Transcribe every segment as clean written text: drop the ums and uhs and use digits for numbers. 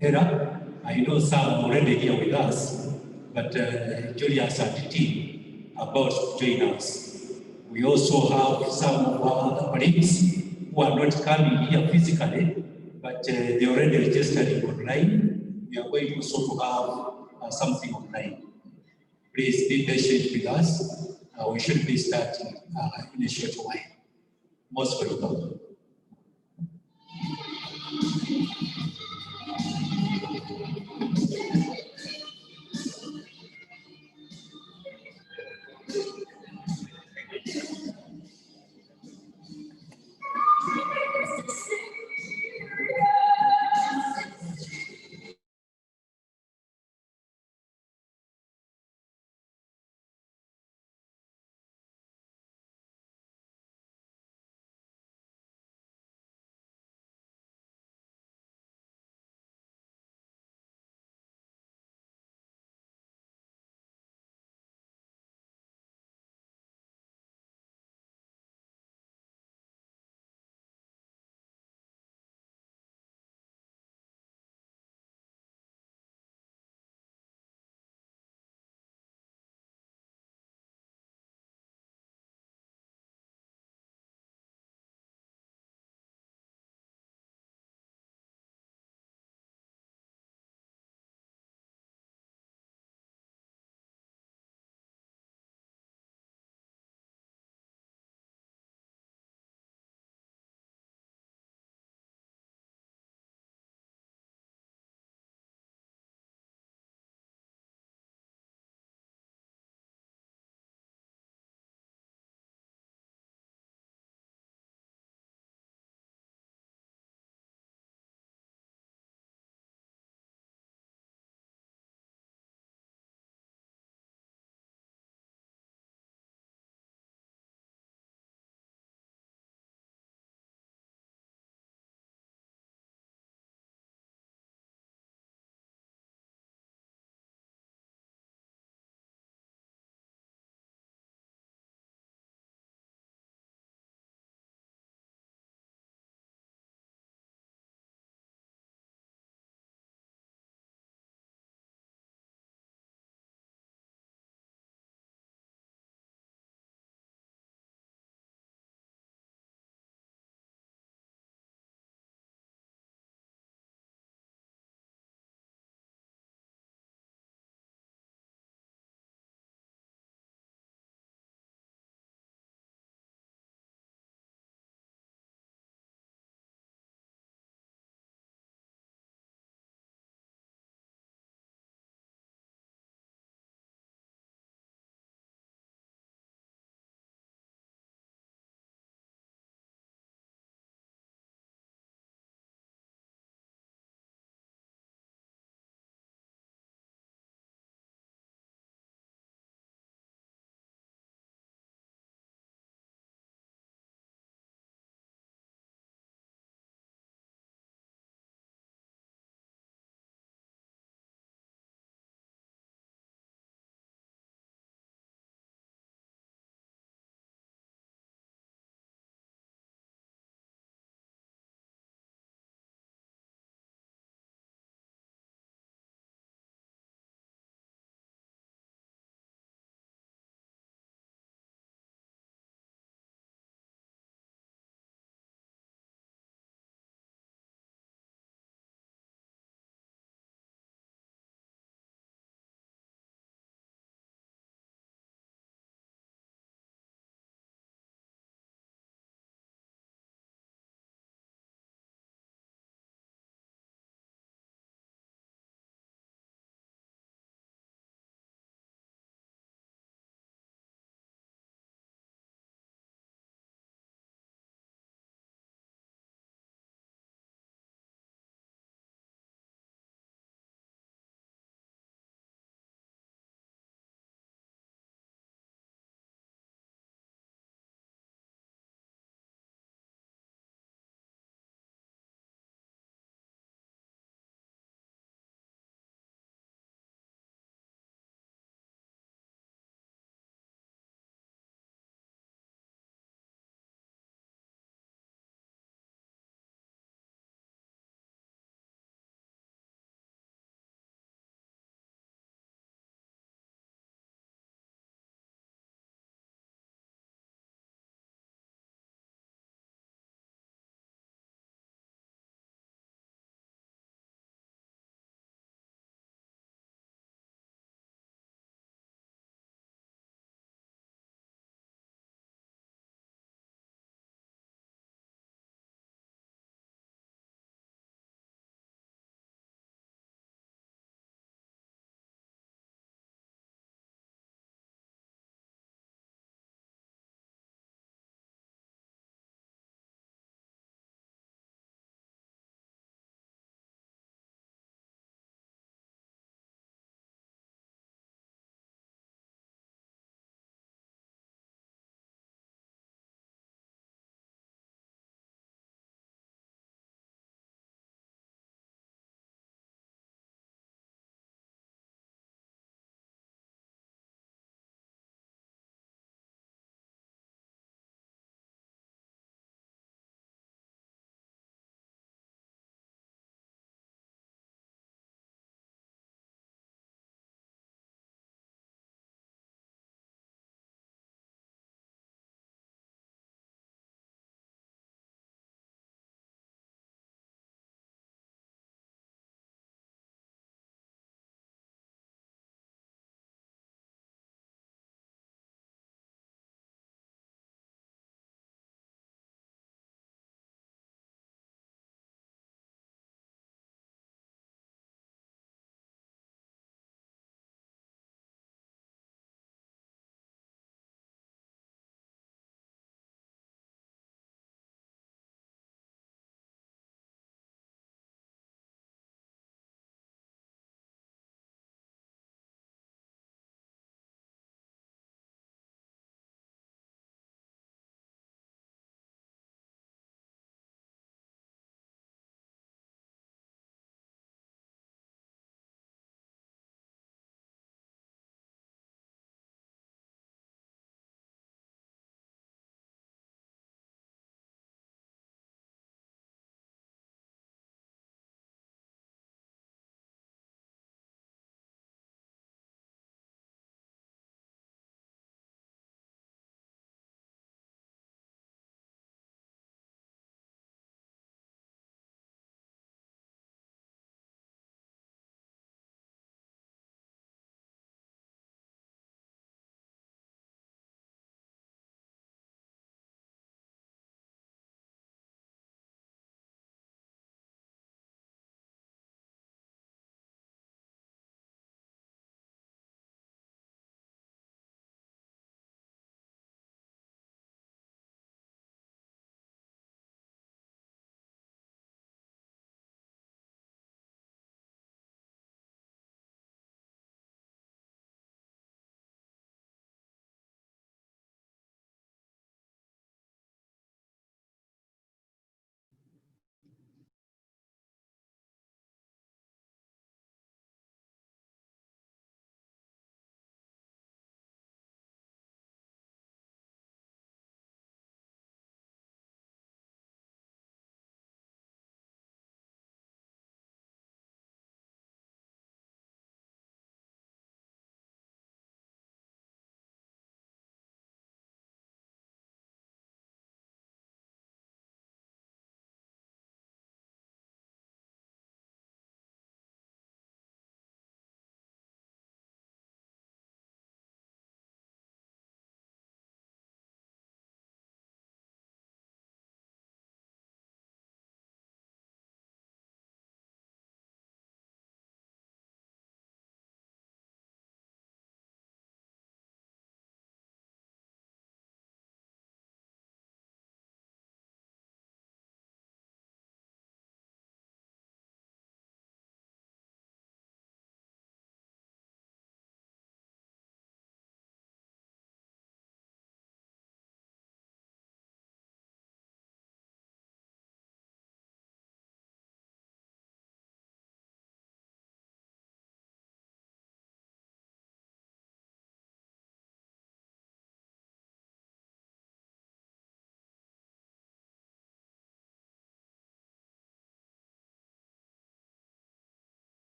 Hera, I know some already here with us, but Julius and the team are about to join us. We also have some of our other colleagues who are not coming here physically, but they already registered online. We are going also to have something online. Please be patient with us. We should be starting in a short while. Most welcome.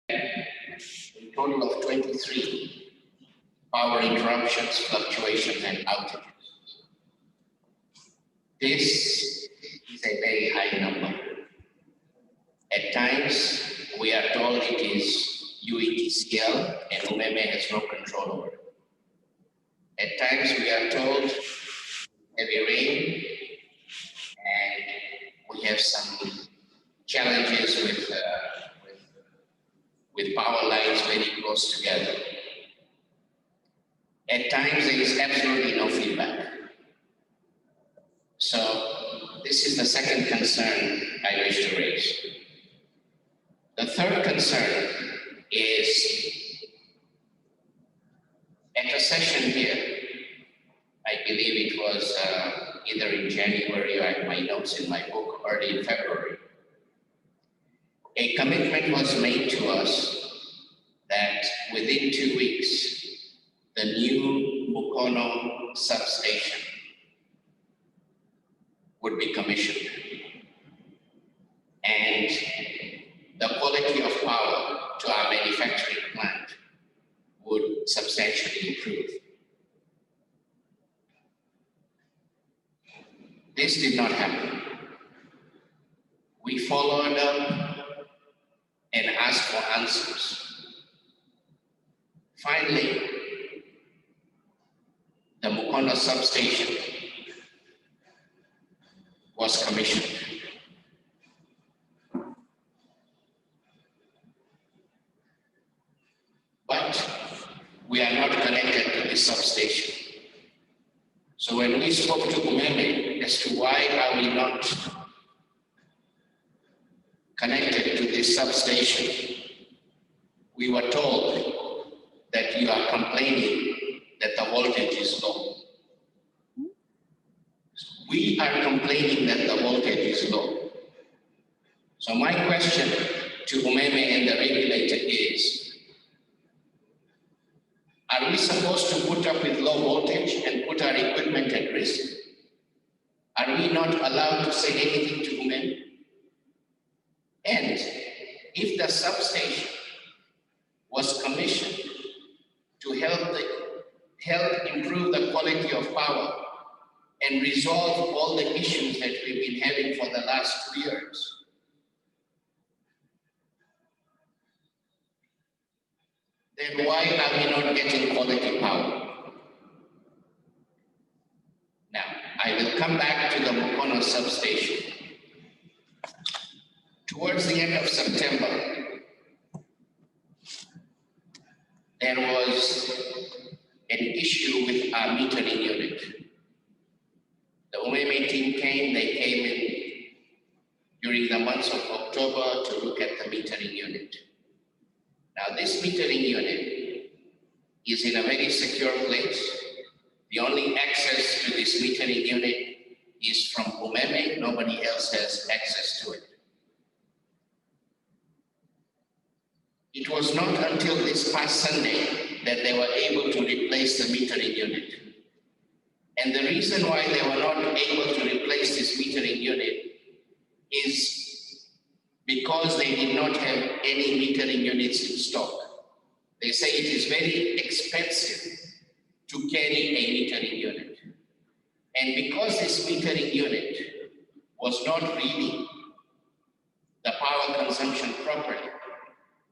a total of 23 power interruptions, fluctuations, and outages. This is a very high number. At times, we are told it is Uetcl and Umeme has no control over it. At times, we are told heavy rain and we have some challenges with power lines very close together. At times, there is absolutely no feedback. So this is the second concern I wish to raise. The third concern is at a session here, I believe it was either in January or I have my notes in my book, early in February, a commitment was made to us that within 2 weeks, the new Mukono substation would be commissioned. And the quality of power to our manufacturing plant would substantially improve. This did not happen. We followed up and asked for answers. Finally, the Mukono substation was commissioned. But we are not connected to this substation. So when we spoke to Umeme as to why are we not connected to this substation, we were told that you are complaining that the voltage is low. We are complaining that the voltage is low. So my question to Umeme and the regulator is, are we supposed to put up with low voltage and put our equipment at risk? Are we not allowed to say anything to Umeme? And if the substation was commissioned to help improve the quality of power and resolve all the issues that we've been having for the last 2 years, then why are we not getting quality power? Now, I will come back to the Mukono substation. Towards the end of September, there was an issue with our metering unit. The Umeme team came, they came in during the months of October to look at the metering unit. Now this metering unit is in a very secure place. The only access to this metering unit is from Umeme. Nobody else has access to it. It was not until this past Sunday that they were able to replace the metering unit. And the reason why they were not able to replace this metering unit is because they did not have any metering units in stock. They say it is very expensive to carry a metering unit. And because this metering unit was not reading the power consumption properly,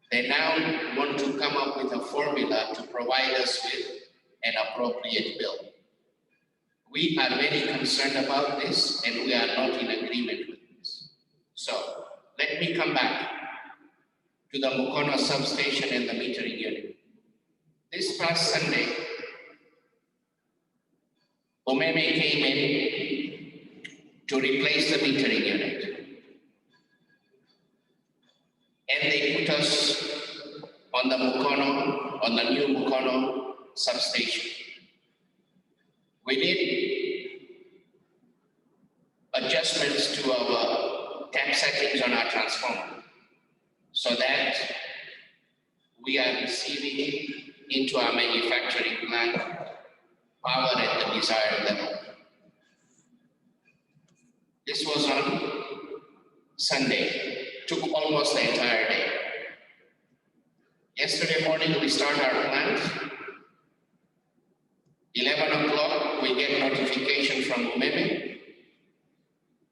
they now want to come up with a formula to provide us with an appropriate bill. We are very concerned about this and we are not in agreement with this. So let me come back to the Mukono substation and the metering unit. This past Sunday, Umeme came in to replace the metering unit. And they put us on the Mukono, on the new Mukono substation. We did adjustments to our tap settings on our transformer so that we are receiving into our manufacturing plant power at the desired level. This was on Sunday. Took almost the entire day. Yesterday morning, we start our plant. 11 o'clock, we get notification from Umeme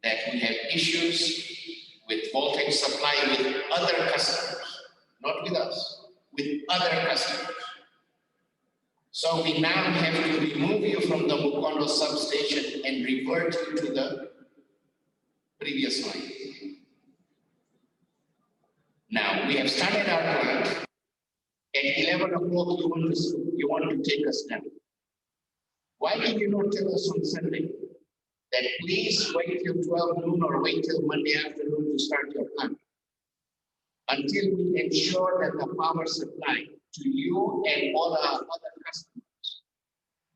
that we have issues with voltage supply with other customers, not with us, with other customers. So we now have to remove you from the Mukono substation and revert you to the previous line. Now, we have started our plant. At 11 o'clock, you want to take us down. Why did you not tell us on Sunday that please wait till 12 noon or wait till Monday afternoon to start your plant until we ensure that the power supply to you and all our other customers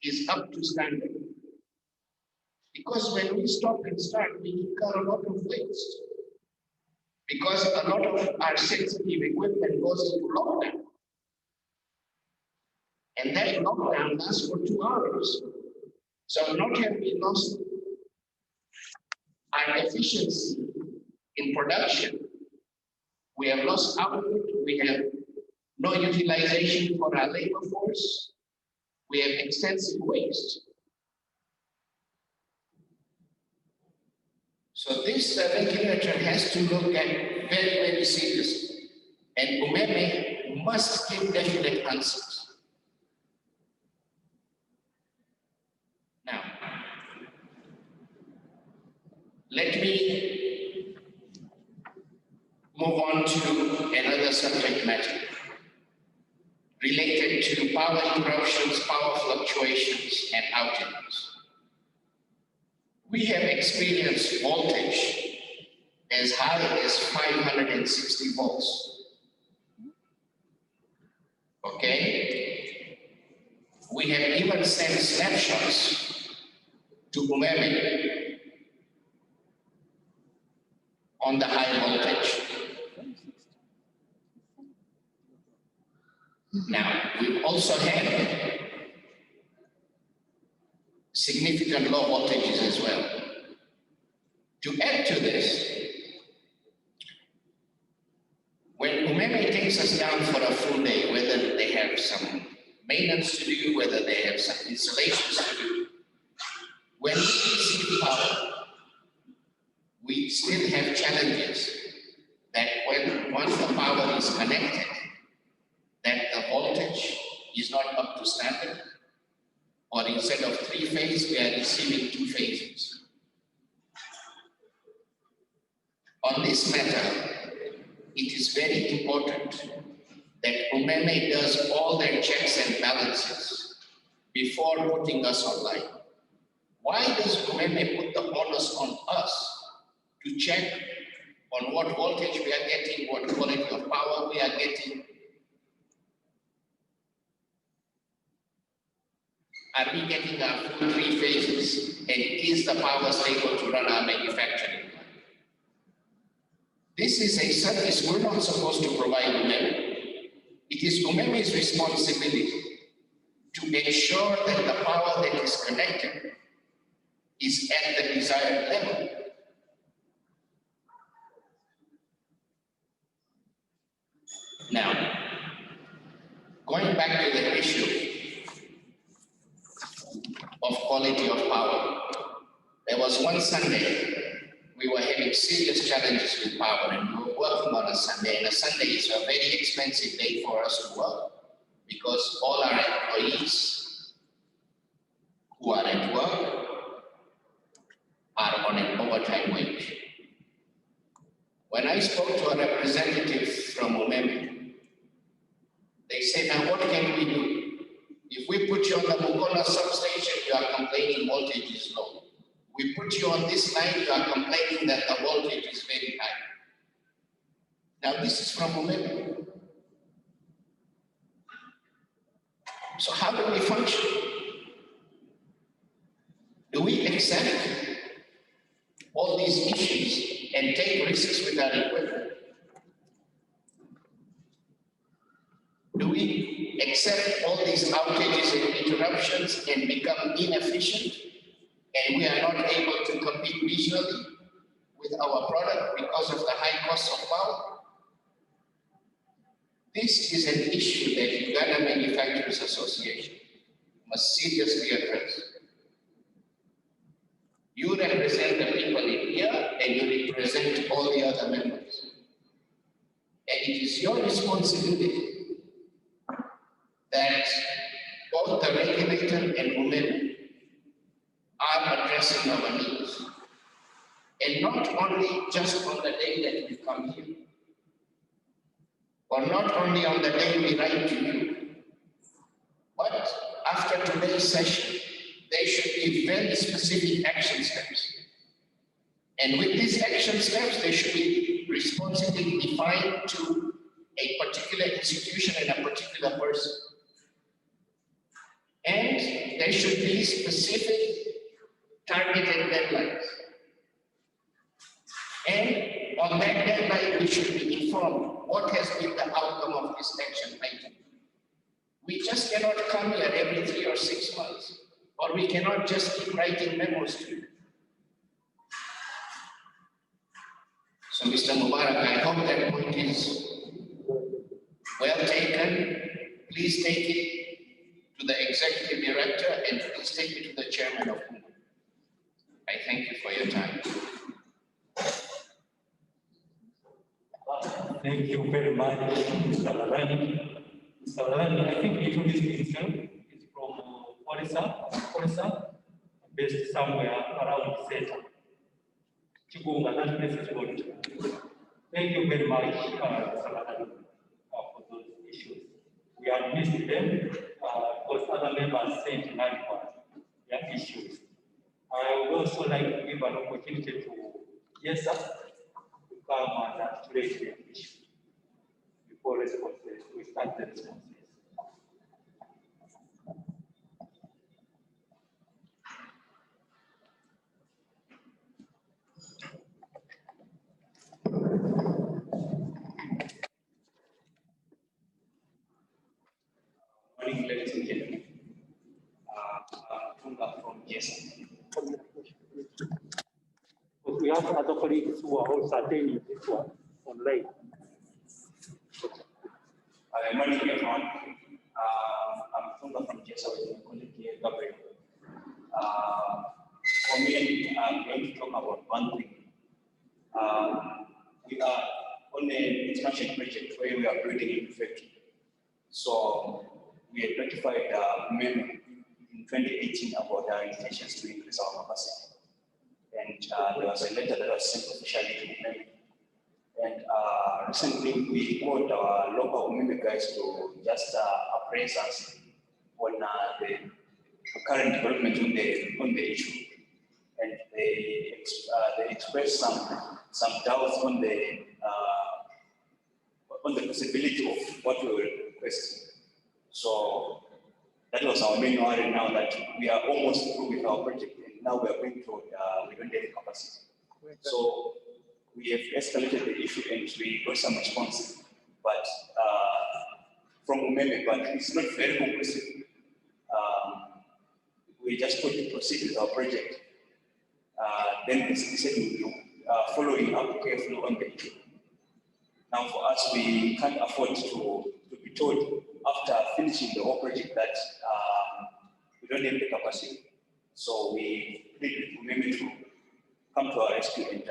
is up to standard? Because when we stop and start, we incur a lot of waste. Because a lot of our sensitive equipment goes into lockdown. And that lockdown lasts for 2 hours. So not have we lost our efficiency in production. We have lost output. We have no utilization for our labor force. We have extensive waste. So this regulator has to look at very, very seriously. And Umeme must give definite answers. Now, let me move on to another subject matter related to power interruptions, power fluctuations, and outages. We have experienced voltage as high as 560 volts. Okay? We have even sent snapshots to Umeme on the high voltage. Now, we also had significant low voltages as well. To add to this, when Umeme takes us down for a full day, whether they have some maintenance to do, whether they have some installations to do, when we receive power, we still have challenges that once the power is connected, that the voltage is not up to standard, or instead of 3-phase, we are receiving 2 phases. On this matter, it is very important that Umeme does all their checks and balances before putting us online. Why does Umeme put the onus on us to check on what voltage we are getting, what quality of power we are getting? Are we getting our full 3 phases? And is the power stable to run our manufacturing? This is a service we're not supposed to provide Umeme. It is Umeme's responsibility to ensure that the power that is connected is at the desired level. Now, going back to the issue of quality of power, there was one Sunday we were having serious challenges with power, and we were working on a Sunday, and a Sunday is a very expensive day for us to work because all our employees who are at work are on an overtime wage. When I spoke to a representative from Umeme, they said, now what can we do? If we put you on the Mukono substation, you are complaining voltage is low. We put you on this line, you are complaining that the voltage is very high. Now this is from Umeme. So how do we function? Do we accept all these issues and take risks with our equipment? Do we accept all these outages and interruptions and become inefficient, and we are not able to compete regionally with our product because of the high cost of power? This is an issue that Uganda Manufacturers Association must seriously address. You represent the people in here and you represent all the other members. And it is your responsibility that both the regulator and Umeme are addressing our needs. And not only just on the day that we come here, or not only on the day we write to you, but after today's session, there should be very specific action steps. And with these action steps, they should be responsibly defined to a particular institution and a particular person. And there should be specific targeted deadlines. And on that deadline, we should be informed what has been the outcome of this action item. We just cannot come here every 3 or 6 months, or we cannot just keep writing memos to you. So, Mr. Mubarak, I hope that point is well taken. Please take it to the executive director and please take it to the chairman of Umeme. I thank you for your time. Thank you very much, Mr. Lalani. Mr. Lalani, I think he introduced himself. He's from Orissa, based somewhere around the center. Chigunga, that place is good. Thank you very much, Mr. Lalani, for those issues. We have missed them because other members sent their issues. I would also like to give an opportunity to yes, sir, to come and articulate their issue before responses. We start the responses. Good morning, ladies and gentlemen. From yes. We have other colleagues who are also attending this one online. Good morning, everyone. I'm Tunga from JESA with my colleague here, Gabriel. For me, I'm going to talk about one thing. We are on an international project where we are building a new factory. So we had notified Umeme in 2018 about our intentions to increase our capacity. And there was a letter that was sent officially to Umeme. And recently we called our local Umeme guys to just appraise us on the current development on the issue. And they expressed some doubts on the possibility of what we were requesting. So that was our main worry now that we are almost through with our project. Now we are going to, we don't have capacity. So we have escalated the issue and we got some response, but from Umeme, but it's not very conclusive. We just put to proceed with our project. Then they said we will following up carefully on the issue. Now for us, we can't afford to be told after finishing the whole project that we don't have the capacity. So we plead with Umeme to come to our rescue and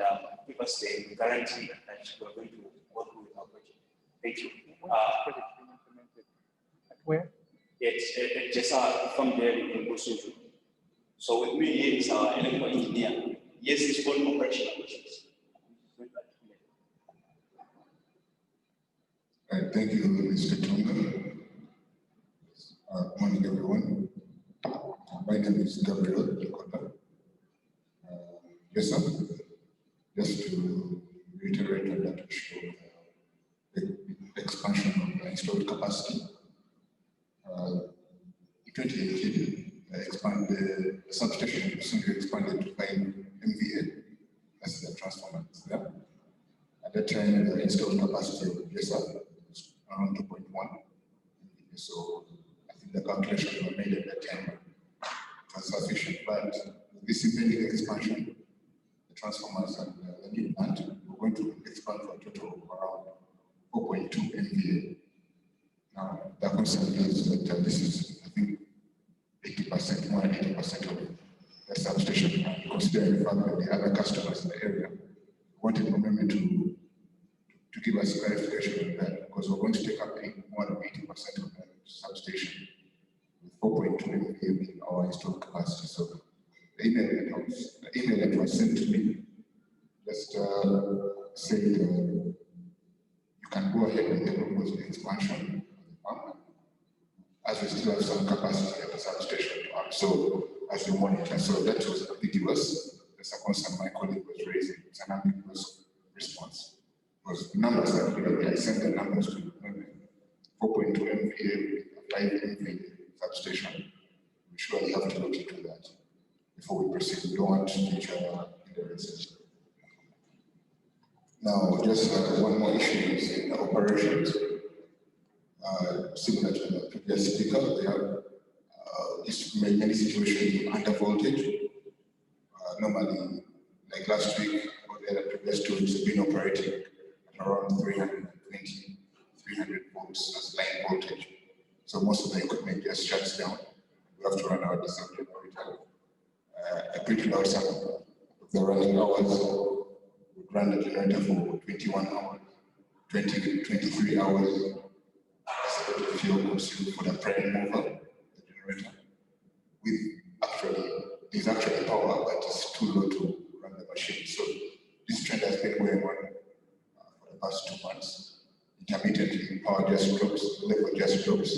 give us the guarantee that we're going to go through with our project. Thank you. Project being implemented. Where? It's JESA from there in Busunju. So with me here is our electrical engineer. Yes, it's for operational issues. Thank you, Mr. Tunga. Good morning, everyone. My name is Gabriel Dakota. Yes, sir. Just to reiterate on that issue, the expansion of the installed capacity. In 2018, the substation expanded to 5 MVA. That's the transformers there. At that time, the installed capacity of yes, was around 2.1. So I think the calculations were made at that time was sufficient. But with this impending expansion, the transformers and the new plant, we're going to expand for a total of around 4.2 MVA. The concern is that this is, I think, 80%, more than 80% of the substation, considering the fact that the other customers in the area wanted Umeme to give us clarification on that, because we're going to take up more than 80% of the substation with 4.2 MVA being our installed capacity. So the email that was sent to me just said you can go ahead with the proposed expansion of the pump, as we still have some capacity at the substation to absorb as we monitor. So that was ambiguous. That's a concern my colleague was raising. It's an ambiguous response. Because the numbers that I sent the numbers to 4.2 MVA, 5 MVA substation. We surely have to look into that before we proceed. We don't want to teach in the research. Now, just one more issue is in operations. Similar to the previous speaker, there are many situations under voltage. Normally, like last week or the previous 2 weeks, we've been operating at around 320, 300 volts as line voltage. So most of the equipment just shuts down. We have to run our diesel generator. I printed out some of the running hours. We run the generator for 21 hours, 23 hours. That's a lot of fuel consumed for the prime mover, the generator. There's actually power, but it's too low to run the machine. So this trend has been going on for the past 2 months. Intermittently, power just drops, level just drops.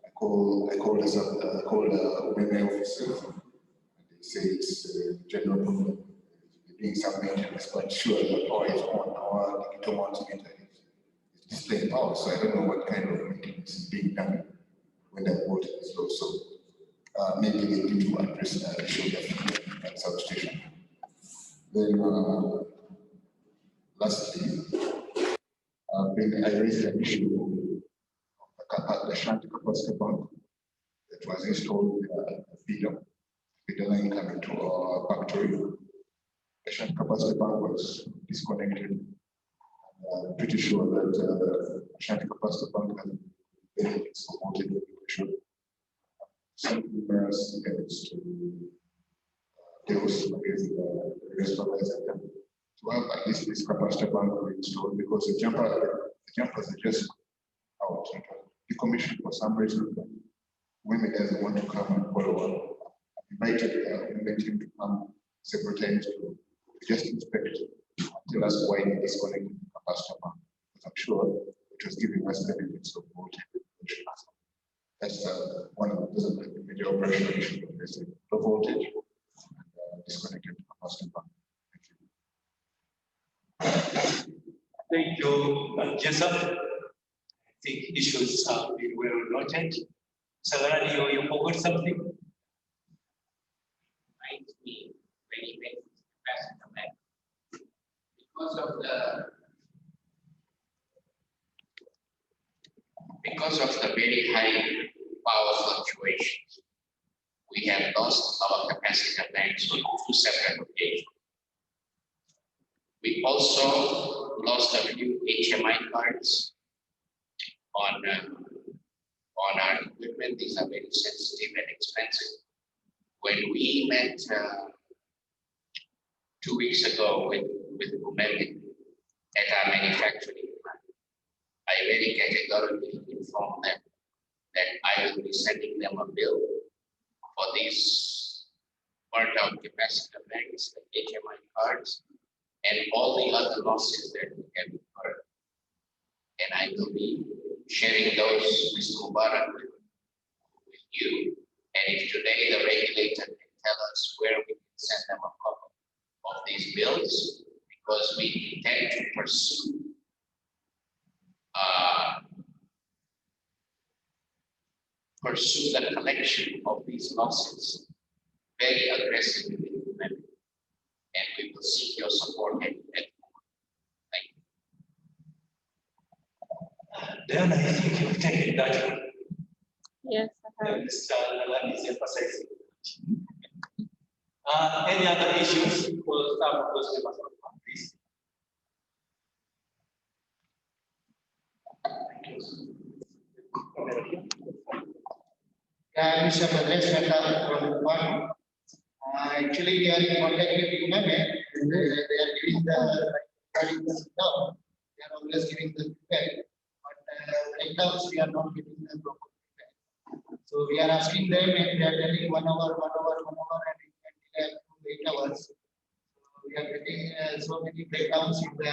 I called Umeme officers, and they say it's a general problem. They're doing some maintenance, but sure, the power is on. Our digital multimeter is displaying power, so I don't know what kind of maintenance is being done when the voltage is low. So maybe they need to address that issue at substation. Then, lastly, I raised an issue of the shunt capacitor bank that was installed in the feeder line coming to our factory. The shunt capacitor bank was disconnected. I'm pretty sure that the shunt capacitor bank has benefits for voltage regulation. Some numerous events to deals with the restaurants to have at least this capacitor bank installed, because the jumpers are just out, decommissioned for some reason. Women doesn't want to come and follow up. I invited the team to come several times to just inspect and tell us why they disconnected the capacitor bank. But I'm sure it was giving us benefits of voltage regulation. That's one of the major operational issues of this low voltage and disconnected capacitor bank. Thank you, Jessup. I think issues have been well noted. Salarani, you forgot something? Reminds me when he makes capacitor bank. Because of the very high power fluctuations, we have lost our capacitor banks on 2 separate occasions. We also lost a few HMI cards on our equipment. These are very sensitive and expensive. When we met 2 weeks ago with Umeme at our manufacturing plant, I very categorically informed them that I will be sending them a bill for these burnt out capacitor banks, the HMI cards, and all the other losses that we have incurred. And I will be sharing those, Mr. Mubarak, with you. And if today the regulator can tell us where we can send them a copy of these bills, because we intend to pursue the collection of these losses very aggressively with them. And we will seek your support at Thank you. Diana, I think you've taken that one. Yes, I have. Mr. Lalani is emphasizing. Any other issues for some of those members of the please? Thank you. Yeah, Mr. Padres Mehta from One. Actually, we are in contact with Umeme, and they are giving the stuff. They are always giving the feedback, but breakdowns we are not getting the proper feedback. So we are asking them, and they are telling 1 hour, and it can delay up to 8 hours. So we are getting so many breakdowns in the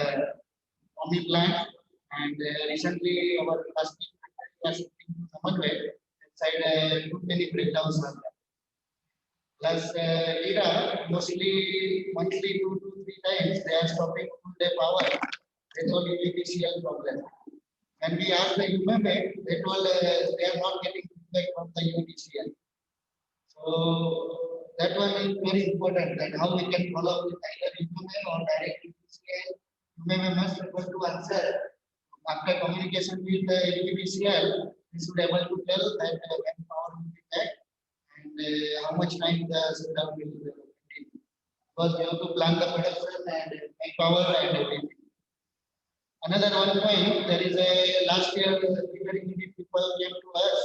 Omni plant, and recently our plastic was shifting to Samadwe. Inside, too many breakdowns are there. Plus, mostly monthly 2 to 3 times they are stopping full day power. They told UETCL problem. When we asked the Umeme, they told they are not getting feedback from the UETCL. So that one is very important, that how we can follow with either Umeme or direct UETCL. Umeme must able to answer after communication with the UETCL. We should able to tell that when power will be back and how much time the shutdown will continue. Because we have to plan the production and make power and everything. Another one point, there is a last year the people came to us,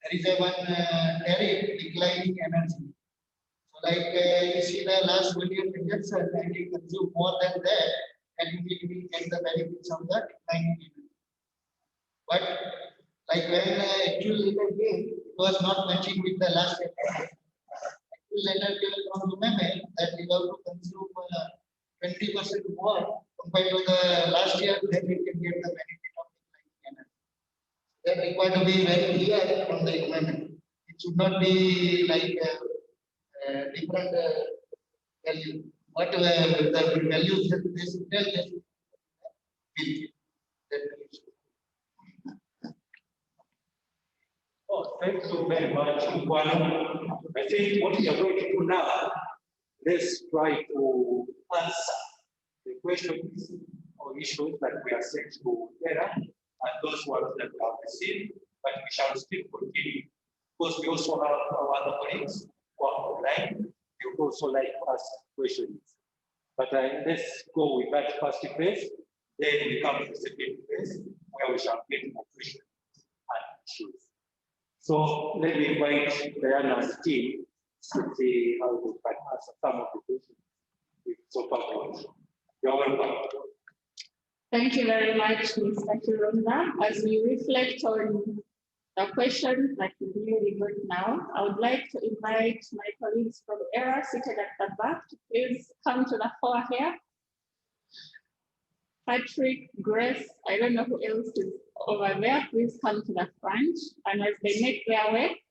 there is a one tariff declining energy. So like you see the last 1 year projection and you consume more than that, and you will get the benefits of the declining energy. But like when actual letter came, it was not matching with the last letter. Actual letter came from Umeme that we have to consume 20% more compared to the last year, then we can get the benefit of the energy. That required to be very clear from the Umeme. It should not be like different value. What the values that they should tell, they should bill. That is. Oh, thank you very much, Kwano. I think what we are going to do now, let's try to answer the questions or issues that we are sent to ERA and those ones that we have received, but we shall still continue because we also have our other colleagues who are online. They would also like to ask questions. But let's go with that first phase, then we come to the second phase where we shall get more questions and issues. So let me invite Diana's team to see how we can answer some of the questions with so far. You're welcome. Thank you very much, Mr. Kirunda. As we reflect on the questions that we really got now, I would like to invite my colleagues from ERA seated at the back to please come to the fore here. Patrick, Grace, I don't know who else is over there. Please come to the front. And as they make their way,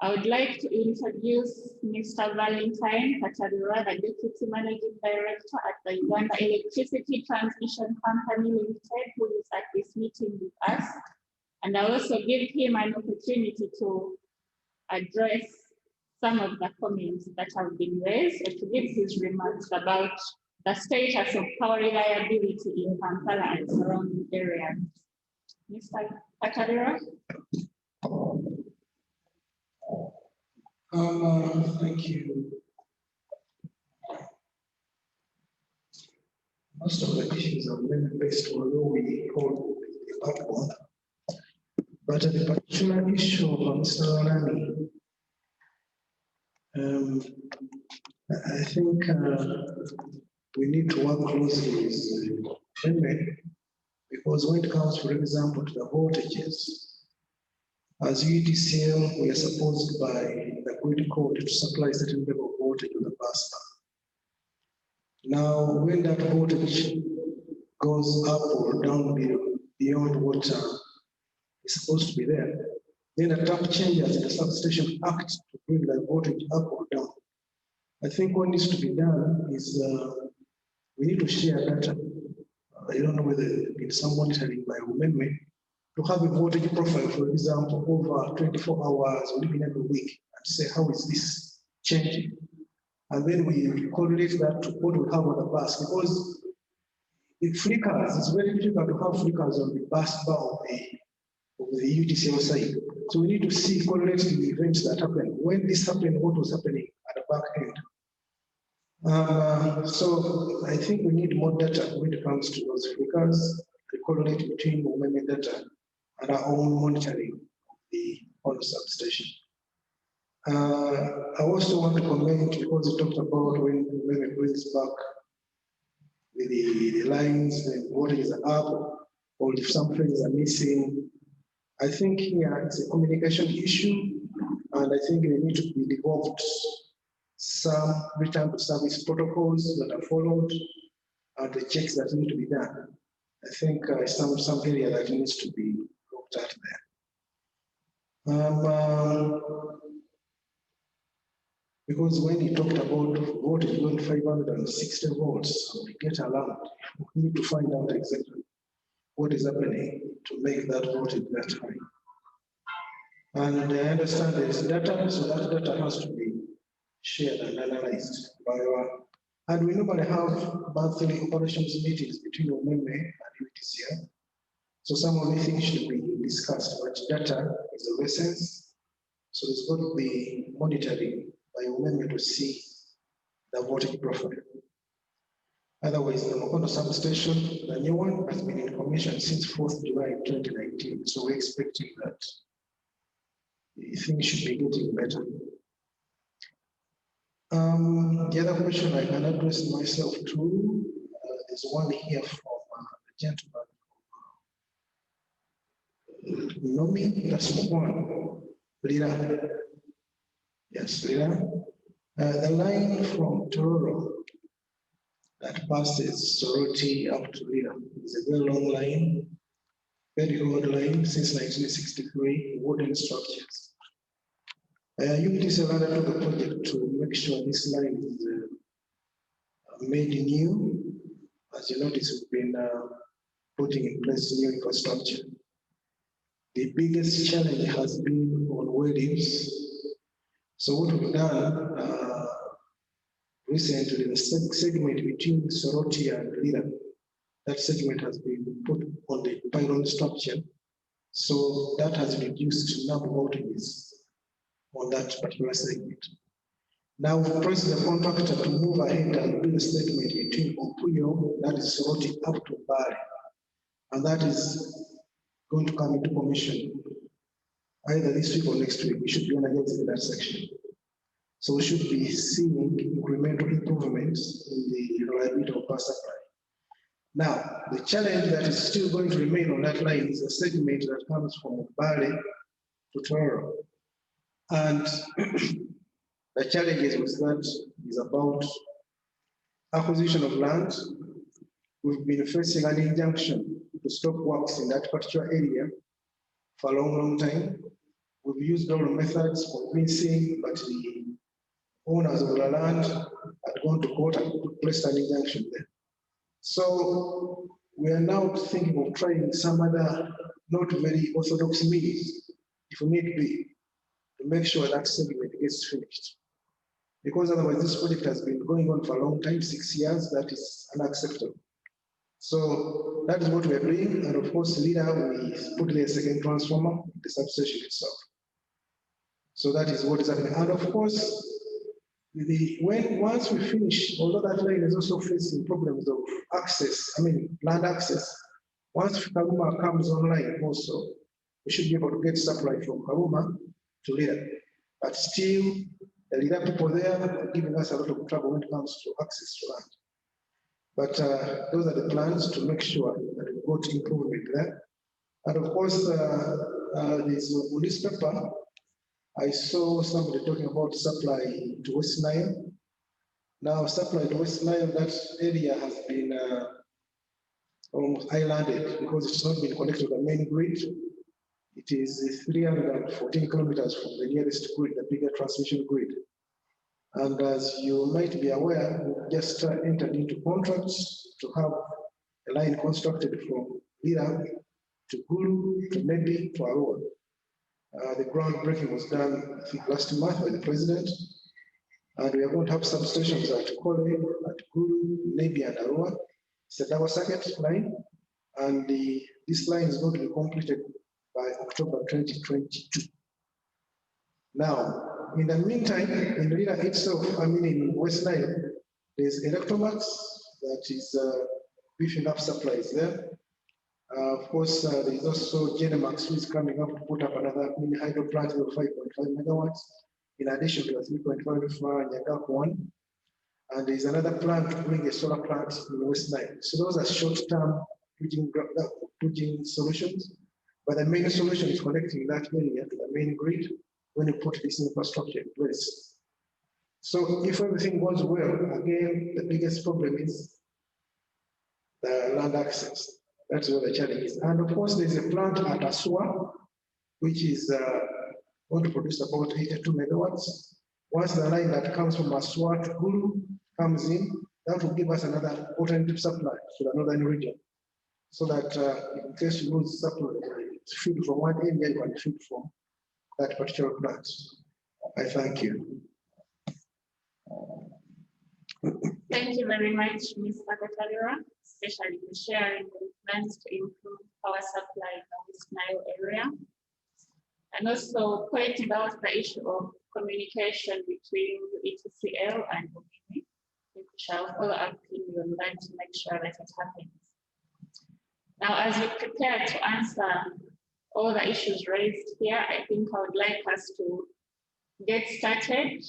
I would like to introduce Mr. Valentine Katarura, the Deputy Managing Director at the Uganda Electricity Transmission Company Limited, who is at this meeting with us. And I also give him an opportunity to address some of the comments that have been raised and to give his remarks about the status of power reliability in Kampala and surrounding areas. Mr. Katarura. Thank you. Most of the issues are been based although we hold the backbone. But the particular issue of Mr. Lanani, I think we need to work closely with women because when it comes, for example, to the voltages, as UETCL, we are supposed by the grid code to supply certain level of voltage to the bus bar. Now, when that voltage goes up or down beyond what is supposed to be there, then the tap changes in the substation act to bring the voltage up or down. I think what needs to be done is we need to share data. I don't know whether it's some monitoring by Umeme to have a voltage profile, for example, over 24 hours or even every week, and say, how is this changing? And then we correlate that to what we have on the bus, because it flickers. It's very difficult to have flickers on the bus bar of the UTCL side. So we need to see, correlate the events that happen. When this happened, what was happening at the back end? So I think we need more data when it comes to those flickers, the correlate between Umeme data and our own monitoring of the whole substation. I also want to comment because you talked about when it brings back with the lines, the water is up, or if some things are missing. I think here it's a communication issue, and I think they need to be developed some return to service protocols that are followed and the checks that need to be done. I think some area that needs to be looked at there. Because when you talked about voltage going 560 volts, we get alarmed. We need to find out exactly what is happening to make that voltage that high. And I understand there is data, so that data has to be shared and analyzed by our. And we normally have monthly operations meetings between Umeme and Uetcl. So some of the things should be discussed, but data is of essence. So there's got to be monitoring by Umeme to see the voltage profile. Otherwise, the Mokono substation, the new one, has been in commission since 4th July 2019. So we're expecting that things should be getting better. The other question I can address myself too, there's one here from a gentleman Umeme, that's one. Lira. Yes, Lira. The line from Tororo that passes Soroti up to Lira is a very long line, very old line since 1963, wooden structures. Uetcl undertook a project to make sure this line is made new. As you notice, we've been putting in place new infrastructure. The biggest challenge has been on weldings. So what we've done recently, the segment between Soroti and Lira, that segment has been put on the pylon structure. So that has reduced number of outages on that particular segment. Now we've pressed the contractor to move ahead and build a segment between Opuyo, that is Soroti, up to Bari. And that is going to come into commission either this week or next week. We should be energizing that section. So we should be seeing incremental improvements in the reliability of power supply. Now, the challenge that is still going to remain on that line is a segment that comes from Bari to Tororo. And the challenges with that is about acquisition of land. We've been facing an injunction to stop works in that particular area for a long time. We've used all methods convincing, but the owners of the land had gone to court and placed an injunction there. So we are now thinking of trying some other not very orthodox means, if need be, to make sure that segment gets finished. Because otherwise this project has been going on for a long time, 6 years, that is unacceptable. So that is what we are doing. And of course, later we put the second transformer, the substation itself. So that is what is happening. And of course, once we finish, although that line is also facing problems of access, land access, once Karuma comes online also, we should be able to get supply from Karuma to Lira. But still, the Lira people there are giving us a lot of trouble when it comes to access to land. But those are the plans to make sure that we've got improvement there. And of course, there's a newspaper. I saw somebody talking about supply to West Nile. Now, supply to West Nile, that area has been almost islanded because it's not been connected to the main grid. It is 314 kilometers from the nearest grid, the bigger transmission grid. And as you might be aware, we just entered into contracts to have a line constructed from Lira to Gulu to Mebi to Arua. The groundbreaking was done, I think, last month by the president. And we are going to have substations at Kole, at Gulu, Mebi, and Arua. It's a double circuit line. And this line is going to be completed by October 2022. Now, in the meantime, in Lira itself, in West Nile, there's Electromax that is beefing up supplies there. Of course, there is also Genemax, who is coming up to put up another mini hydro plant of 5.5 megawatts, in addition to a 3.5 Nyagak one. And there is another plan to bring a solar plant in West Nile. So those are short-term bridging solutions. But the main solution is connecting that area to the main grid when you put this infrastructure in place. So if everything goes well, again, the biggest problem is the land access. That's where the challenge is. And of course, there's a plant at Asua, which is going to produce about 82 megawatts. Once the line that comes from Asua to Gulu comes in, that will give us another alternative supply to the northern region. So that in case you lose supply, feed from one area, you can feed from that particular plant. I thank you. Thank you very much, Mr. Katalira, especially for sharing the plans to improve power supply in the West Nile area. And also pointing out the issue of communication between Uetcl and Umeme. We shall follow up on that to make sure that it happens. Now, as we prepare to answer all the issues raised here, I think I would like us to get started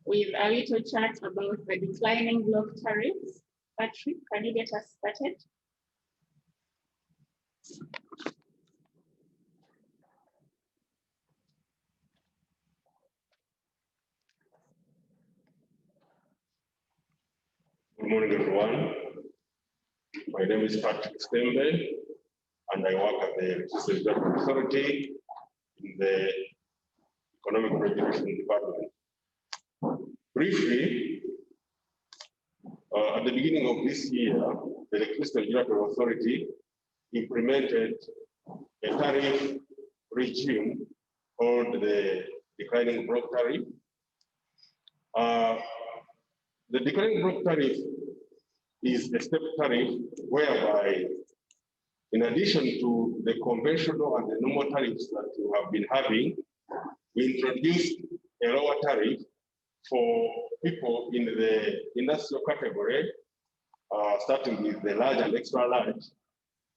with a little chat about the declining block tariffs. Patrick, can you get us started? Good morning, everyone. My name is Patrick Stembe, and I work at the Electricity Regulatory Authority in the Economic Regulation Department. Briefly, at the beginning of this year, the Electricity Regulatory Authority implemented a tariff regime called the declining block tariff. The declining block tariff is a step tariff whereby, in addition to the conventional and the normal tariffs that we have been having, we introduced a lower tariff for people in the industrial category, starting with the large and extra large,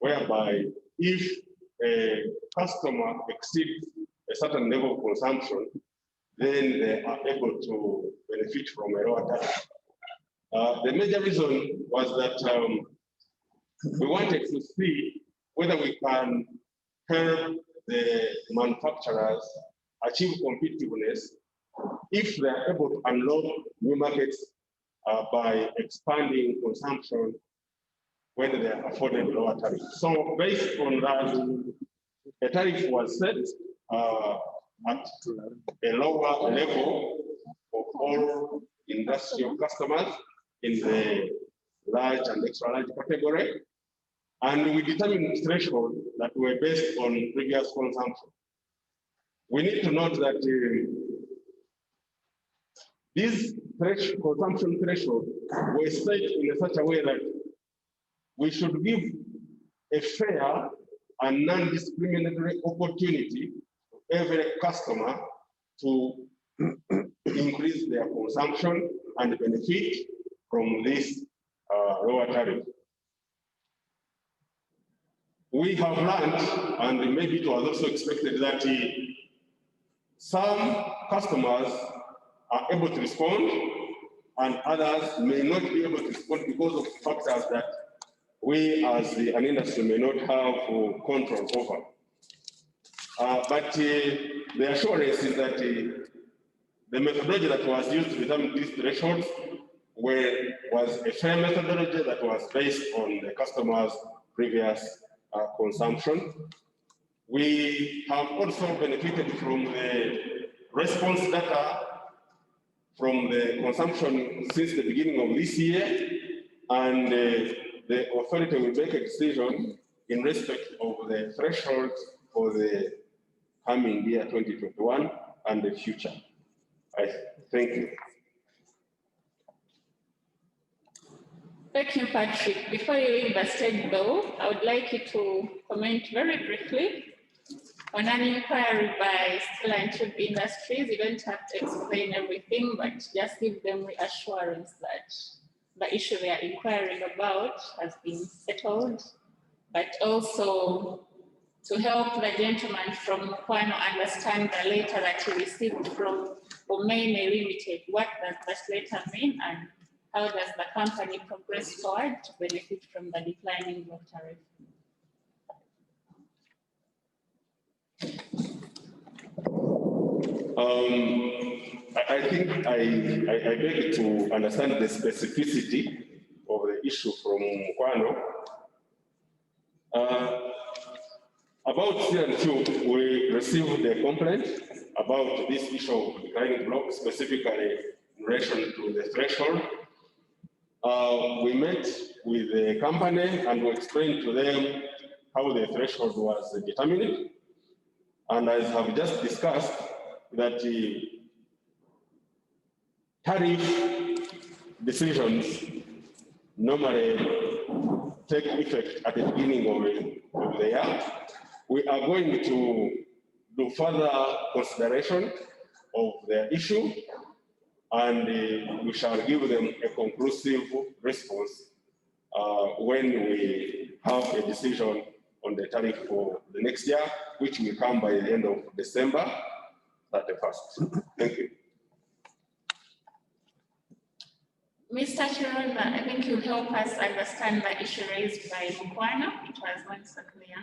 whereby if a customer exceeds a certain level of consumption, then they are able to benefit from a lower tariff. The major reason was that we wanted to see whether we can help the manufacturers achieve competitiveness if they are able to unlock new markets by expanding consumption when they are afforded lower tariff. So based on that, a tariff was set at a lower level for all industrial customers in the large and extra large category. And we determined threshold that were based on previous consumption. We need to note that these consumption thresholds were set in such a way that we should give a fair and non-discriminatory opportunity to every customer to increase their consumption and benefit from this lower tariff. We have learned, and maybe it was also expected, that some customers are able to respond and others may not be able to respond because of factors that we as an industry may not have control over. But the assurance is that the methodology that was used to determine these thresholds was a fair methodology that was based on the customer's previous consumption. We have also benefited from the response data from the consumption since the beginning of this year, and the authority will make a decision in respect of the thresholds for the coming year 2021 and the future. I thank you. Thank you, Patrick. Before you leave the stage, though, I would like you to comment very briefly on an inquiry by Steel and Tube Industries. You don't have to explain everything, but just give them reassurance that the issue they are inquiring about has been settled but also to help the gentleman from Kwano understand the letter that he received from Umeme Limited. What does that letter mean, and how does the company progress forward to benefit from the declining block tariff? I think I beg to understand the specificity of the issue from Kwano. About CN2, we received a complaint about this issue of declining block, specifically in relation to the threshold. We met with the company and we explained to them how the threshold was determined. And as I have just discussed, that the tariff decisions normally take effect at the beginning of the year. We are going to do further consideration of the issue, and we shall give them a conclusive response when we have a decision on the tariff for the next year, which will come by the end of December 31st. Thank you. Mr. Chironda, I think you help us understand the issue raised by Kwano. It was not so clear.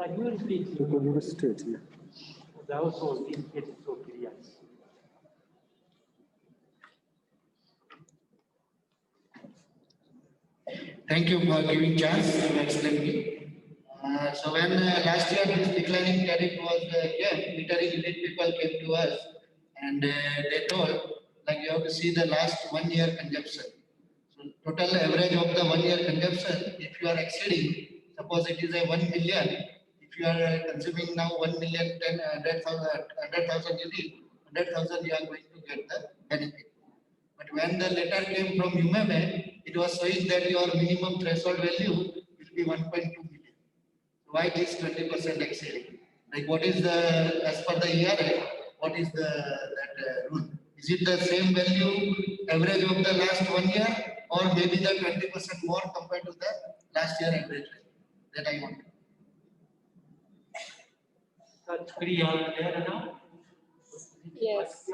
Can you repeat? Can you restate here? I also didn't get it so clear. Thank you for giving chance to explain me. So when last year this declining tariff was came, metering unit people came to us and they told, like, you have to see the last 1 year consumption. So total average of the 1 year consumption, if you are exceeding, suppose it is a 1 million, if you are consuming now 1 million 100,000 units, 100,000 you are going to get the benefit. But when the letter came from Umeme, it was showing that your minimum threshold value will be 1.2 million. Why this 20% exceeding? Like, what is the, as per the ERA, what is that rule? Is it the same value average of the last 1 year, or maybe the 20% more compared to the last year average that I want? That's clear there now? Yes.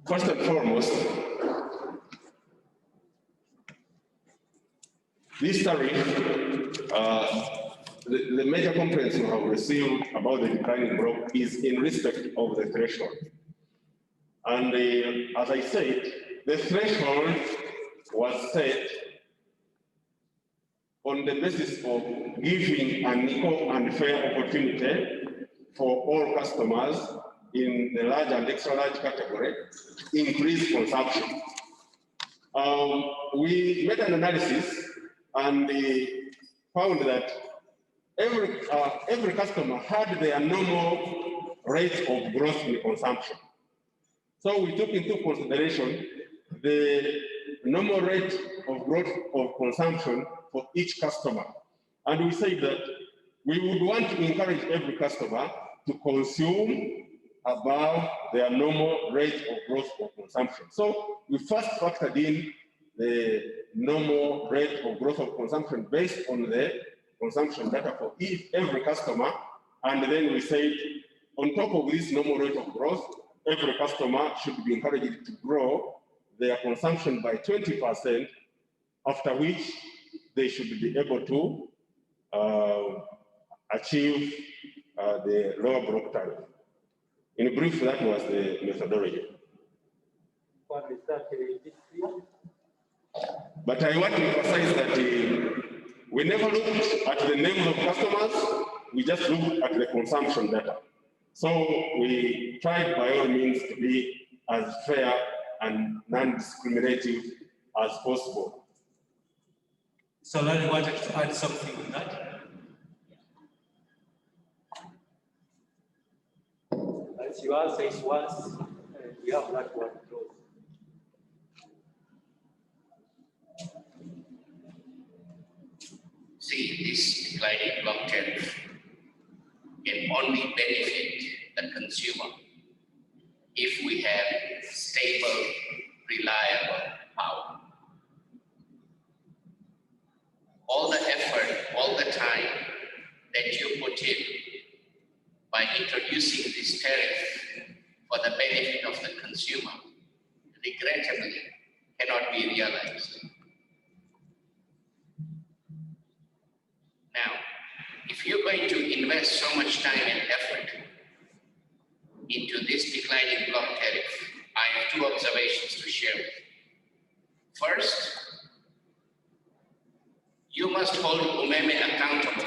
First and foremost, this tariff, the major complaints we have received about the declining block is in respect of the threshold. And as I said, the threshold was set on the basis of giving an equal and fair opportunity for all customers in the large and extra large category to increase consumption. We made an analysis and found that every customer had their normal rate of growth in consumption. So we took into consideration the normal rate of growth of consumption for each customer. And we said that we would want to encourage every customer to consume above their normal rate of growth of consumption. So we first factored in the normal rate of growth of consumption based on the consumption data for every customer. And then we said, on top of this normal rate of growth, every customer should be encouraged to grow their consumption by 20%, after which they should be able to achieve the lower block tariff. In brief, that was the methodology. But I want to emphasize that we never looked at the names of customers, we just looked at the consumption data. So we tried by all means to be as fair and non-discriminative as possible. So I wanted to add something on that. As you answer is once, we have that one close. see this declining block tariff can only benefit the consumer if we have stable, reliable power. All the effort, all the time that you put in by introducing this tariff for the benefit of the consumer, regrettably, cannot be realized. Now, if you're going to invest so much time and effort into this declining block tariff, I have two observations to share with you. First, you must hold Umeme accountable.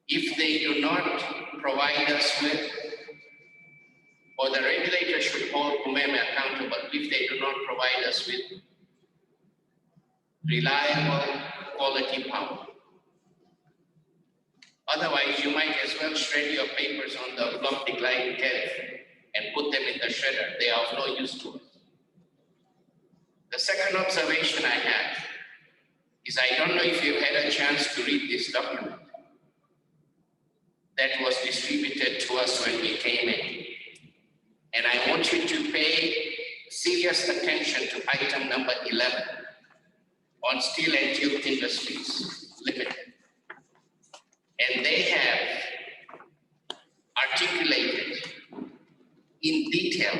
If they do not provide us with, or the regulator should hold Umeme accountable if they do not provide us with reliable quality power. Otherwise, you might as well shred your papers on the block declining tariff and put them in the shredder. They are of no use to us. The second observation I have is I don't know if you've had a chance to read this document that was distributed to us when we came in. And I want you to pay serious attention to item number 11 on Steel and Tube Industries Limited. And they have articulated in detail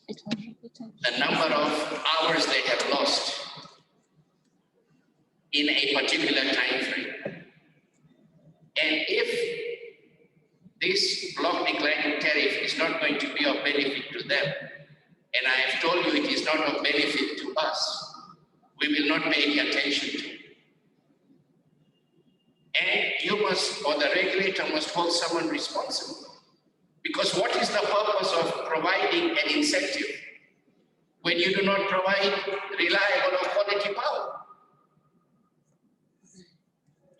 the number of hours they have lost in a particular time frame. And if this block declining tariff is not going to be of benefit to them, and I have told you it is not of benefit to us, we will not pay any attention to it. And you must, or the regulator must hold someone responsible. Because what is the purpose of providing an incentive when you do not provide reliable or quality power?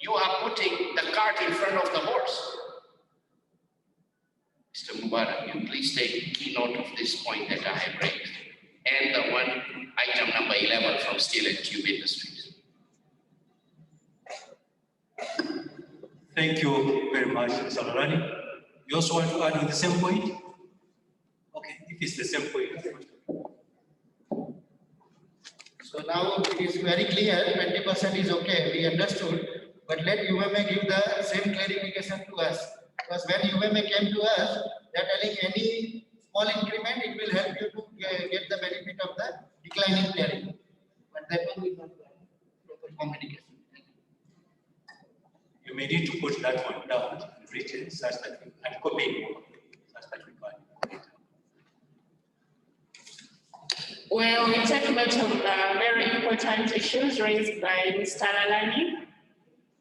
You are putting the cart in front of the horse. Mr. Mubarak, you please take key note of this point that I have raised, and the one item number 11 from Steel and Tube Industries. Thank you very much, Mr. Lalani. You also want to add on the same point? Okay, if it's the same point. So now it is very clear, 20% is okay, we understood, but let Umeme give the same clarification to us. Because when Umeme came to us, they're telling any small increment, it will help you to get the benefit of the declining tariff. But that one is not proper communication. You may need to put that one down in written such that we and copy such that we can. Well, we take note of the very important issues raised by Mr. Lalani.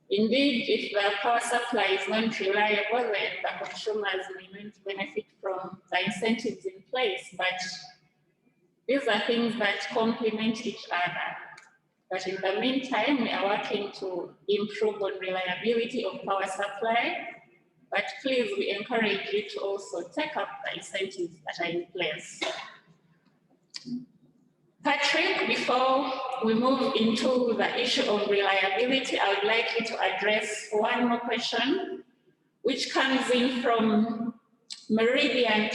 Indeed, if the power supply is not reliable, then the consumers may not benefit from the incentives in place. But these are things that complement each other. But in the meantime, we are working to improve on reliability of power supply. But please, we encourage you to also take up the incentives that are in place. Patrick, before we move into the issue of reliability, I would like you to address one more question, which comes in from Meridian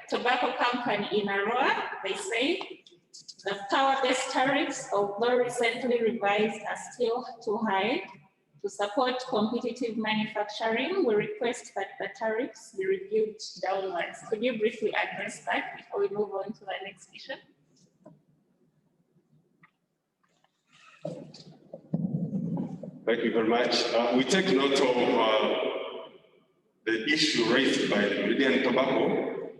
Tobacco Company in Aroa. They say, the power-based tariffs, although recently revised, are still too high to support competitive manufacturing. We request that the tariffs be reviewed downwards. Could you briefly address that before we move on to the next issue? Thank you very much. We take note of the issue raised by the Meridian Tobacco.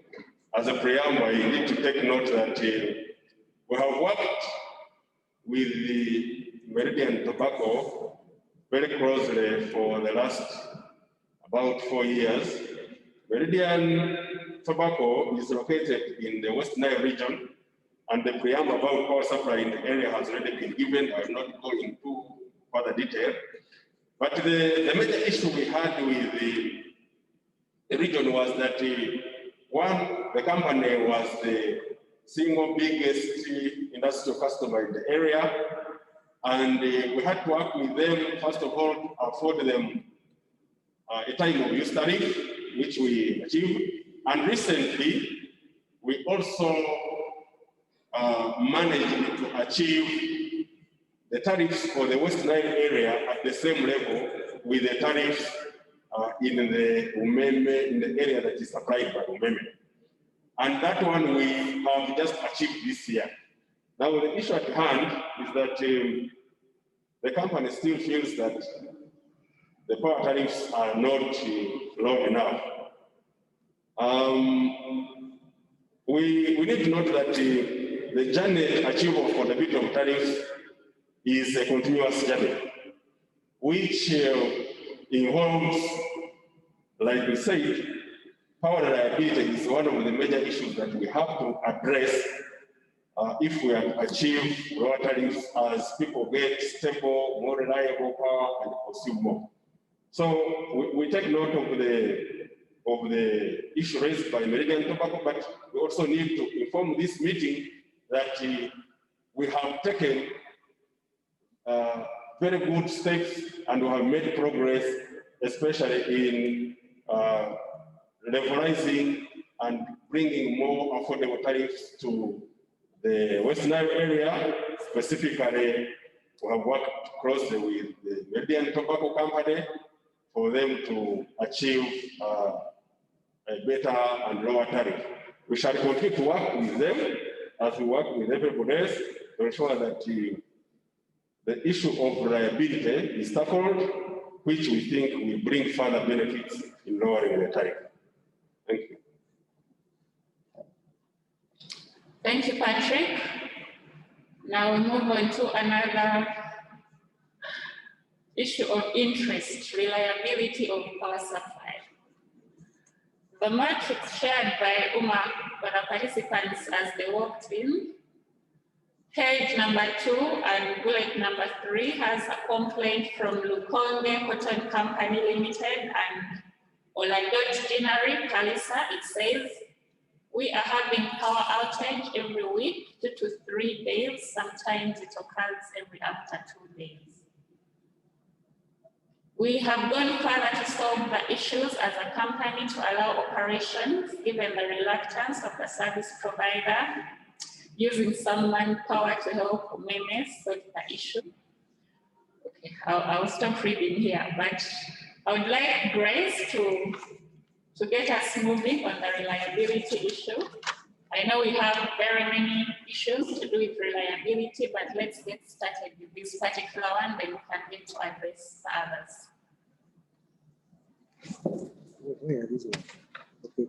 As a preamble, you need to take note that we have worked with the Meridian Tobacco very closely for the last about 4 years. Meridian Tobacco is located in the West Nile region, and the preamble about power supply in the area has already been given. I will not go into further detail. But the major issue we had with the region was that the company was the single biggest industrial customer in the area, And we had to work with them, first of all, to afford them a time of use tariff, which we achieved. And recently, we also managed to achieve the tariffs for the West Nile area at the same level with the tariffs in the Umeme, in the area that is supplied by Umeme. And that one we have just achieved this year. Now the issue at hand is that the company still feels that the power tariffs are not low enough. We need to note that the journey achievable for the bit of tariffs is a continuous journey, which involves, like we said, power reliability is one of the major issues that we have to address if we achieve lower tariffs as people get stable, more reliable power and consume more. So we take note of the issue raised by Meridian Tobacco, but we also need to inform this meeting that we have taken very good steps and we have made progress, especially in levelizing and bringing more affordable tariffs to the West Nile area. Specifically, we have worked closely with the Meridian Tobacco Company for them to achieve a better and lower tariff. We shall continue to work with them as we work with everybody else to ensure that the issue of reliability is tackled, which we think will bring further benefits in lowering the tariff. Thank you. Thank you, Patrick. Now we move on to another issue of interest, reliability of power supply. The matrix shared by UMA for the participants as they walked in, page number 2 and bullet number 3 has a complaint from Lukonde Cotton Company Limited and Oladot Ginnery, Kalisa. It says, we are having power outage every week 2 to 3 days. Sometimes it occurs every after 2 days. We have gone further to solve the issues as a company to allow operations, given the reluctance of the service provider using some manpower to help Umeme solve the issue. Okay, I'll stop reading here, but I would like Grace to get us moving on the reliability issue. I know we have very many issues to do with reliability, but let's get started with this particular one, then we can get to address the others. Where is it? Okay.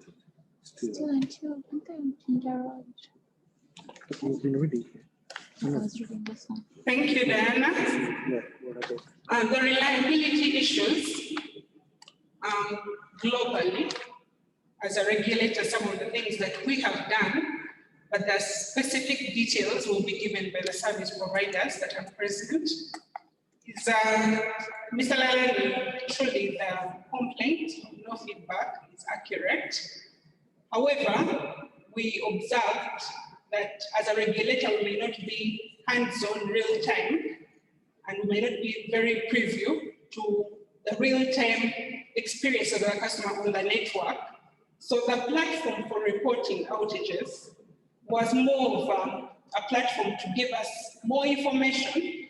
Still until Road. You've been reading here. I was reading this one. Thank you, Diana. Yeah, what about? The reliability issues globally, as a regulator, some of the things that we have done, but the specific details will be given by the service providers that are present. Is Mr. Lalani, truly the complaint, no feedback is accurate. However, we observed that as a regulator, we may not be hands-on real-time, and we may not be very preview to the real-time experience of the customer on the network. So the platform for reporting outages was more of a platform to give us more information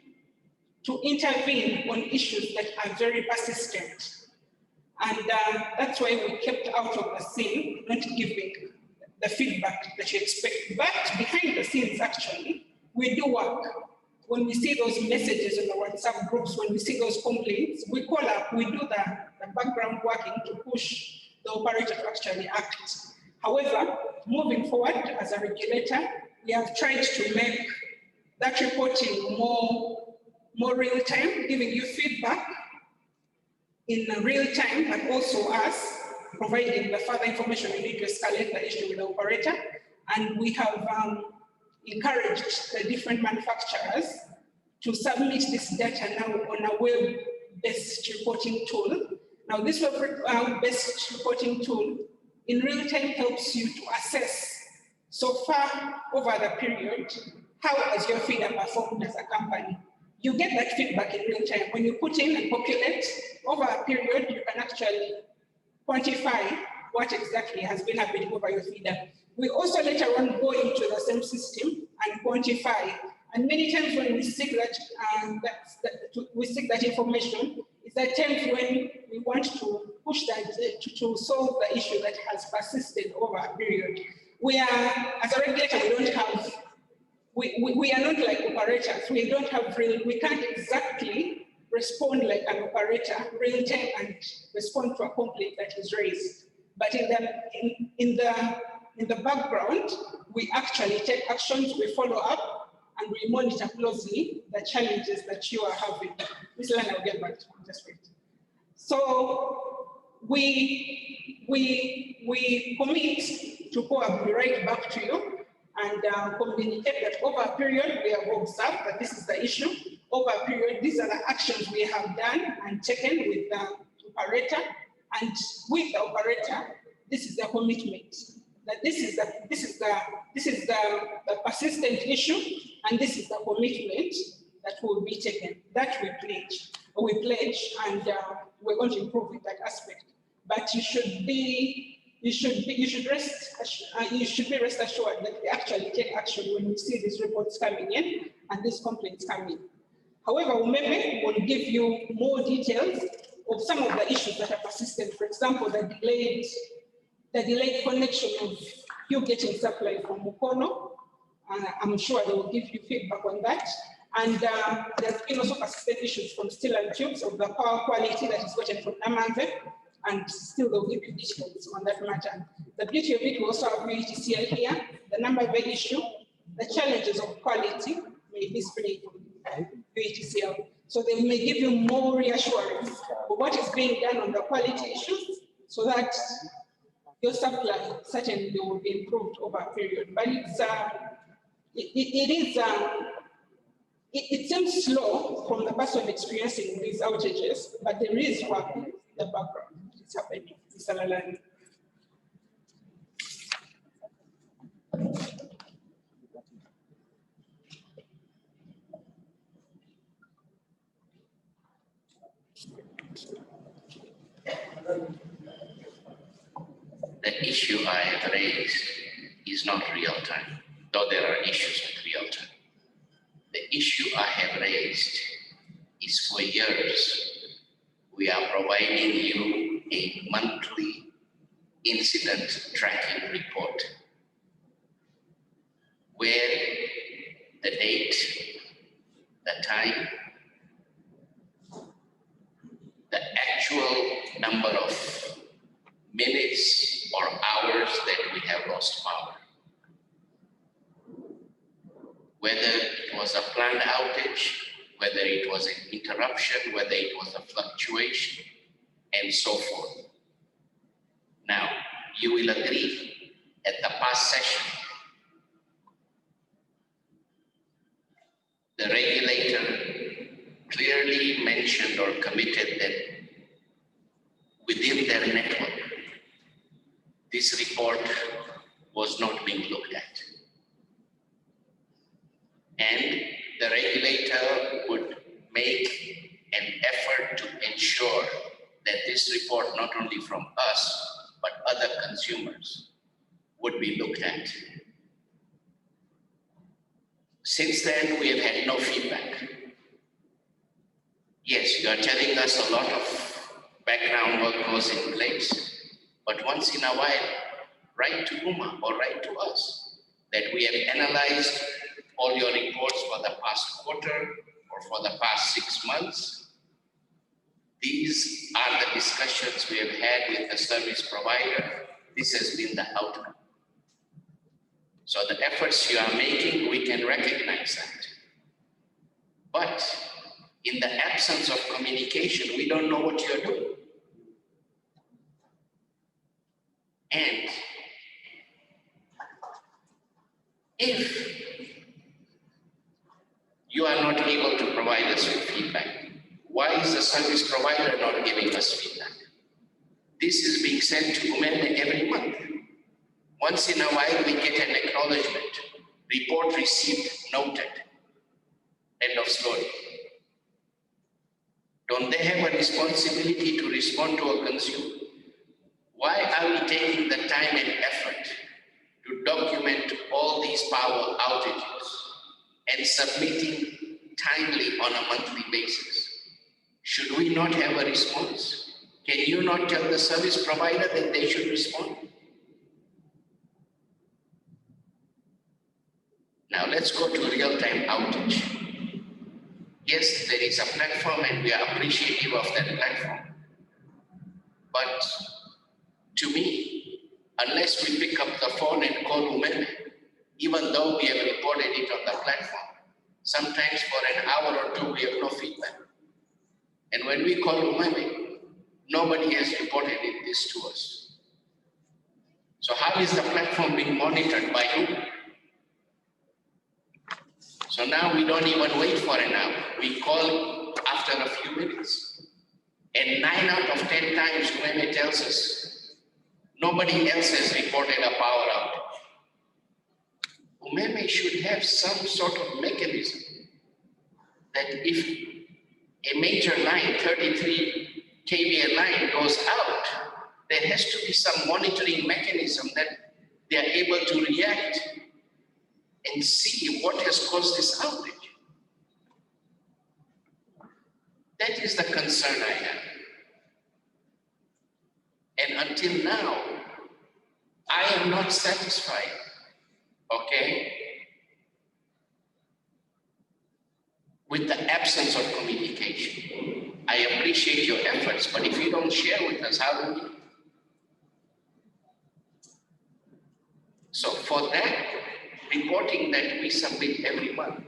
to intervene on issues that are very persistent. And that's why we kept out of the scene, not giving the feedback that you expect. But behind the scenes, actually, we do work. When we see those messages in the WhatsApp groups, when we see those complaints, we call up, we do the background working to push the operator to actually act. However, moving forward as a regulator, we have tried to make that reporting more real time, giving you feedback in real time, but also us providing the further information we need to escalate the issue with the operator. And we have encouraged the different manufacturers to submit this data now on a web-based reporting tool. Now, this web-based reporting tool in real time helps you to assess so far over the period, how has your feeder performed as a company? you get that feedback in real time. When you put in and populate, over a period, you can actually quantify what exactly has been happening over your feeder. We also later on go into the same system and quantify. And many times when we seek that information, is at times when we want to push that to solve the issue that has persisted over a period. We are, as a regulator, we are not like operators. We don't have we can't exactly respond like an operator real time and respond to a complaint that is raised. But in the background, we actually take actions, we follow up, and we monitor closely the challenges that you are having. This line I'll get back to, just wait. So we commit to probably write back to you and communicate that over a period we have observed that this is the issue. Over a period, these are the actions we have done and taken with the operator, and with the operator, this is the commitment. That this is the persistent issue, and this is the commitment that will be taken. That we pledge, and we're going to improve with that aspect. But you should be rest assured that we actually take action when we see these reports coming in and these complaints coming in. However, Umeme will give you more details of some of the issues that are persistent. For example, the delayed connection of you getting supply from Mukono. I'm sure they will give you feedback on that. And there's been also persistent issues from steel and tubes of the power quality that is gotten from Namanve, and still they'll give you details on that matter. The beauty of it, we also have Uetcl here, the number of issue, the challenges of quality may be displayed from Uetcl. So they may give you more reassurance of what is being done on the quality issues, so that your supply certainly will be improved over a period. But it seems slow from the person experiencing these outages, but there is work in the background. It's happening. Mr. Lalani. The issue I have raised is not real time, though there are issues with real time. The issue I have raised is for years. We are providing you a monthly incident tracking report where the date, the time, the actual number of minutes or hours that we have lost power. Whether it was a planned outage, whether it was an interruption, whether it was a fluctuation, and so forth. Now, you will agree at the past session, the regulator clearly mentioned or committed that within their network, this report was not being looked at. And the regulator would make an effort to ensure that this report, not only from us, but other consumers, would be looked at. Since then, we have had no feedback. Yes, you are telling us a lot of background work goes in place, but once in a while, write to UMA or write to us that we have analyzed all your reports for the past quarter or for the past 6 months. These are the discussions we have had with the service provider. This has been the outcome. So the efforts you are making, we can recognize that. But in the absence of communication, we don't know what you're doing. And if you are not able to provide us with feedback, why is the service provider not giving us feedback? This is being sent to Umeme every month. Once in a while, we get an acknowledgement. Report received, noted. End of story. Don't they have a responsibility to respond to a consumer? Why are we taking the time and effort to document all these power outages and submitting timely on a monthly basis? Should we not have a response? Can you not tell the service provider that they should respond? Now let's go to real-time outage. Yes, there is a platform and we are appreciative of that platform. But to me, unless we pick up the phone and call Umeme, even though we have reported it on the platform, sometimes for an hour or two we have no feedback. And when we call Umeme, nobody has reported this to us. So how is the platform being monitored by who? So now we don't even wait for an hour. We call after a few minutes. And 9 out of 10 times Umeme tells us, nobody else has reported a power outage. Umeme should have some sort of mechanism that if a major line, 33 kVA line goes out, there has to be some monitoring mechanism that they are able to react and see what has caused this outage. That is the concern I have. And until now, I am not satisfied, okay, with the absence of communication. I appreciate your efforts, but if you don't share with us, how do we? So for that reporting that we submit every month,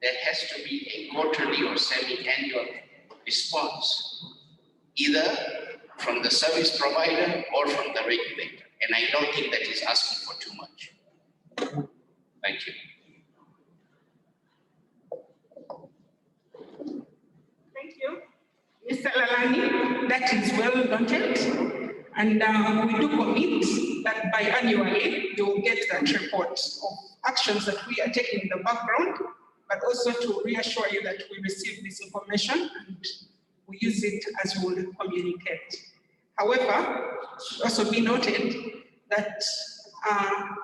there has to be a quarterly or semi-annual response, either from the service provider or from the regulator. And I don't think that is asking for too much. Thank you. Thank you, Mr. Lalani. That is well noted. And we do commit that biannually you will get that report of actions that we are taking in the background, but also to reassure you that we receive this information and we use it as we will communicate. However, it should also be noted that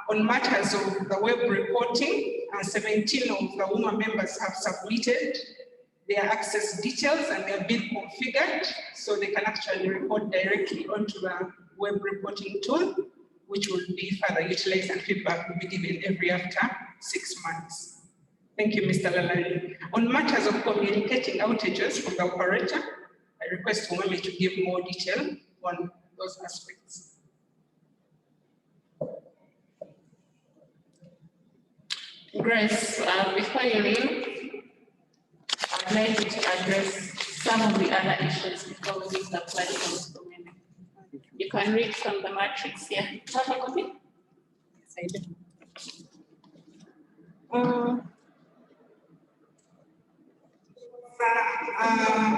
on matters of the web reporting, 17 of the WUMA members have submitted their access details and they have been configured so they can actually report directly onto the web reporting tool, which will be further utilized and feedback will be given every after 6 months. Thank you, Mr. Lalani. On matters of communicating outages from the operator, I request Umeme to give more detail on those aspects. Grace, before you leave, I'd like you to address some of the other issues before we leave the platform to Umeme. You can read from the matrix here. Have a copy? Yes, I do.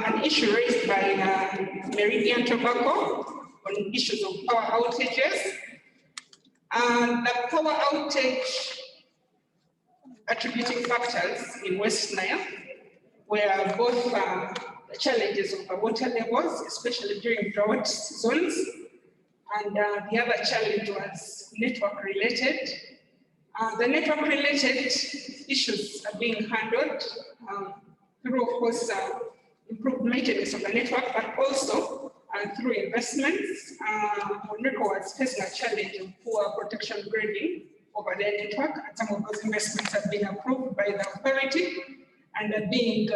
An issue raised by Meridian Tobacco on issues of power outages. And the power outage attributing factors in West Nile were both the challenges of the water levels, especially during drought zones, and the other challenge was network related. The network related issues are being handled through, of course, improved maintenance of the network, but also through investments. Onrico was facing a challenge of poor protection grading over their network, and some of those investments have been approved by the authority and are being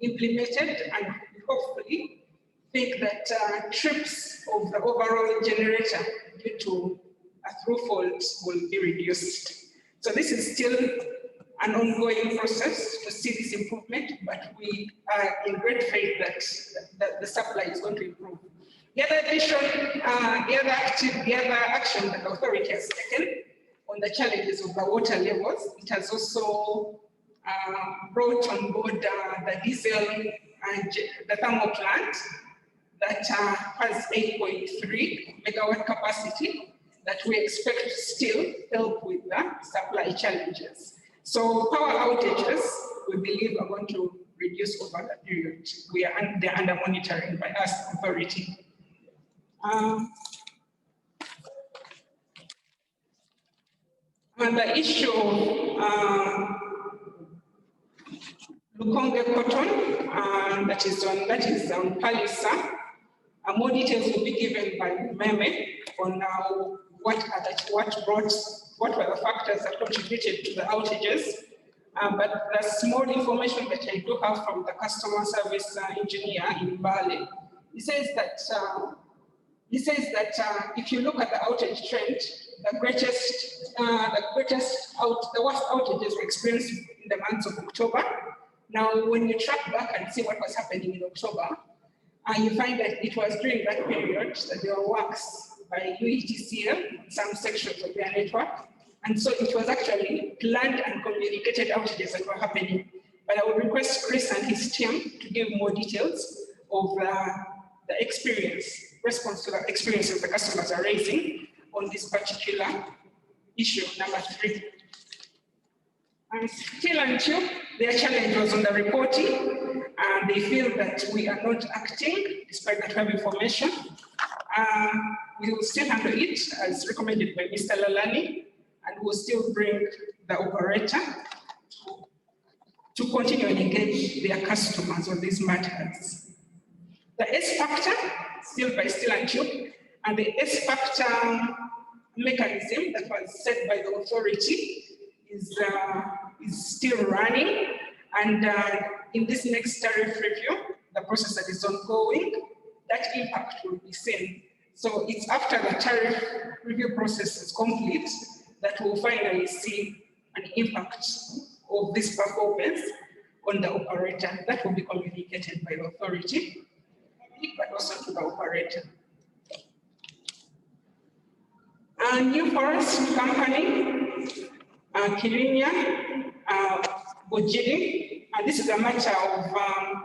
implemented, and hopefully think that trips of the overall generator due to a through fault will be reduced. So this is still an ongoing process to see this improvement, but we are in great faith that the supply is going to improve. The other action that the authority has taken on the challenges of the water levels, it has also brought on board the diesel and the thermal plant that has 8.3 megawatt capacity that we expect to still help with the supply challenges. So power outages, we believe, are going to reduce over the period. They're under monitoring by us, authority. And the issue of Lukonge cotton, that is on Palisa. More details will be given by Umeme on what were the factors that contributed to the outages. But the small information that I do have from the customer service engineer in Bali, he says that if you look at the outage trend, the worst outages were experienced in the month of October. Now, when you track back and see what was happening in October, you find that it was during that period that there were works by Uetcl, some sections of their network. And so it was actually planned and communicated outages that were happening. But I would request Chris and his team to give more details of the response to the experiences the customers are raising on this particular issue, number 3. And still until their challenge was on the reporting, and they feel that we are not acting despite that we have information. We will still handle it as recommended by Mr. Lalani, and we'll still bring the operator to continue and engage their customers on these matters. The S factor, still by Still and Tube, and the S factor mechanism that was set by the authority is still running. And in this next tariff review, the process that is ongoing, that impact will be seen. So it's after the tariff review process is complete that we'll finally see an impact of this performance on the operator. That will be communicated by the authority, but also to the operator. A new forest company, Kirinya, Bojiri, and this is a matter of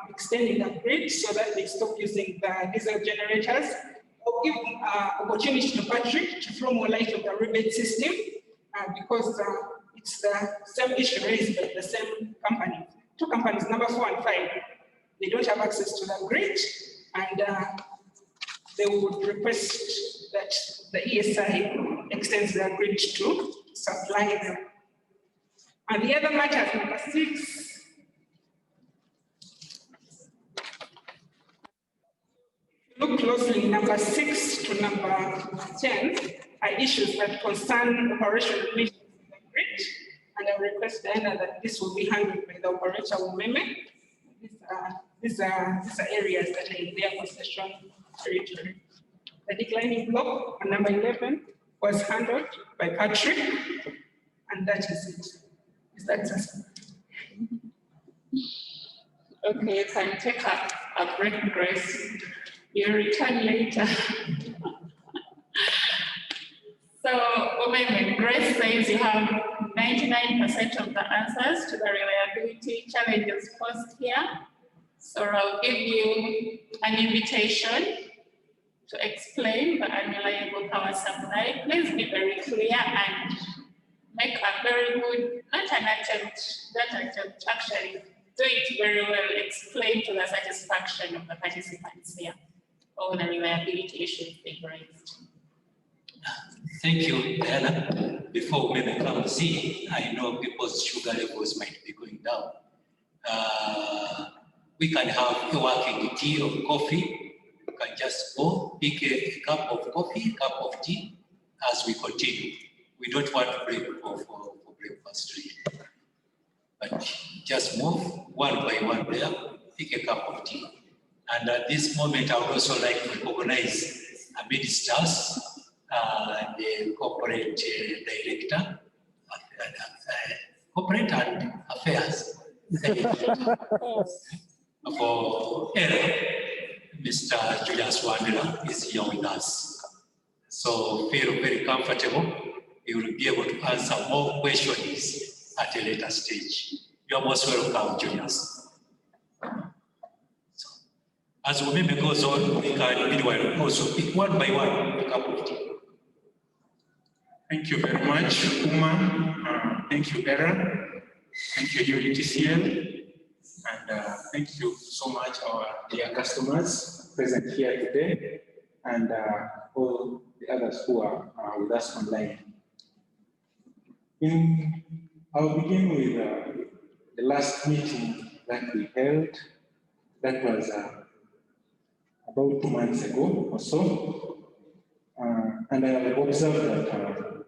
extending the grid so that they stop using the diesel generators. I'll give opportunity to Patrick to throw more light on the rebate system because it's the same issue raised by the same company. 2 companies, number 4 and 5, they don't have access to the grid, and they would request that the ESI extends their grid to supply them. And the other matter, number 6, look closely, number 6 to number 10 are issues that concern operational relations in the grid, and I request Diana that this will be handled by the operator Umeme. These are areas that are in their concession territory. The declining block on number 11 was handled by Patrick, and that is it. Is that just? Okay, you can take a break, Grace. You'll return later. So, Umeme, Grace says you have 99% of the answers to the reliability challenges posed here. So I'll give you an invitation to explain the unreliable power supply. Please be very clear and make a very good, not an attempt, actually do it very well, explain to the satisfaction of the participants here all the reliability issues they've raised. Thank you, Diana. Before Umeme comes in, I know people's sugar levels might be going down. We can have a working tea or coffee. You can just go pick a cup of coffee, cup of tea as we continue. We don't want to break for breakfast really. But just move one by one there, pick a cup of tea. And at this moment, I would also like to recognize amidst us the corporate director, corporate and affairs for ERA, Mr. Julius Wandela is here with us. So feel very comfortable. You will be able to answer more questions at a later stage. You are most welcome, Julius. So, as Umeme goes on, we can meanwhile also pick one by one a cup of tea. Thank you very much, Uma. Thank you, ERA. Thank you, Uetcl. And thank you so much, our dear customers present here today, and all the others who are with us online. I'll begin with the last meeting that we held. That was about 2 months ago or so. And I have observed that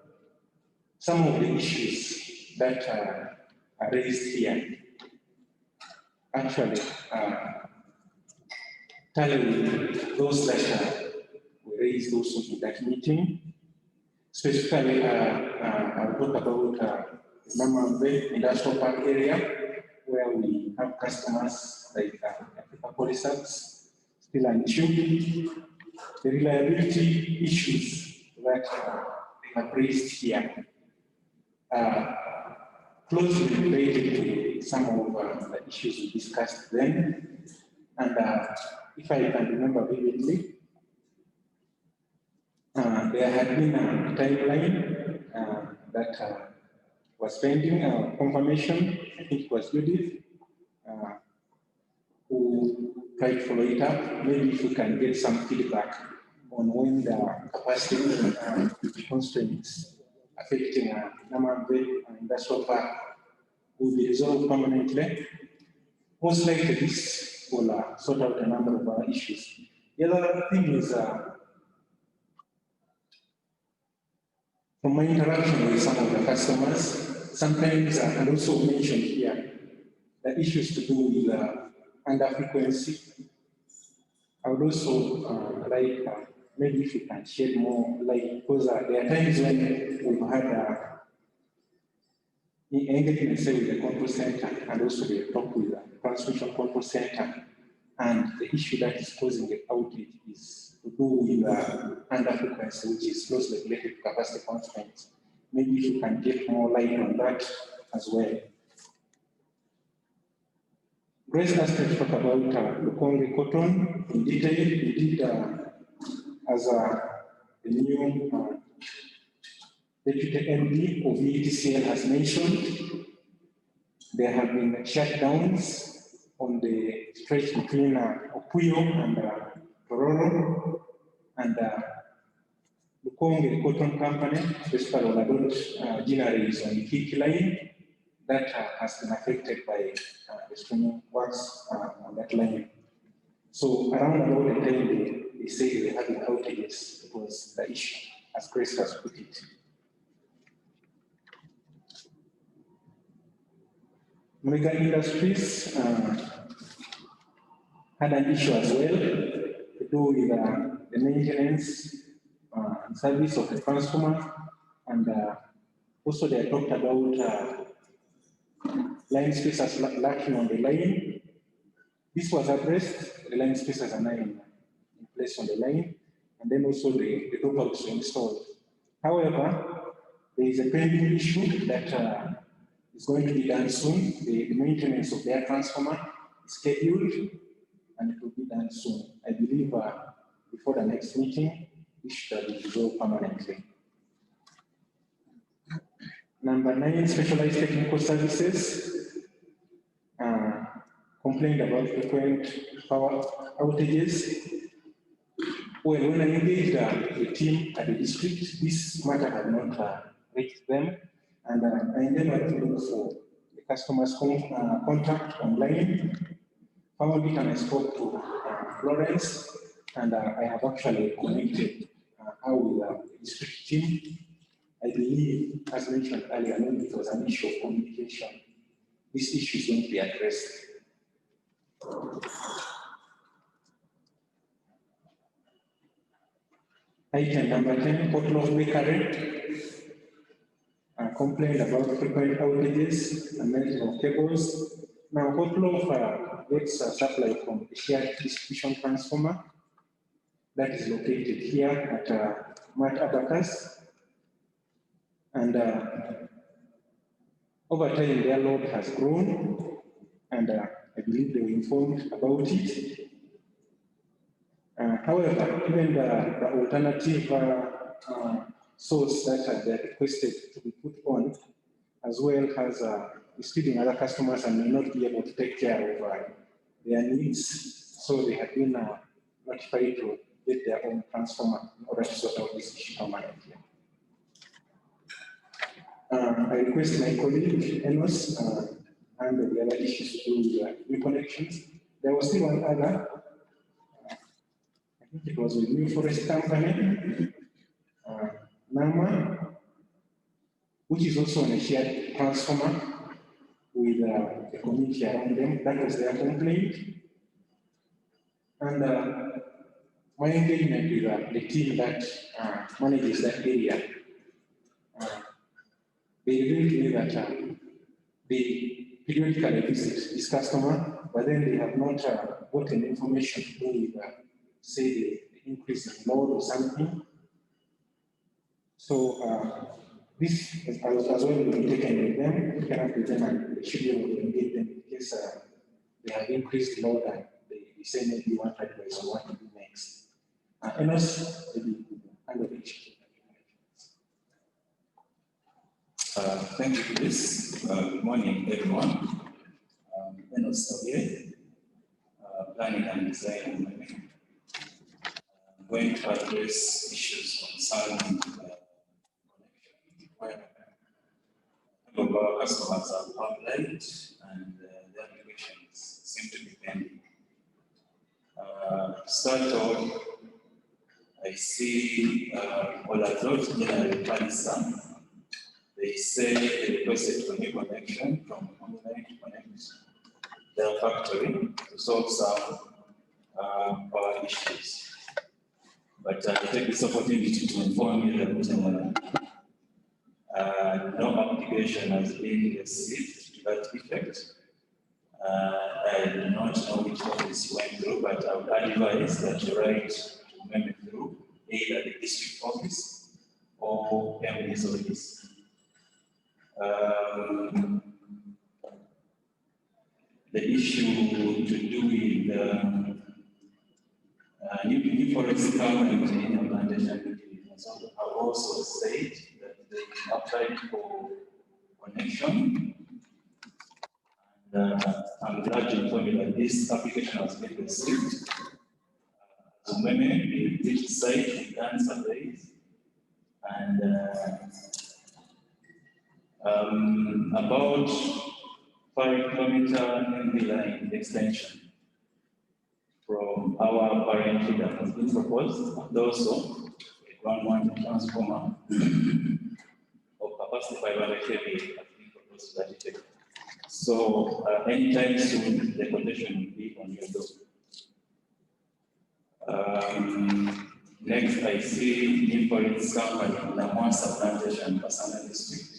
some of the issues that are raised here actually tally with those that were raised also in that meeting. Specifically, I'll talk about the Umeme Industrial Park area, where we have customers like Africa Polysubs, still an issue. The reliability issues that they have raised here closely related to some of the issues we discussed then. And if I can remember vividly, there had been a timeline that was pending confirmation. I think it was Judith who tried to follow it up. Maybe if we can get some feedback on when the capacity constraints affecting Umeme Industrial Park will be resolved permanently. Most likely this will sort out a number of issues. The other thing is, from my interaction with some of the customers, sometimes, and also mentioned here, the issues to do with under frequency. I would also like maybe if you can shed more light, because there are times when we've had engagement, say, with the control center, and also we talk with the transmission control center, and the issue that is causing the outage is to do with under frequency, which is closely related to capacity constraints. Maybe if you can get more light on that as well. Grace asked me to talk about Lukonge cotton in detail. Indeed, as the new Deputy MD of Uetcl has mentioned, there have been shutdowns on the stretch between Opuyo and Tororo, and Lukonge Cotton Company, especially Oladot Ginneries on the Kiki line, that has been affected by the streaming works on that line. So around about the time they say they had outages, it was the issue, as Grace has put it. Mega Industries had an issue as well to do with the maintenance and service of the transformer, and also they talked about line spacers lacking on the line. This was addressed, the line spacers are now in place on the line, and then also the dropouts were installed. However, there is a pending issue that is going to be done soon. The maintenance of their transformer is scheduled, and it will be done soon. I believe before the next meeting, it should be resolved permanently. Number 9, specialized technical services. Complained about frequent power outages. Well, when I engaged the team at the district, this matter had not reached them, and I endeavored to look for the customer's contact online, found it, and I spoke to Florence, and I have actually connected her with the district team. I believe, as mentioned earlier, maybe it was an issue of communication. This issue is going to be addressed. Item number 10, Uetcl Bakery complained about frequent outages and melting of cables. Now, Uetcl gets a supply from a shared distribution transformer that is located here at Mat Abacus. And over time, their load has grown, and I believe they were informed about it. However, even the alternative source that they requested to be put on, as well, has receiving other customers and may not be able to take care of their needs. So they have been notified to get their own transformer in order to sort out this issue permanently. I request my colleague Enos and the other issues to do with new connections. There was still one other, I think it was with New Forest Company, NAMA, which is also on a shared transformer with the community around them. That was their complaint. And my engagement with the team that manages that area, they revealed to me that they periodically visit this customer, but then they have not gotten information to do with, say, the increase in load or something. So this as well will be taken with them, taken up with them, and they should be able to engage them in case they have increased load and they say maybe one advice on what to do next. Enos, maybe under the issue. Thank you, Chris. Good morning, everyone. Enos here, planning and design. I'm going to address issues concerning connection, where some of our customers have applied and the applications seem to be pending. Start off, I see Oladot General Palisa. They say they requested for new connection from Umeme to connect their factory to solve some power issues. But I take this opportunity to inform you that no application has been received to that effect. I do not know which office you went through, but I would advise that you write to Umeme through either the district office or MD's office. The issue to do with New Forest Government in plantation have also said that they applied for connection. And I'm glad to inform you that this application has been received. Umeme, we reached site, we done surveys, and about 5-kilometer MV line extension from our parent feeder has been proposed, and also a ground mounted transformer of capacity 500 kV has been proposed to that effect. So anytime soon, the condition will be on your door. Next, I see New Forest Company in the Mwansa plantation, Pasana district.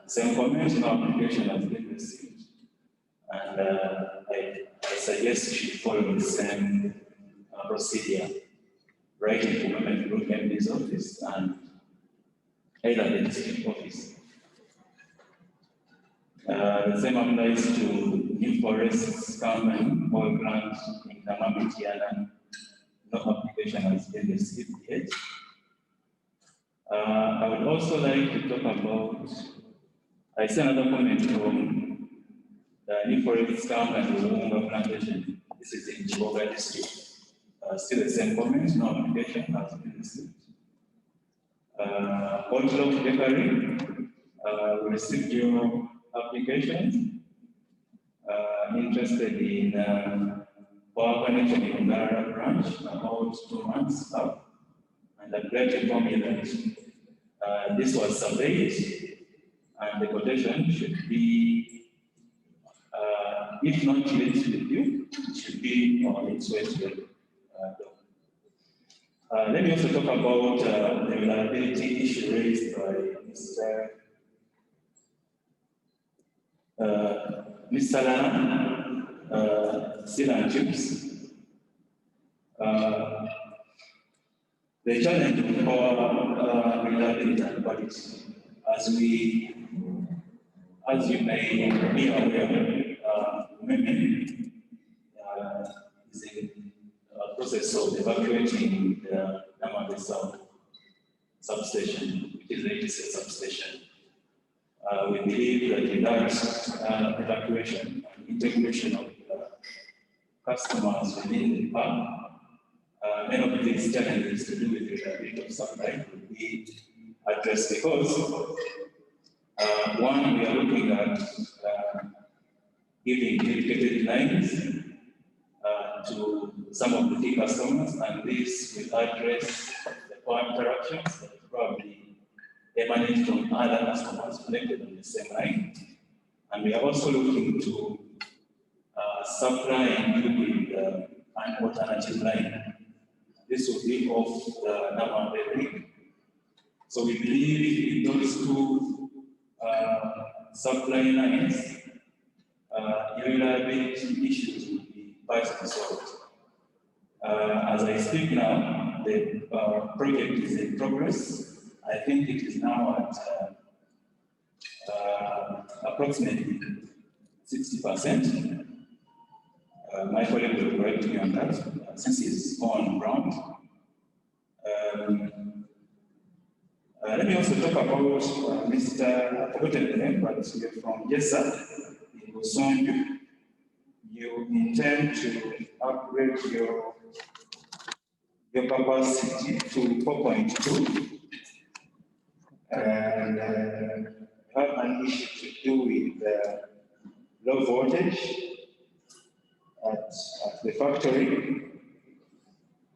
Same comment, no application has been received. And I suggest you should follow the same procedure. Writing to Umeme through MD's office and either the district office. The same applies to New Forest Company, oil plant in Namamitiana. No application has been received yet. I would also like to talk about, I see another comment from the New Forest Company, Umeme plantation. This is in Chiboga district. Still the same comment, no application has been received. Uetcl bakery, we received your application. Interested in power connection in Ngara branch about 2 months up. And I'm glad to inform you that this was surveyed and the quotation should be, if not yet with you, it should be on its way to let me also talk about the reliability issue raised by Mr. Lana, Steel and Chips. The challenge of our reliability and quality, as you may be aware, Umeme is in the process of evacuating the Namade South substation, which is the ATC substation. we believe that without evacuation and integration of customers within the park, many of these challenges to do with the reliability of supply will be addressed because one, we are looking at giving dedicated lines to some of the key customers, and this will address the power interruptions that probably emanate from other customers connected on the same line. And we are also looking to supply including an alternative line. This will be off the Namambe link. So we believe in those two supply lines, reliability issues will be partially solved. As I speak now, the project is in progress. I think it is now at approximately 60%. My colleague will correct me on that, since he's on ground. Let me also talk about Mr. I've forgotten the name, but you're from Yesa in Busonju. You intend to upgrade your capacity to 4.2. And have an issue to do with low voltage at the factory.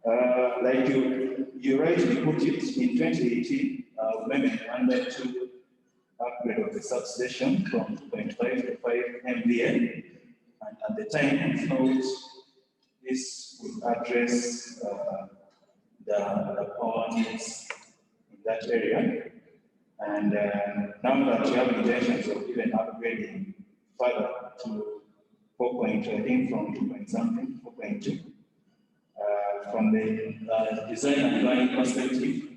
Like you rightly put it, in 2018, Umeme undertook upgrade of the substation from 2.5 to 5 MVA. And at the time, we thought this would address the power needs in that area. And now that we have intentions of even upgrading further to 4.2, I think from 2 point something, 4.2, from the design and planning perspective,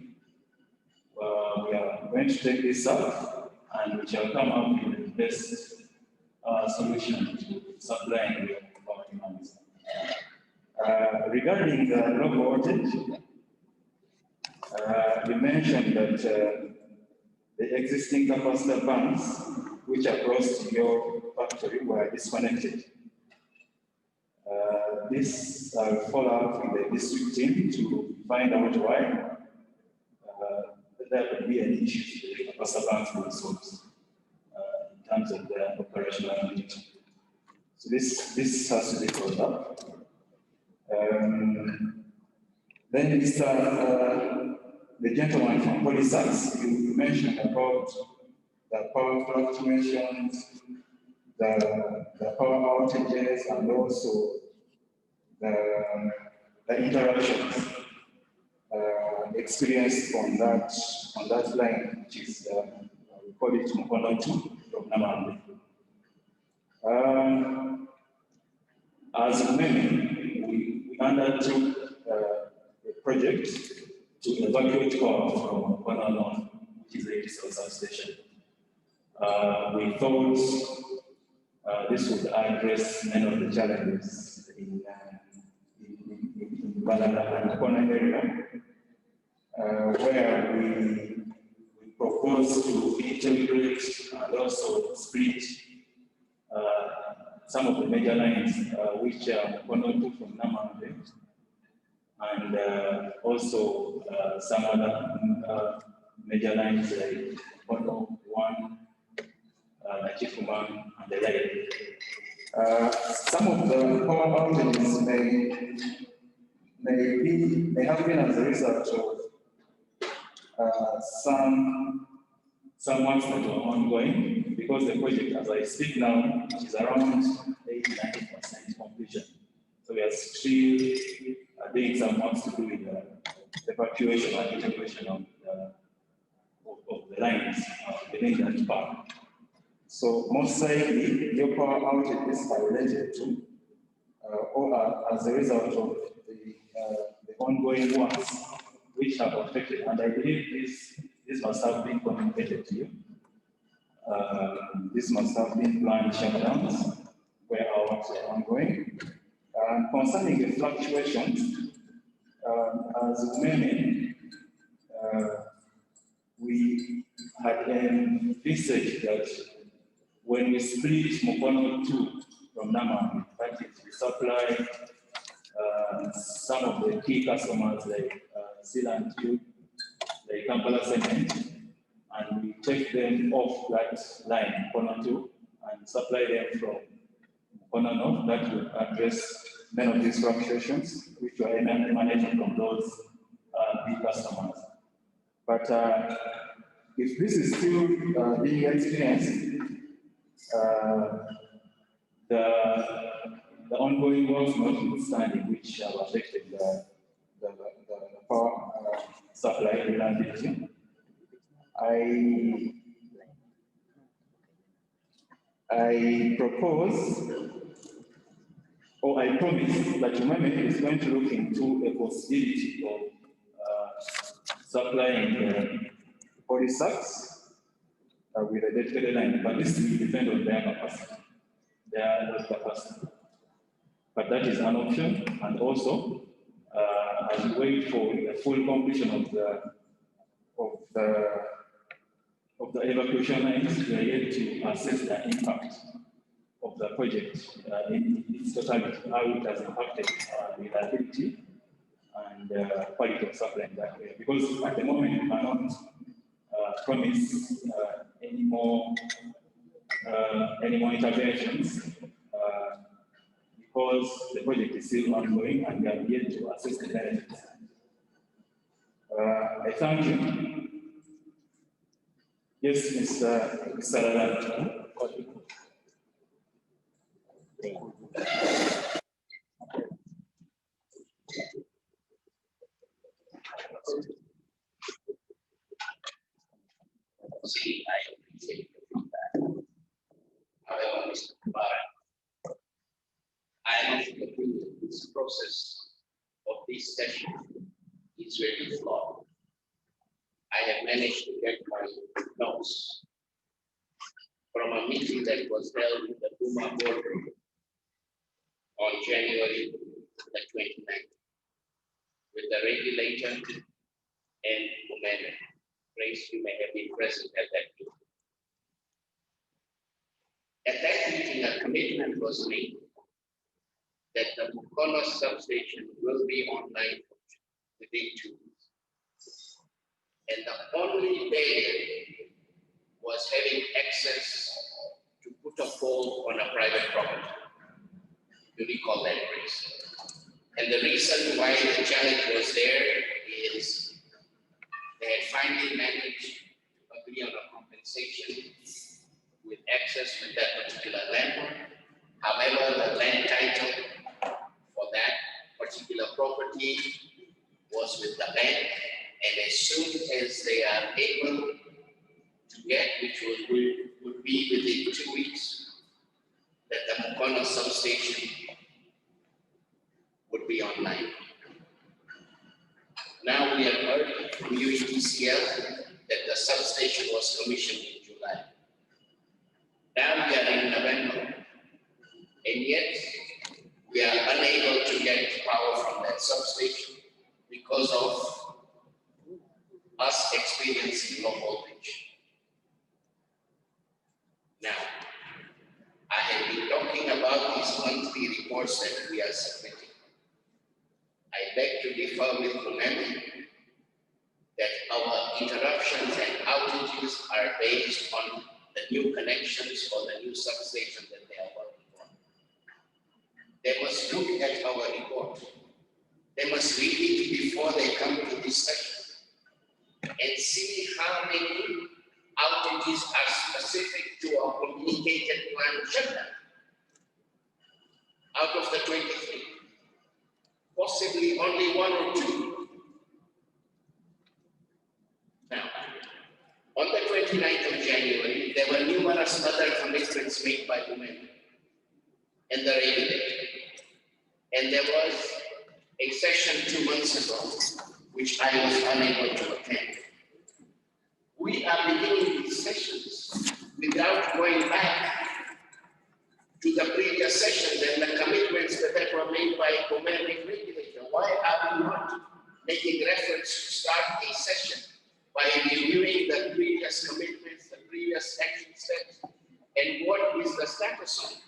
we are going to take this up and we shall come up with the best solution to supplying the power demands. Regarding the low voltage, you mentioned that the existing capacitor banks, which are close to your factory, were disconnected. This I'll follow up with the district team to find out why. There could be an issue with the capacitor banks themselves in terms of their operational ability. So this has to be followed up. Then the gentleman from Polysax, you mentioned about the power fluctuations, the power outages, and also the interruptions experienced on that line, which is we call it Mukono 2 from Namambe. As Umeme, we undertook a project to evacuate power from Mukono North, which is a diesel substation. We thought this would address many of the challenges in Balada and Mukono area, where we propose to integrate and also split some of the major lines, which are Mukono 2 from Namambe, and also some other major lines like Mukono 1, Nachifuma, and the like. Some of the power outages may have been as a result of some works that are ongoing, because the project, as I speak now, is around 80–90% completion. So we are still doing some works to do with the evacuation and integration of the lines within that park. So most likely, your power outages are related to or are as a result of the ongoing works which have affected, and I believe this must have been communicated to you. This must have been planned shutdowns where our works are ongoing. Concerning the fluctuations, as Umeme, we had envisaged that when we split Mukono 2 from Nama, that is, we supply some of the key customers like Seal and Tube, like Kampala Cement, and we take them off that line, Mukono 2, and supply them from Mukono North. That will address many of these fluctuations, which were emanating from those big customers. But if this is still being experienced, the ongoing works notwithstanding, which have affected the power supply reliability, I propose, or I promise that Umeme is going to look into a possibility of supplying polysacks with a dedicated line, but this will depend on their capacity, their capacity. But that is an option, and also as we wait for the full completion of the evacuation lines, we are yet to assess the impact of the project in its totality, how it has impacted reliability and quality of supply in that way. Because at the moment, we cannot promise any more interventions because the project is still ongoing and we are yet to assess the benefits. I thank you. Yes, Mr. Lalan. See, I appreciate your feedback. However, Mr. Mubarak, I am of the opinion this process of this session is very flawed. I have managed to get my notes from a meeting that was held in the Puma boardroom on January the 29th with the regulator and Umeme. Grace, you may have been present at that meeting. At that meeting, a commitment was made that the Mukono substation will be online within 2 weeks. And the only barrier was having access to put a pole on a private property. You recall that, Grace? And the reason why the challenge was there is they had finally managed to agree on a compensation with access to that particular land. However, the land title for that particular property was with the bank, and as soon as they are able to get, which would be within 2 weeks, that the Mukono substation would be online. Now we have heard from Uetcl that the substation was commissioned in July. Now we are in November, and yet we are unable to get power from that substation because of us experiencing low voltage. Now, I have been talking about these monthly reports that we are submitting. I beg to differ with Umeme that our interruptions and outages are based on the new connections or the new substation that they are working on. They must look at our report. They must read it before they come to this session and see how many outages are specific to our communicated plan shutdown. Out of the 23, possibly only 1 or 2. Now, on the 29th of January, there were numerous other commitments made by Umeme and the regulator. And there was a session 2 months ago, which I was unable to attend. We are beginning these sessions without going back to the previous sessions and the commitments that were made by Umeme regulator. Why are we not making reference to start a session by reviewing the previous commitments, the previous action steps, and what is the status on it?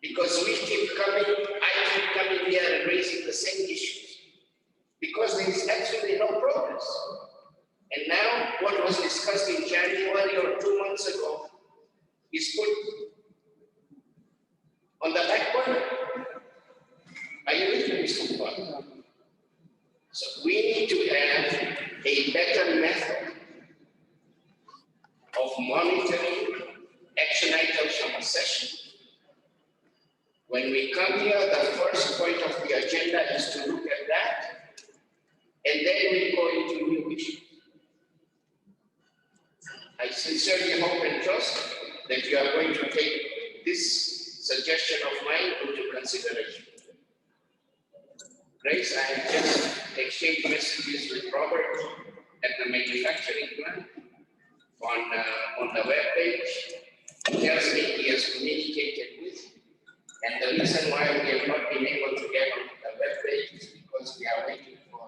Because I keep coming here and raising the same issues, because there is actually no progress. And now what was discussed in January or 2 months ago is put on the back burner. Are you with me, Mr. Kumar? So we need to have a better method of monitoring action items from a session. When we come here, the first point of the agenda is to look at that, and then we go into new issues. I sincerely hope and trust that you are going to take this suggestion of mine into consideration. Grace, I have just exchanged messages with Robert at the manufacturing plant on the web page. He tells me he has communicated with you. And the reason why we have not been able to get on the web page is because we are waiting for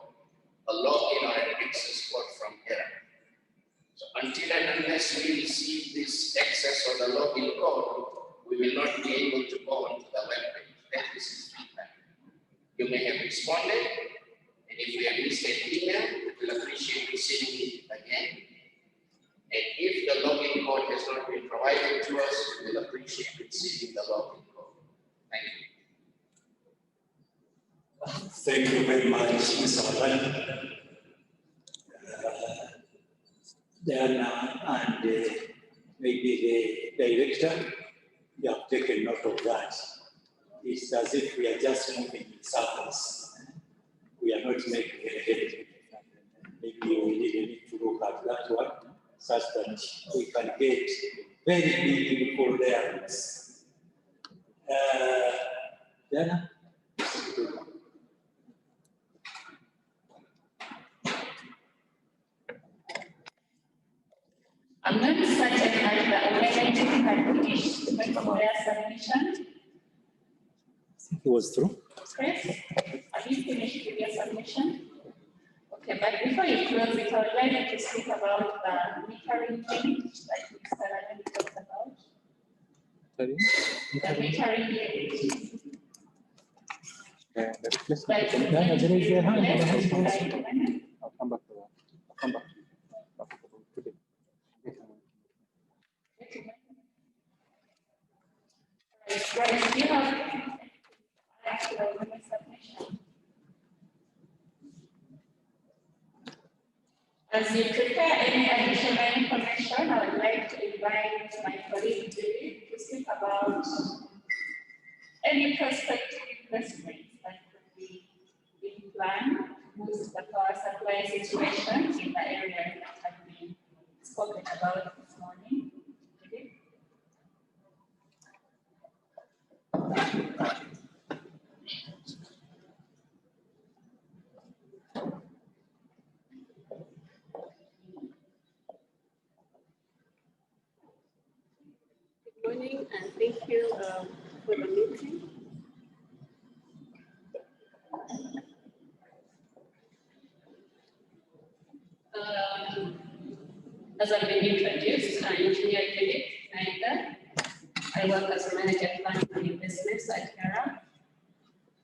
a login or an access code from here. So until and unless we receive this access or the login code, we will not be able to go onto the web page. That is his feedback. You may have responded, and if we have missed an email, we will appreciate receiving it again. And if the login code has not been provided to us, we will appreciate receiving the login code. Thank you. Thank you very much, Mr. Malan. Diana and maybe the director, you have taken note of that. It's as if we are just moving in circles. We are not making any headway. Maybe we need to look at that one such that we can get very meaningful areas. Diana? I'm not certain that the Umeme can finish their submission. It was through. Chris, have you finished with your submission? Okay, but before you close it, I would like you to speak about the metering thing that Mr. Allen talked about. Sorry? The metering unit. The replacement. Yeah, there is a hand. I'll come back to that. I'll come back to today. Right, you have submission. As you prepare any additional information, I would like to invite my colleague David to speak about any prospective investments that could be in plan to boost the power supply situation in the area that have been spoken about this morning. Good morning, and thank you for the meeting. As I've been introduced, I'm Engineer Philip Naida. I work as a manager planning and investments at HERA.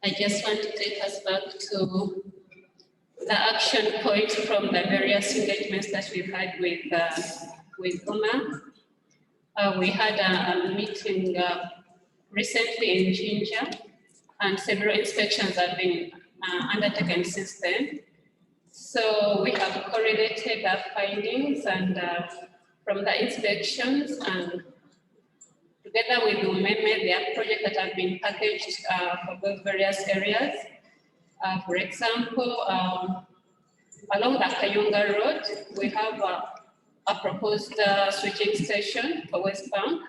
I just want to take us back to the action points from the various engagements that we've had with Umeme. We had a meeting recently in Jinja, and several inspections have been undertaken since then. So we have correlated our findings and from the inspections, and together with Umeme, there are projects that have been packaged for those various areas. For example, along the Kayunga Road, we have a proposed switching station for West Bank.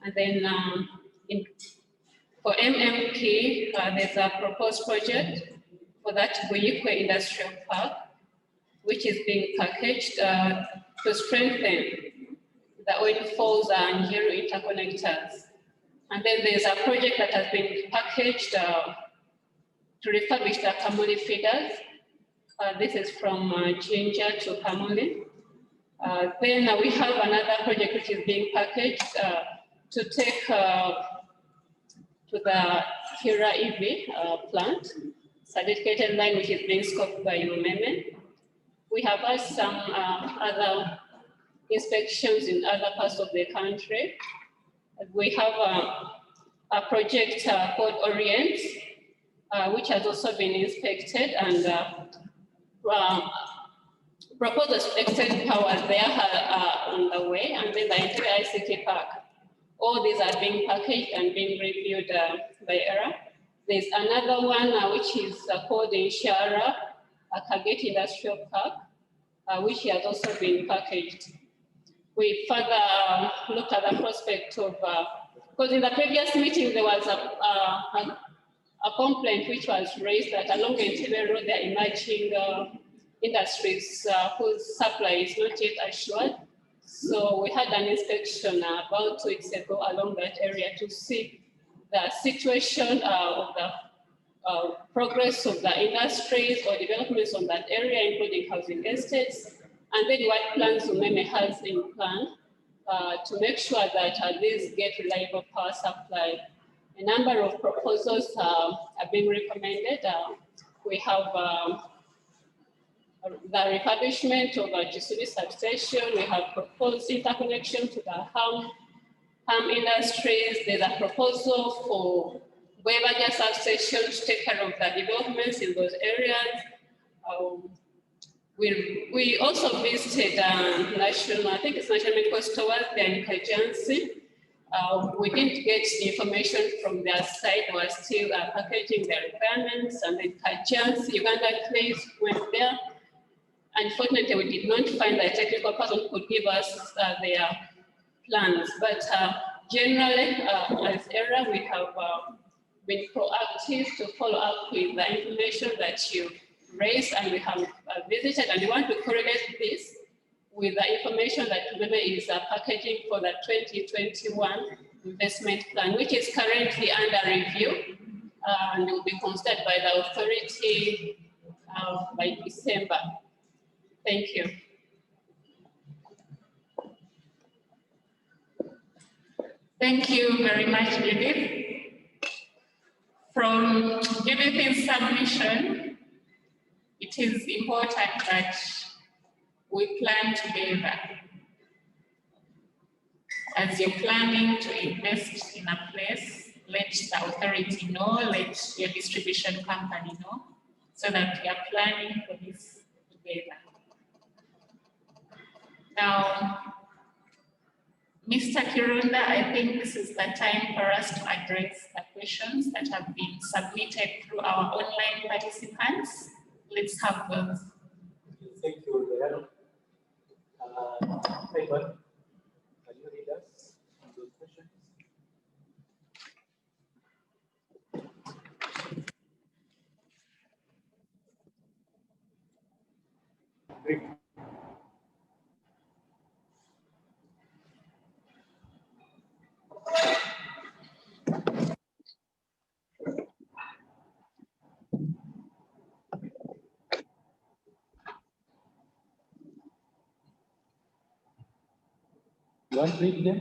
And then for MMK, there's a proposed project for that Uetcl Industrial Park, which is being packaged to strengthen the Oil Falls and Njiru interconnectors. And then there's a project that has been packaged to refurbish the Kamuli feeders. This is from Jinja to Kamuli. Then we have another project which is being packaged to take to the Kira EV plant, certificated line which is being scoped by Umeme. We have had some other inspections in other parts of the country. We have a project called Orient, which has also been inspected, and proposals to extend powers there are on the way, and then the entire ICT park. All these are being packaged and being reviewed by ERA. There's another one which is called Inshara, a Kageti Industrial Park, which has also been packaged. We further looked at the prospect of, because in the previous meeting there was a complaint which was raised that along Entebbe Road there are emerging industries whose supply is not yet assured. So we had an inspection about 2 weeks ago along that area to see the situation of the progress of the industries or developments on that area, including housing estates, and then what plans Umeme has in plan to make sure that these get reliable power supply. A number of proposals are being recommended. We have the refurbishment of a Chisuri substation. We have proposed interconnection to the Ham industries. There's a proposal for Webaja substation to take care of the developments in those areas. We also visited national, I think it's National Medical Stores there in Kajansi. We didn't get the information from their side. They were still packaging their requirements, and then Kajansi, Uganda Place went there. Unfortunately, we did not find a technical person who could give us their plans. But generally, as ERA, we have been proactive to follow up with the information that you raised, and we have visited, and we want to correlate this with the information that Umeme is packaging for the 2021 investment plan, which is currently under review and will be considered by the authority by December. Thank you. Thank you very much, Judith. From Judith's submission, it is important that we plan together. As you're planning to invest in a place, let the authority know, let your distribution company know, so that we are planning for this together. Now, Mr. Kirunda, I think this is the time for us to address the questions that have been submitted through our online participants. Let's have those. Thank you, Leon. Simon, can you read us those questions? Great. You want to read them?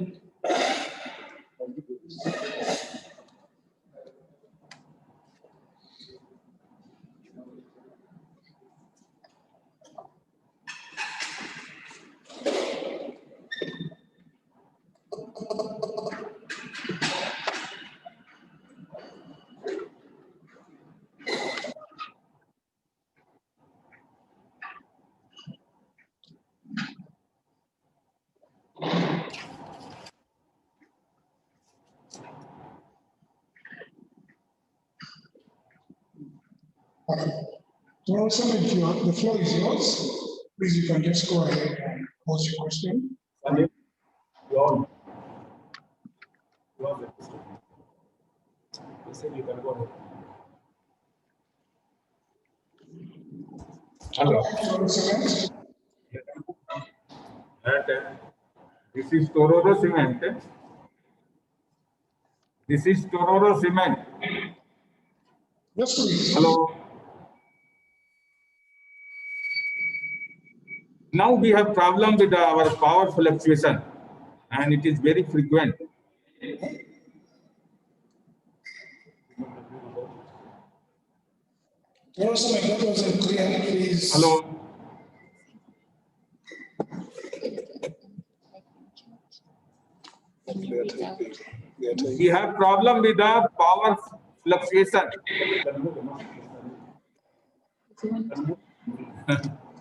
Well, somebody, the floor is yours. Please, you can just go ahead and pose your question. You on the question. You said you can go ahead. Hello. This is Tororo Cement. This is Tororo Cement. Yes, please. Hello. Now we have problem with our power fluctuation, and it is very frequent. That wasn't clear, please. Hello. We have problem with the power fluctuation.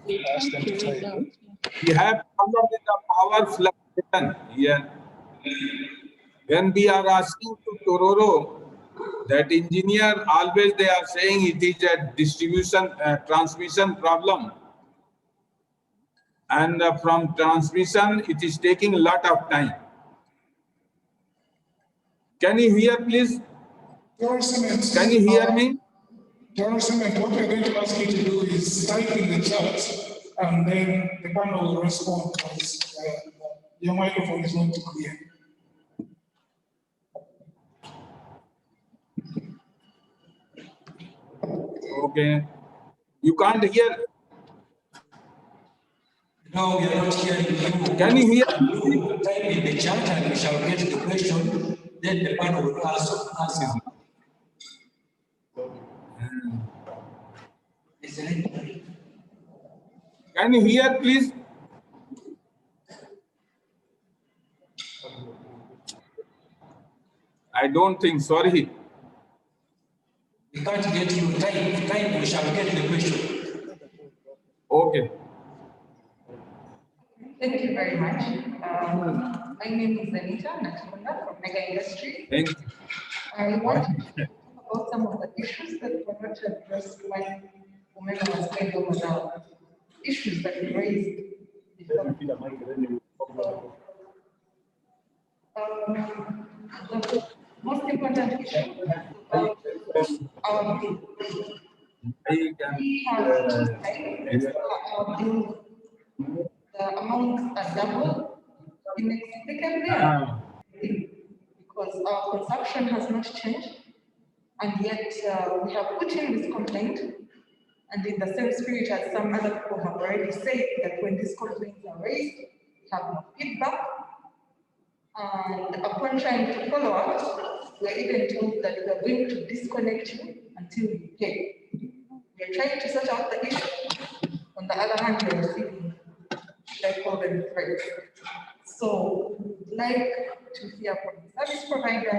We have problem with the power fluctuation here. When we are asking to Tororo, that engineer always they are saying it is a distribution transmission problem, and from transmission it is taking a lot of time. Can you hear, please? Can you hear me? Cement, what we're going to ask you to do is type in the chat, and then the panel will respond because your microphone is not clear. Okay. You can't hear? No, we are not hearing you. Can you hear? You type in the chat and we shall get the question. Then the panel will answer. Can you hear, please? I don't think, sorry. We can't get you. Type, we shall get the question. Okay. Thank you very much. My name is Anita Natikunda from Mega Industry. Thank you. I want to talk about some of the issues that were not addressed when Umeme was going over the issues that we raised. The most important issue about our bill. We have two sides. Our bill, the amounts are double inexplicably because our consumption has not changed, and yet we have put in this complaint, and in the same spirit as some other people have already said that when these complaints are raised, we have no feedback, and upon trying to follow up, we are even told that we are going to disconnect you until you pay. We are trying to sort out the issue. On the other hand, we are receiving, should I call them, threats. So we'd like to hear from the service provider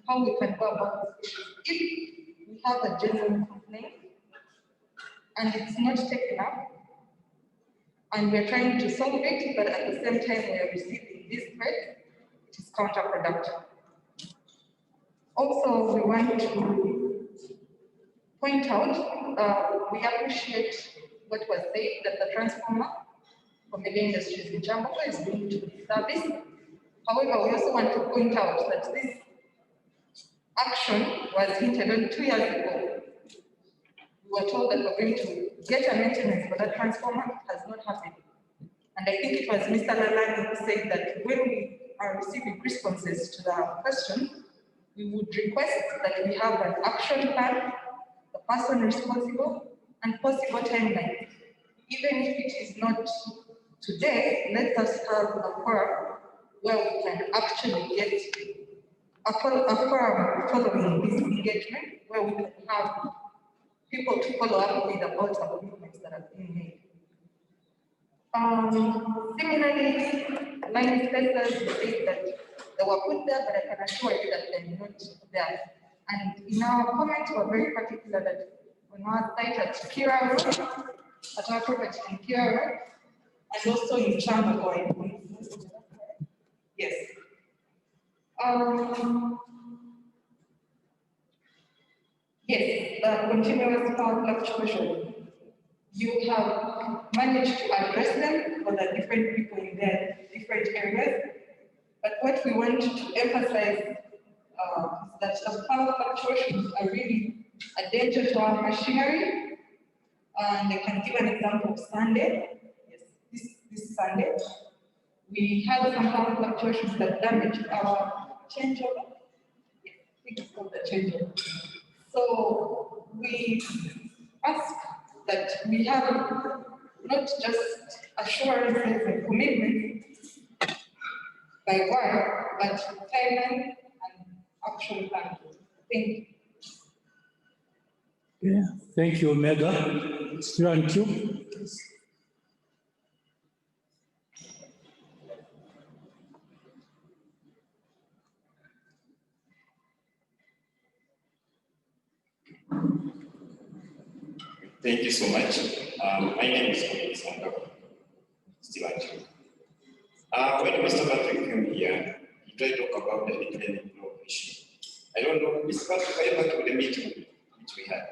how we can go about this issue. If we have a genuine complaint and it's not taken up, and we're trying to solve it, but at the same time we are receiving this threat, it is counterproductive. Also, we want to point out, we appreciate what was said, that the transformer for Mega Industries in Jambuko is going to be serviced. However, we also want to point out that this action was hinted on 2 years ago. We were told that we're going to get a maintenance for that transformer. It has not happened. And I think it was Mr. Lalani who said that when we are receiving responses to the question, we would request that we have an action plan, the person responsible, and possible timeline. Even if it is not today, let us have a forum where we can actually get a forum following this engagement, where we can have people to follow up with about the commitments that have been made. Similarly, line spaces say that they were put there, but I can assure you that they're not there. And in our comments, we're very particular that on our site at Kira Road, at our property in Kira Road, and also in Chamberlain. Yes. Yes, the continuous power fluctuation. You have managed to address them for the different people in their different areas. But what we want to emphasize is that the power fluctuations are really a danger to our machinery. And I can give an example of Sunday. Yes, this Sunday, we had some power fluctuations that damaged our changeover. Yes, I think it's called the changeover. So we ask that we have not just assurances and commitments by word, but timeline and action plan. Thank you. Yeah, thank you, Mega. Thank you. Thank you so much. My name is Still when Mr. Patrick came here, he tried to talk about the declining law issue. I don't know, Mr. Patrick, I went to the meeting which we had,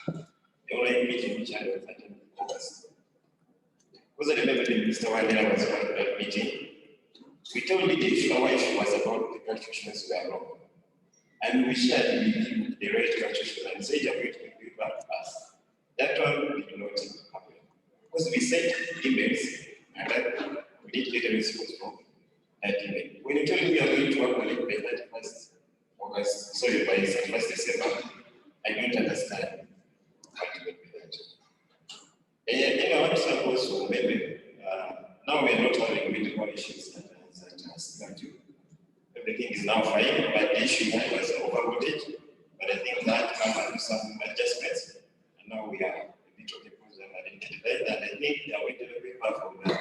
the online meeting which I was attending in August. Because I remember that Mr. Wandera was part of that meeting. We told the issue, our issue was about the calculations were wrong. And we shared with him the right calculations and said, you're going to be back to us. That one did not happen. Because we sent emails and then we didn't get a response from that email. When you told me we are going to work on it by 31st August, sorry, by 31st December, I don't understand what you mean by that. And then I want to suppose so maybe now we are not having medical issues that everything is now fine, but the issue was over voltage. But I think that comes with some adjustments. And now we are a bit of a problem identified, and I think they are waiting a bit back from the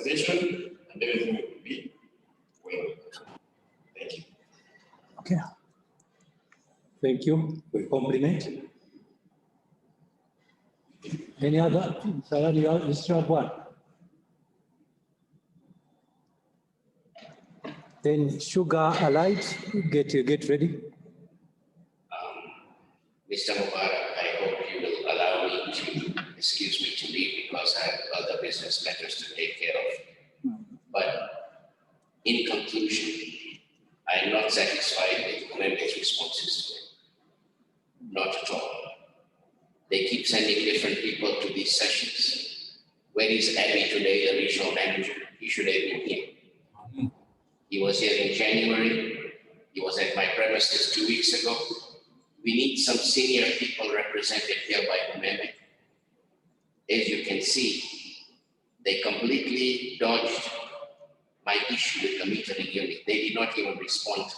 station, and everything will be well. Thank you. Okay. Thank you for your compliment. Any other? Mr. One. Then Sugar Allied, get ready. Mr. Mubarak, I hope you will allow me to excuse me to leave because I have other business matters to take care of. But in conclusion, I am not satisfied with Umeme's responses to it. Not at all. They keep sending different people to these sessions. Where is Abby today, the regional manager? He should have been here. He was here in January. He was at my premises 2 weeks ago. We need some senior people represented here by Umeme. As you can see, they completely dodged my issue with the metering unit. They did not even respond.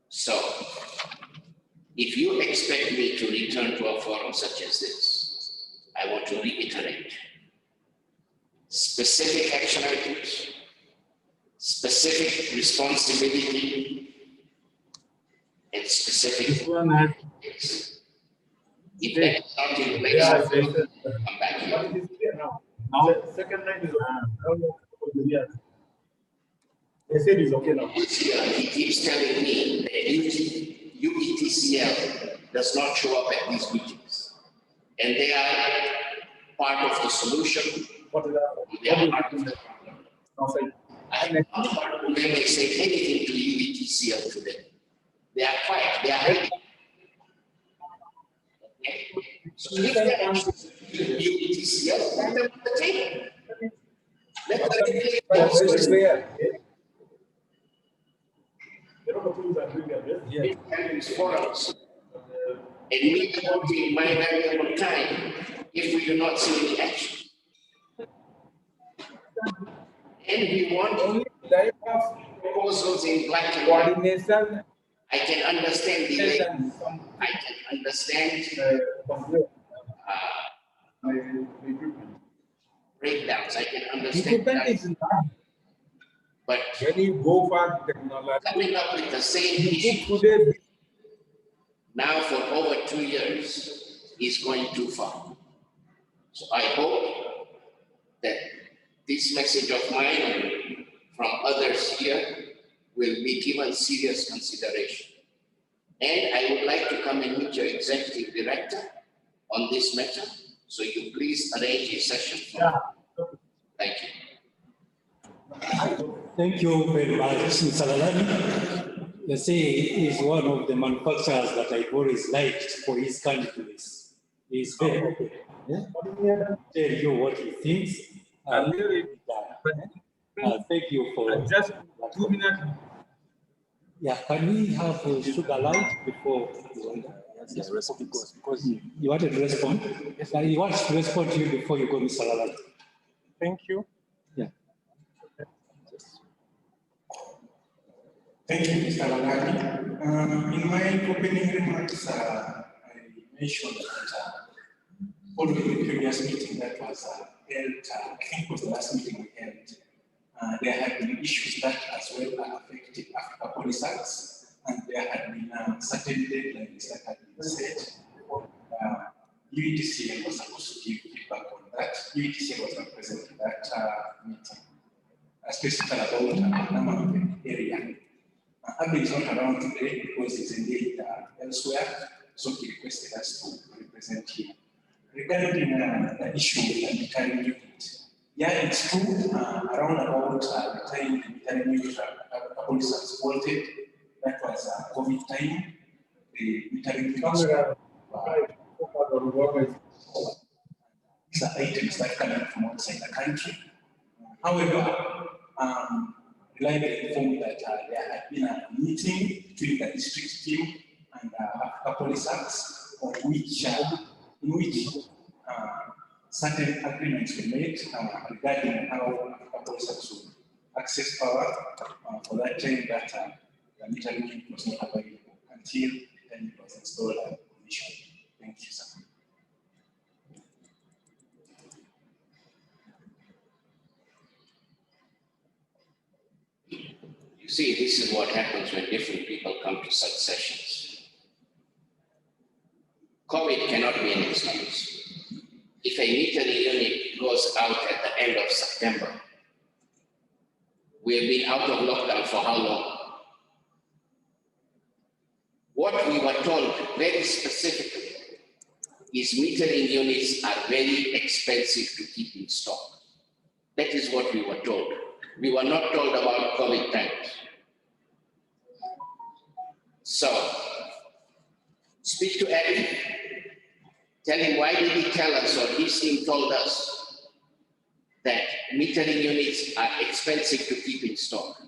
So, if you expect me to return to a forum such as this, I want to reiterate specific action items, specific responsibility, and specific. If that is not in place, come back here. Now, second line is they said it's okay now. He keeps telling me that UETCL does not show up at these meetings. And they are part of the solution. They are part of the problem. I have not heard Umeme say anything to UETCL today. They are quiet, they are hiding. So if they are UETCL, let them on the table. Let them forums. And we cannot in my valuable time if we do not see any action. And we want only proposals in black and white. I can understand delay. I can understand breakdowns. I can understand that. But when you go for technology, coming up with the same issue now for over 2 years is going too far. So I hope that this message of mine from others here will be given serious consideration. And I would like to come and meet your executive director on this matter. So you please arrange a session for me. Thank you. Thank you very much, Mr. Lalani. You see, he is one of the manufacturers that I've always liked for his candidness. He's very open. Yeah? Tell you what he thinks. Thank you for just 2 minutes. Yeah, can we have Sugar Light before? Yes, because you wanted to respond. Yes, he wants to respond to you before you go, Mr. Lalala. Thank you. Yeah. Thank you, Mr. Lalani. In my opening remarks, I mentioned that following the previous meeting that was held, I think it was the last meeting we held, there had been issues that as well affected Africa Police Acts, and there had been certain deadlines that had been set. Uetcl was supposed to give feedback on that. Uetcl was not present in that meeting, especially about Umeme area. Abby is not around today because he's engaged elsewhere, so he requested us to represent him. Regarding the issue with the metering unit, yeah, it's true, around about the time the metering unit police was voted, that was COVID time, the metering unit. These are items that come from outside the country. However, reliably informed that there had been a meeting between the district team and Africa Police Acts, in which certain agreements were made regarding how Africa Police Acts would access power for that time that the metering unit was not available until the unit was installed and commissioned. Thank you, sir. You see, this is what happens when different people come to such sessions. COVID cannot be an excuse. If a metering unit goes out at the end of September, we have been out of lockdown for how long? What we were told very specifically is metering units are very expensive to keep in stock. That is what we were told. We were not told about COVID times. So, speak to Eddie, tell him why did he tell us, or his team told us, that metering units are expensive to keep in stock.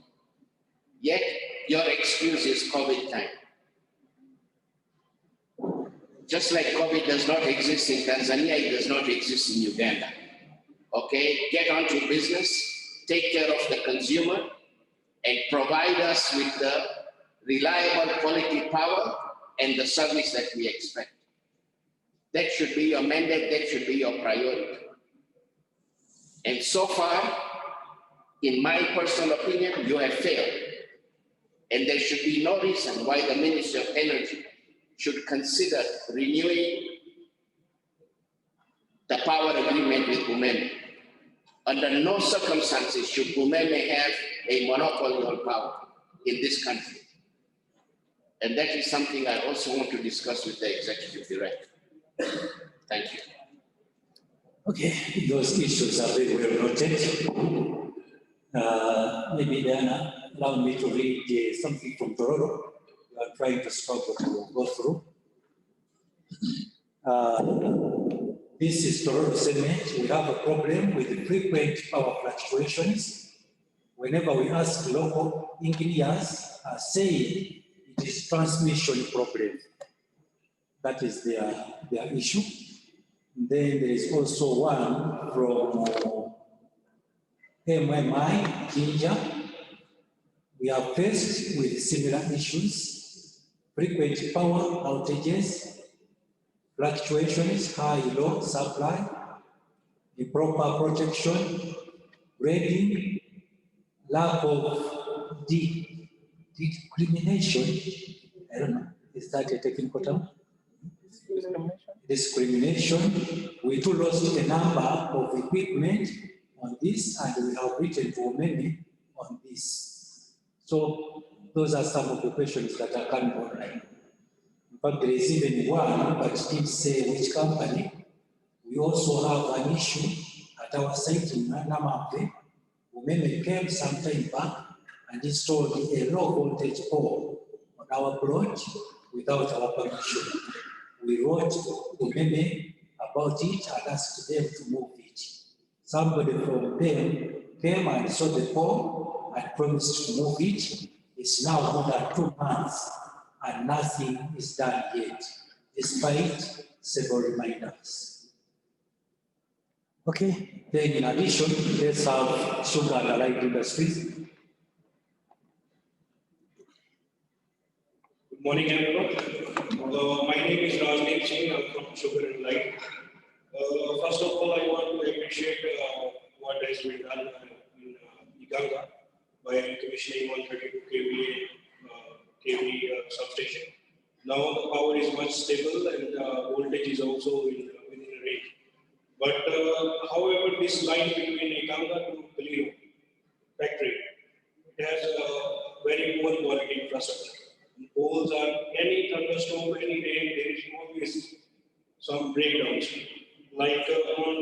Yet, your excuse is COVID time. Just like COVID does not exist in Tanzania, it does not exist in Uganda. Okay, get on to business, take care of the consumer, and provide us with the reliable quality power and the service that we expect. That should be your mandate, that should be your priority. And so far, in my personal opinion, you have failed. And there should be no reason why the Ministry of Energy should consider renewing the power agreement with Umeme. Under no circumstances should Umeme have a monopoly on power in this country. And that is something I also want to discuss with the executive director. Thank you. Okay, those issues are very well noted. Maybe Diana, allow me to read something from Tororo. We are trying to struggle to go through. This is Tororo Cement. We have a problem with the frequent power fluctuations. Whenever we ask local engineers, saying it is transmission problem. That is their issue. Then there is also one from MMI, Ginger. We are faced with similar issues, frequent power outages, fluctuations, high-low supply, improper protection, grading, lack of discrimination. I don't know, is that a technical term? Discrimination. We too lost a number of equipment on this, and we have written to Umeme on this. So those are some of the questions that are coming online. In fact, there is even one, but didn't say which company. We also have an issue at our site in Namape. Umeme came some time back and installed a low voltage pole on our plot without our permission. We wrote Umeme about it and asked them to move it. Somebody from them came and saw the pole and promised to move it. It's now more than 2 months and nothing is done yet. despite several reminders. Okay, then in addition, let's have sugar and allied industries. Good morning, everyone. My name is Rajdeep Singh. I'm from Sugar and Light. First of all, I want to appreciate what has been done in Iganga by commissioning 132 kV substation. Now the power is much stable and voltage is also within a range. But however, this line between Iganga to Kaliro factory, it has a very poor quality infrastructure. Poles are any thunderstorm, any rain, there is always some breakdowns. Like on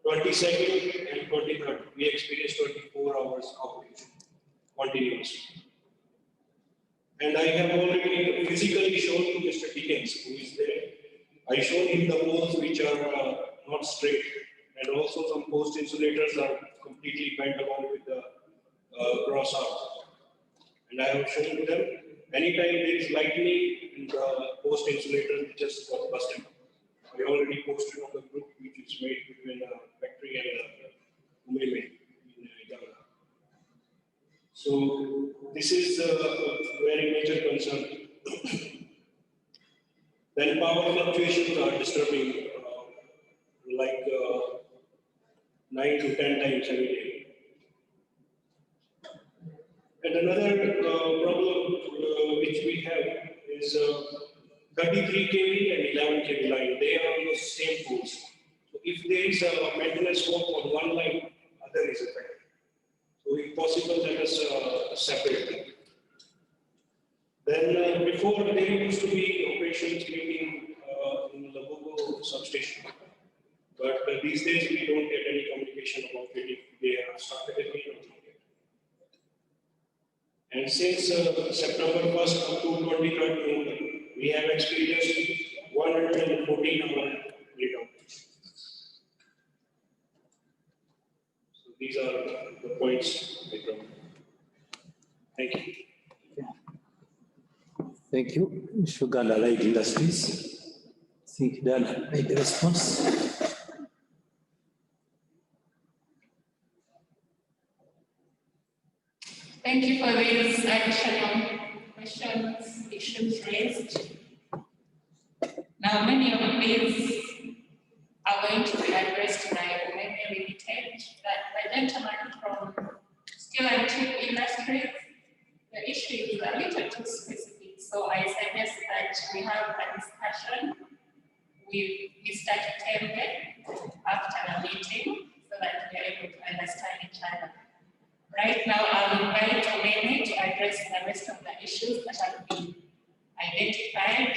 22nd and 23rd, we experienced 24 hours operation continuously. And I have already physically shown to Mr. Dickens, who is there. I showed him the poles which are not straight, and also some post insulators are completely bent along with the cross arms. And I have shown to them, anytime there is lightning in the post insulator, it just got busted. I already posted on the group which is made between the factory and Umeme in Ghana. So this is a very major concern. Then power fluctuations are disturbing, like 9 to 10 times every day. And another problem which we have is 33 kV and 11 kV line. They are on the same poles. So if there is a maintenance work on one line, other is affected. So if possible, let us separate them. Then before there used to be operations meeting in the Lagogo substation. But these days we don't get any communication about it if they have started again or not. And since September 1st up to 23rd November, we have experienced 114-hour breakdown. So these are the points. Thank you. Thank you. Sugar and allied industries. I think Dan made the response. Thank you for these additional questions, issues raised. Now, many of these are going to be addressed by Umeme Limited, but the gentleman from Steel and Tube Industries, the issue is a little too specific, so I suggest that we have a discussion with Mr. Kitembe after the meeting so that we are able to understand each other. Right now, I'll invite Umeme to address the rest of the issues that have been identified.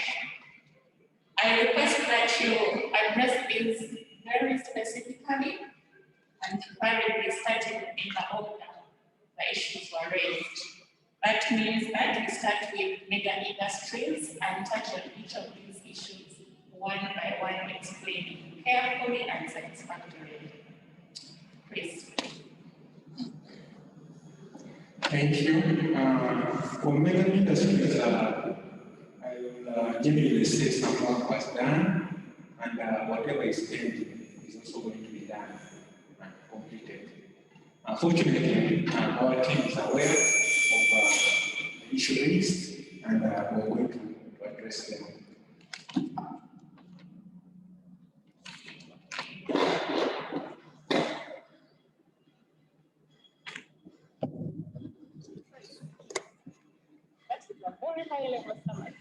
I request that you address these very specifically and preferably starting in the order the issues were raised. That means that we start with mega industries and touch on each of these issues one by one, explaining carefully and satisfactorily. Please. Thank you. For mega industries, I will generally say some work was done, and whatever is pending is also going to be done and completed. Fortunately, our team is aware of the issue raised, and we're going to address them. Very high level summary.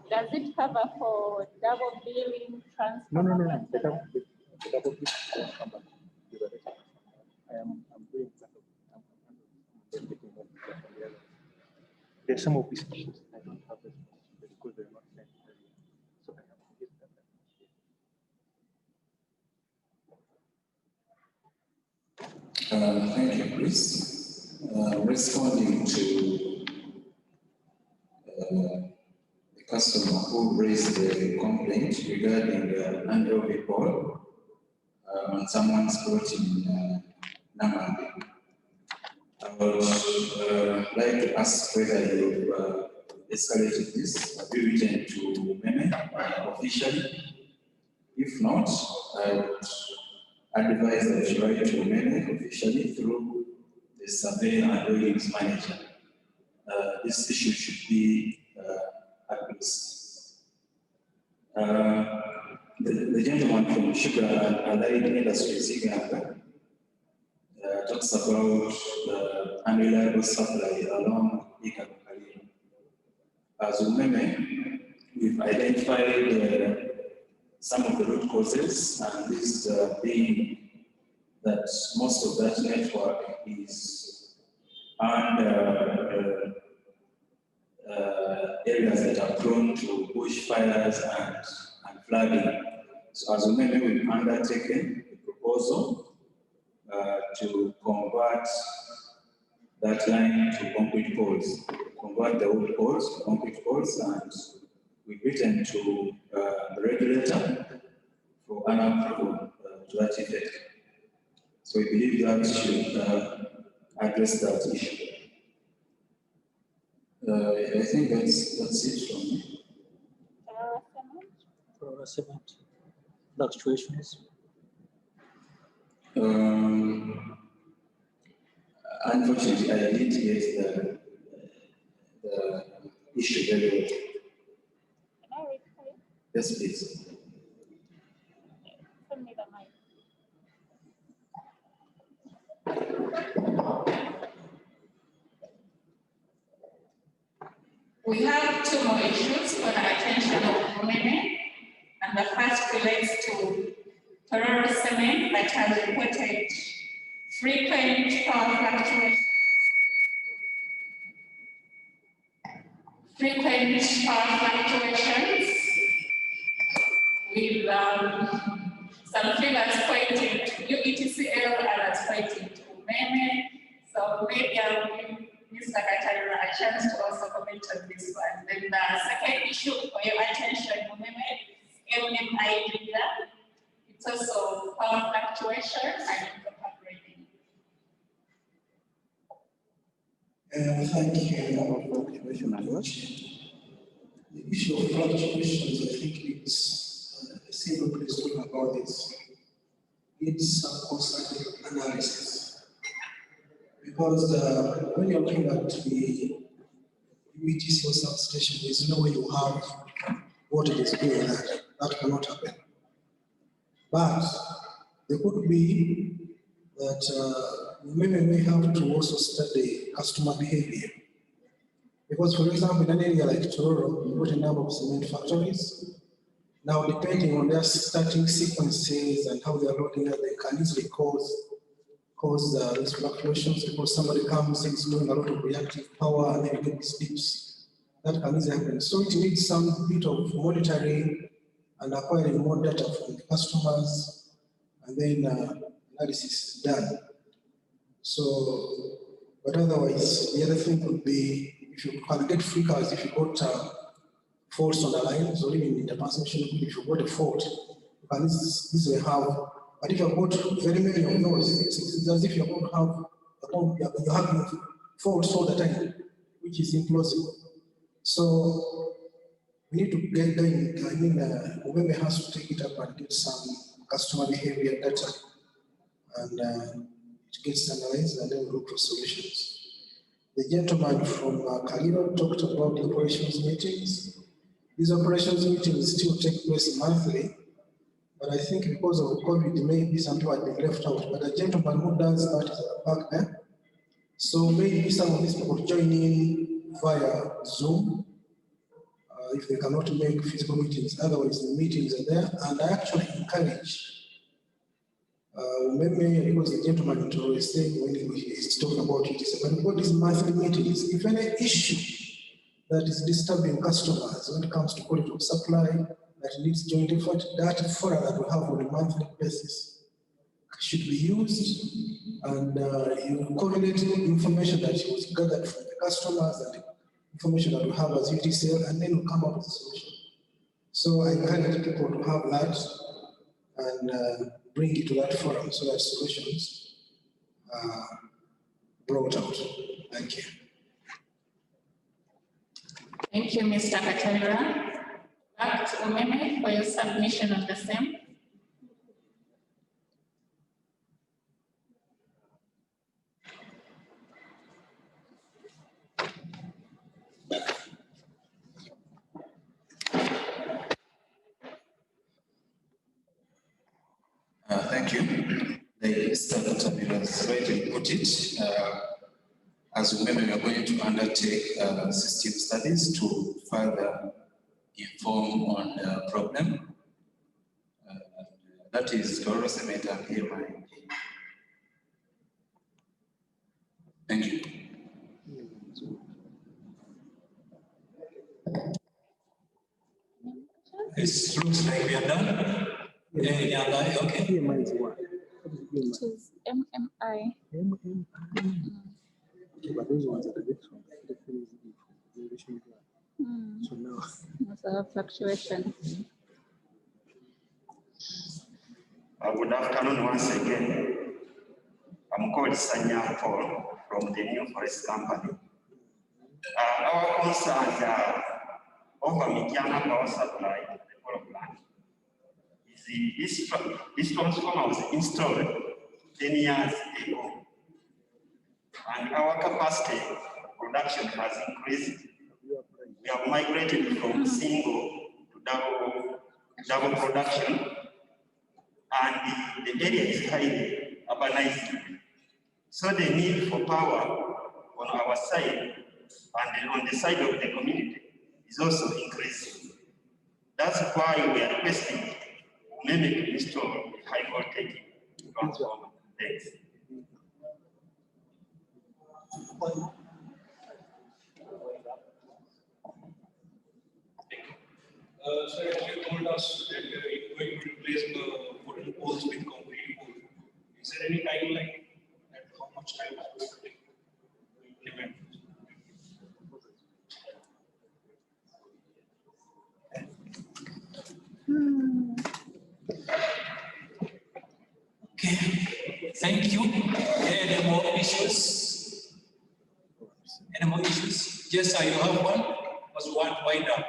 Does it cover for double billing, transfer? No. The double billing won't come back. I'm doing I'm taking off from the other. There's some of these issues I don't have responsibility because they're not sent earlier. So I have to get that. Thank you, Chris. Responding to the customer who raised the complaint regarding the unhealthy pole on someone's plot in Namambi. I would like to ask whether you've escalated this? Have you written to Umeme officially? If not, I would advise that you write to Umeme officially through the survey and oilings manager. This issue should be addressed. The gentleman from Sugar and Allied Industries, Uganda, talks about the unreliable supply along Ika. As Umeme, we've identified some of the root causes, and this being that most of that network is under areas that are prone to bushfires and flooding. So as Umeme, we've undertaken a proposal to convert that line to concrete poles, convert the wood poles to concrete poles, and we've written to the regulator for an approval to that effect. So we believe that should address that issue. I think that's it from me. Cement fluctuations. Unfortunately, I didn't get the issue very well. Yes, please. Send me the mic. We have two more issues for the attention of Umeme, and the first relates to Tororo Cement that has reported frequent power fluctuations. With some figures pointing to Uetcl and others pointing to Umeme. So maybe I'll give Mr. Katarina a chance to also comment on this one. Then the second issue for your attention, Umeme, is LMI data. It's also power fluctuation and improper grading. Thank you. The issue of fluctuations, I think it's a simple place to talk about this. It's a constant analysis. Because when you're looking at the Uetcl substation, there's no way you have what it is doing that cannot happen. But there could be that we may have to also study customer behavior. Because, for example, in an area like Tororo, you got a number of cement factories. Now, depending on their starting sequences and how they are loading it, they can easily cause these fluctuations because somebody comes and is doing a lot of reactive power and then you get these dips. That can easily happen. So it needs some bit of monitoring and acquiring more data from the customers, and then analysis is done. So, but otherwise, the other thing would be if you can get flickers, if you got faults on the lines, or even in the transmission, if you got a fault, you can easily have. But if you've got very many of those, it's as if you're going to have you're having faults all the time, which is implausible. So we need to get going. I mean, Umeme has to take it up and get some customer behavior data, and it gets analyzed, and then we look for solutions. The gentleman from Kaliro talked about the operations meetings. These operations meetings still take place monthly, but I think because of COVID, maybe some people have been left out. But the gentleman who does that is back there. So maybe some of these people join in via Zoom if they cannot make physical meetings. Otherwise, the meetings are there. And I actually encourage Umeme, because the gentleman in Tororo is saying when he's talking about it, when we got these monthly meetings, if any issue that is disturbing customers when it comes to quality of supply that needs joint effort, that forum that we have on a monthly basis should be used, and you correlate the information that was gathered from the customers and the information that we have as Uetcl, and then we come up with a solution. So I encourage people to have that and bring it to that forum so that solutions are brought out. Thank you. Thank you, Mr. Katalira. Back to Umeme for your submission of the same. Thank you. The Mr. Katalira has rightly put it. As Umeme, we are going to undertake system studies to further inform on the problem. That is Tororo Cement and PMI. Thank you. It looks like we are done. Any other? Okay. It is MMI. But those ones are the next one. So now That's a fluctuation. Good afternoon once again. I'm called Sanya Paul from the New Forest Company. Our concerns are over Mikiana power supply to the power plant. This transformer was installed 10 years ago, and our capacity production has increased. We have migrated from single to double production, and the area is highly urbanized. So the need for power on our side and on the side of the community is also increasing. That's why we are requesting Umeme to install a high voltage transformer. Thanks. So you told us that you're going to replace the wooden poles with concrete poles. Is there any timeline and how much time it will take to implement? Okay, thank you. Any more issues? Any more issues? Yes, you have one? Was one wind up?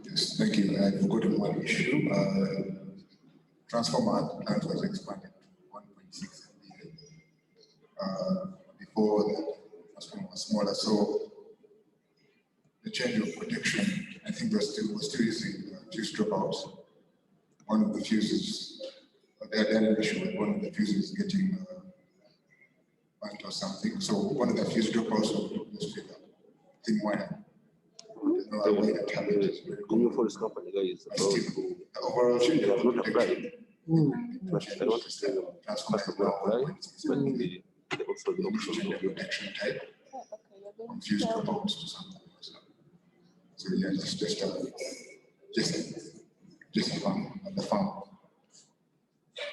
Yes, thank you. I've got one issue. Transformer plant was expanded to 1.6 MVA. Before the transformer was smaller, so the change of protection, I think we're still using fuse dropouts. One of the fuses, they had an issue with one of the fuses getting burnt or something. So one of the fuse dropouts was with a thin wire. The new forest company guys about to overall change they have not applied. But I want to say customer apply, but they also the option to protection type on fuse dropouts or something. So yeah, just a farm at the farm.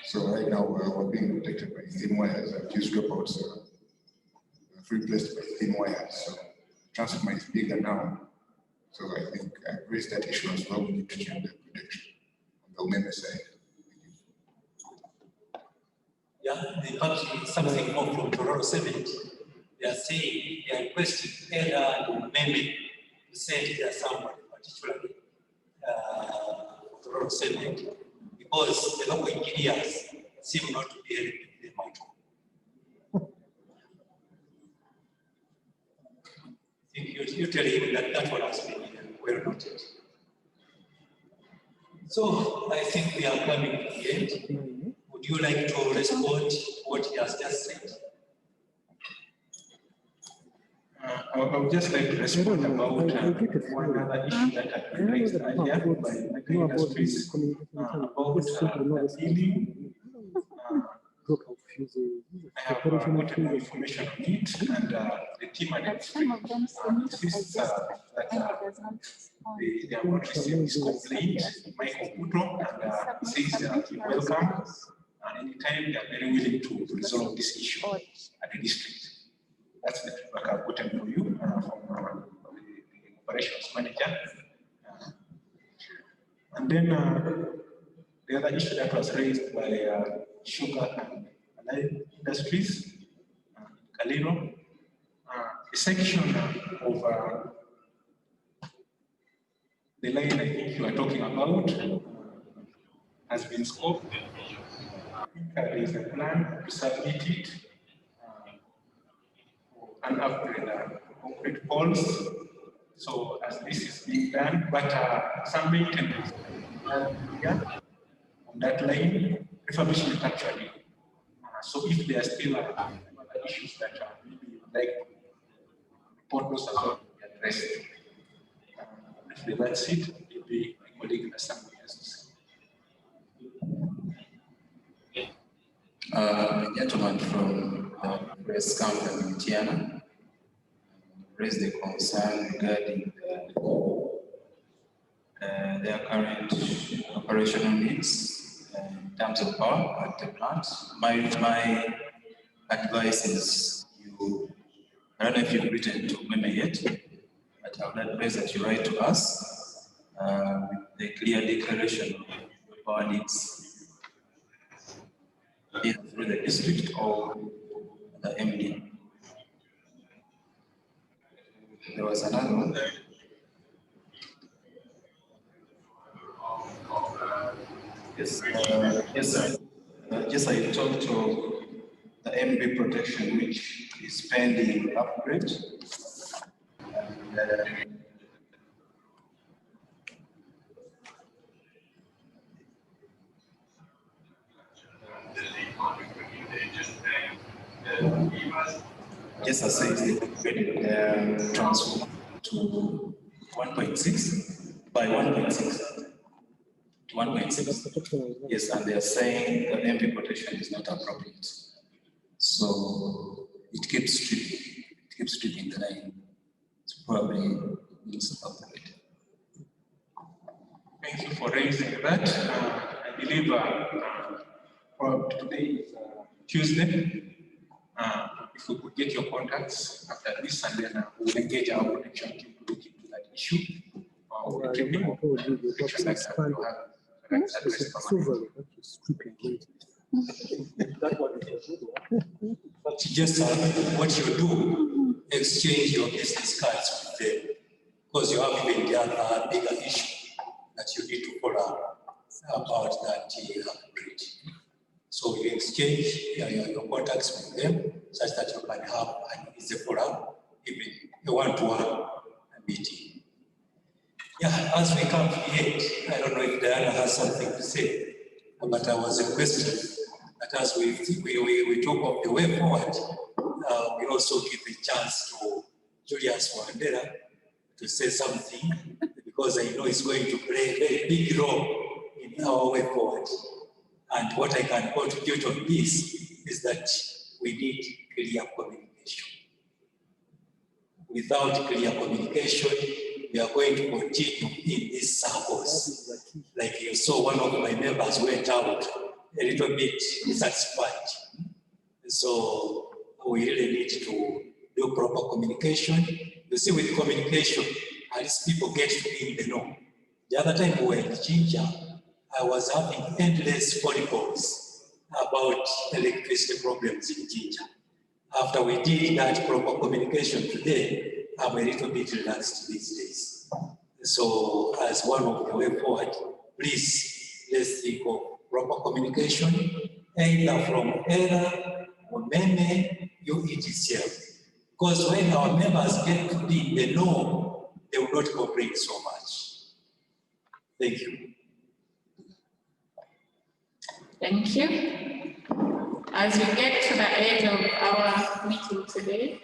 So right now we're being protected by thin wires and fuse dropouts replaced by thin wires. So transformer is bigger now. So I think I raised that issue as well. We need to change the protection on the Umeme side. Yeah, in fact, something more from Tororo Cement. They are saying, they are requesting Ella and Umeme to send their somebody, particularly Tororo Cement, because the local engineers seem not to be helping them at all. I think you tell him that one has been well noted. So I think we are coming to the end. Would you like to respond to what he has just said? I would just like to respond about one other issue that had been raised earlier by the industries about dealing. I have gotten more information on it, and the team at insists that they have not received this complaint. Michael Puto, and says he welcome, and anytime they are very willing to resolve this issue at the district. That's the feedback I've gotten for you from the operations manager. And then the another issue that was raised by sugar and allied industries, Kaliro. A section of the line I think you are talking about has been scoped. There is a plan to submit it for an upgrade concrete poles. So as this is being done, but some maintenance on that line, refurbishment actually. So if there are still other issues that maybe you would like to report those as well to be addressed. If that's it, maybe my colleague has something else to say. A gentleman from Press Company, Tiana, raised the concern regarding their current operational needs in terms of power at the plant. My advice is I don't know if you've written to Umeme yet, but I would advise that you write to us with the clear declaration of your power needs, either through the district or the MD. There was another one. Yes, yes, sir. Yes, I talked to the MB protection, which is pending upgrade. Just as the transfer to 1.6 by 1.6. 1.6. Yes, and they are saying the MP protection is not appropriate. So it keeps stripping the line. It's probably needs upgrade. Thank you for raising that. I believe today is Tuesday. If we could get your contacts after this, and then we'll engage our protection team to look into that issue. Just what you do, exchange your business cards with them, because you have even the other bigger issue that you need to follow up about that upgrade. So you exchange your contacts with them such that you can have an easy follow-up, even a one-to-one meeting. Yeah, as we come to the end, I don't know if Diana has something to say, but I was requesting that as we talk of the way forward, we also give a chance to Julius Wandera to say something, because I know it's going to play a very big role in our way forward. And what I can contribute on this is that we need clear communication. Without clear communication, we are going to continue in these circles. Like you saw, one of my members went out a little bit dissatisfied. So we really need to do proper communication. You see, with communication, at least people get to be in the know. The other time we were in Ginger, I was having endless phone calls about electricity problems in Ginger. After we did that proper communication today, I'm a little bit relaxed these days. So as one of the way forward, please, let's think of proper communication, either from ERA, Umeme, Uetcl. Because when our members get to be in the know, they will not complain so much. Thank you. Thank you. As we get to the end of our meeting today,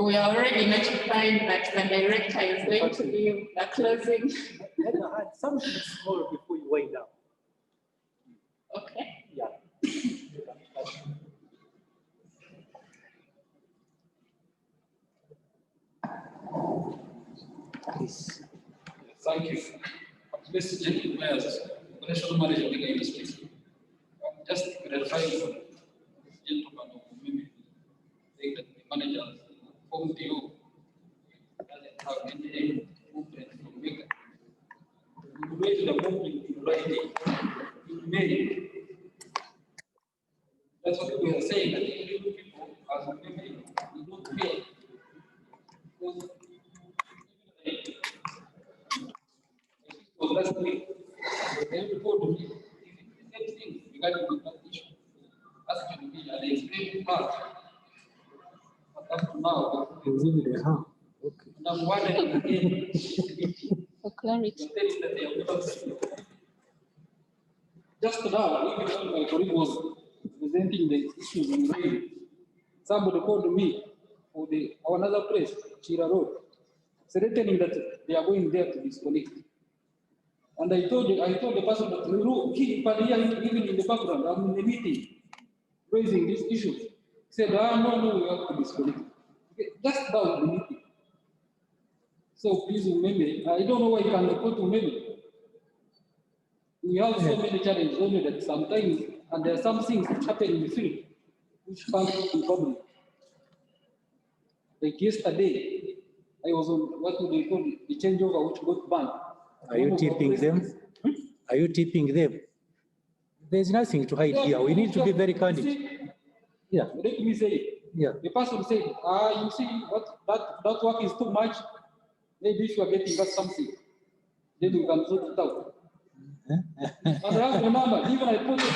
we are already notified that the director is going to give the closing. I had something small before you wind down. Okay. Yeah. Please. Thank you. Mr. Jim Myers, Operational Manager of the Industries. Just verifying for this gentleman of Umeme, saying that the manager informed you doesn't have any movement from Mega. you raise the complaint in writing in May. That's what we are saying, that individual people, as women, we don't pay. Because last week, they reported me the same thing regarding the issue. Asking me, and they explained much. But up to now, and I'm wondering again, For clarity. Just now, even when my colleague was presenting the issues in rail, somebody called me for another place, Chira Road, threatening that they are going there to disconnect. And I told the person that keep even in the background, I'm in the meeting, raising these issues. He said, no, we have to disconnect. Okay, just about the meeting. So please, Umeme, I don't know why you can report Umeme. We have so many challenges only that sometimes, and there are some things which happen in the field which can't be public. Like yesterday, I was on what would they call it, the changeover which got banned. Are you tipping them? Are you tipping them? There's nothing to hide here. We need to be very candid. Yeah. Let me say it. Yeah. The person said, you see, that work is too much. Maybe if you are getting that something, then we can sort it out. And I have the number, even I put it,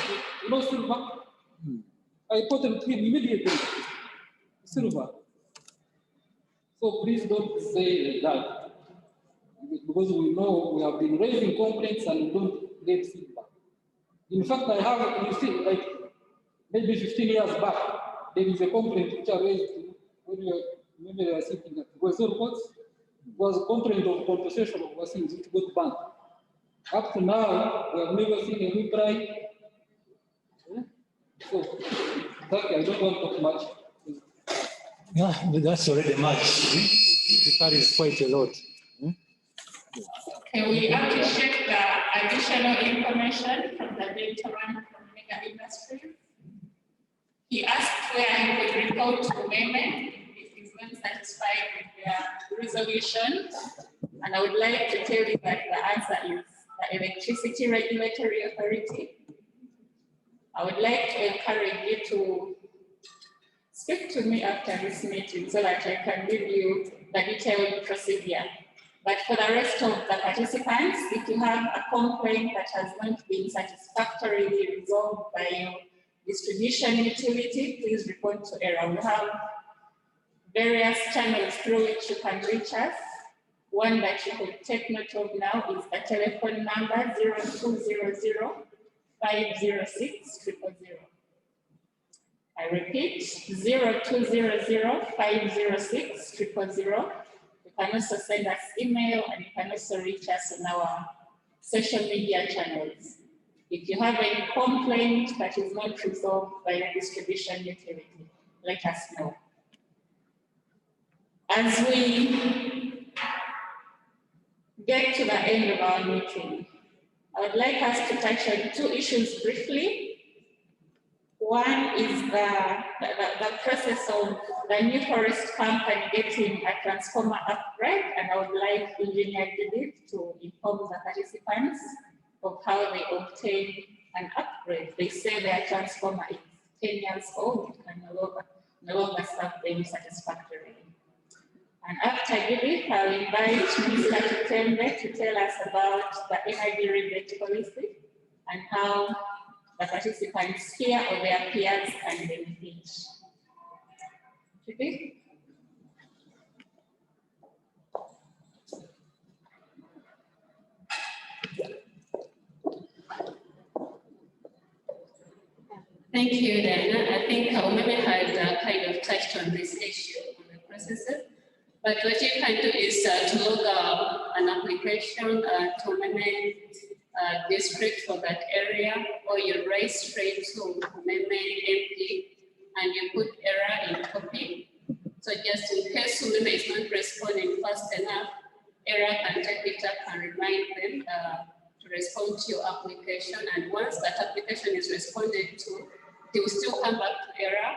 Silver. I put it to him immediately. Silver. So please don't say that. Because we know we have been raising complaints and we don't get feedback. In fact, I have, you see, like maybe 15 years back, there is a complaint which I raised when we were sitting at the reports. Was a complaint of compensation of vaccines which got banned. Up to now, we have never seen a reply. So, thank you. I don't want to talk much. Yeah, but that's already much. That is quite a lot. Okay, we appreciate the additional information from the veteran from Mega Industries. He asked where he could report to Umeme if he's not satisfied with their resolution. And I would like to tell you that the answer is the Electricity Regulatory Authority. I would like to encourage you to speak to me after this meeting so that I can give you the detailed procedure. But for the rest of the participants, if you have a complaint that has not been satisfactorily resolved by your distribution utility, please report to ERA. We have various channels through which you can reach us. One that you could take note of now is the telephone number 0200 506 000. I repeat, 0200 506 000. You can also send us email and you can also reach us on our social media channels. If you have any complaint that is not resolved by the distribution utility, let us know. As we get to the end of our meeting, I would like us to touch on two issues briefly. One is the process of the New Forest company getting a transformer upgrade, and I would like Engineer Judith to inform the participants of how they obtain an upgrade. They say their transformer is 10 years old, it can no longer serve them satisfactorily. And after Judith, I'll invite Mr. Kitembe to tell us about the energy rebate policy and how the participants here or their peers can benefit. Judith? Thank you, Diana. I think Umeme had kind of touched on this issue on the processes. But what you can do is to log an application to Umeme district for that area, or you write straight to Umeme MP and you put error in copy. So just in case Umeme is not responding fast enough, error can take it up and remind them to respond to your application. And once that application is responded to, they will still come back to error,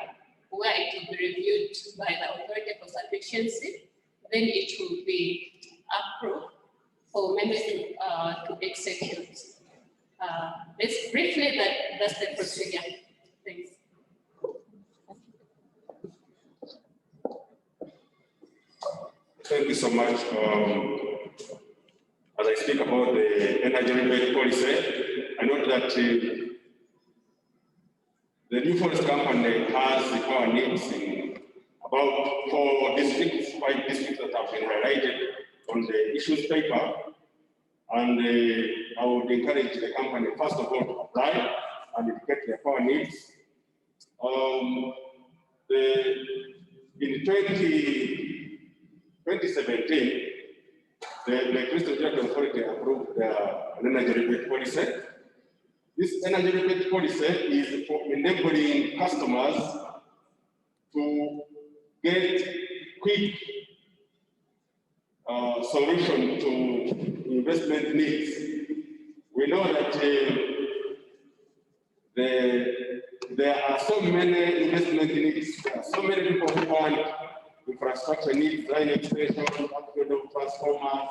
where it will be reviewed by the authority for sufficiency. Then it will be approved for Umeme to execute. Let's briefly, that's the procedure. Thanks. Thank you so much. As I speak about the energy rebate policy, I note that the new forest company has the power needs in about 4 districts, 5 districts that have been highlighted on the issues paper. And I would encourage the company, first of all, to apply and indicate their power needs. In 2017, the Electricity Regulatory Authority approved an energy rebate policy. This energy rebate policy is for enabling customers to get quick solution to investment needs. We know that there are so many investment needs, there are so many people who want infrastructure needs, line extension, upgrade of transformers,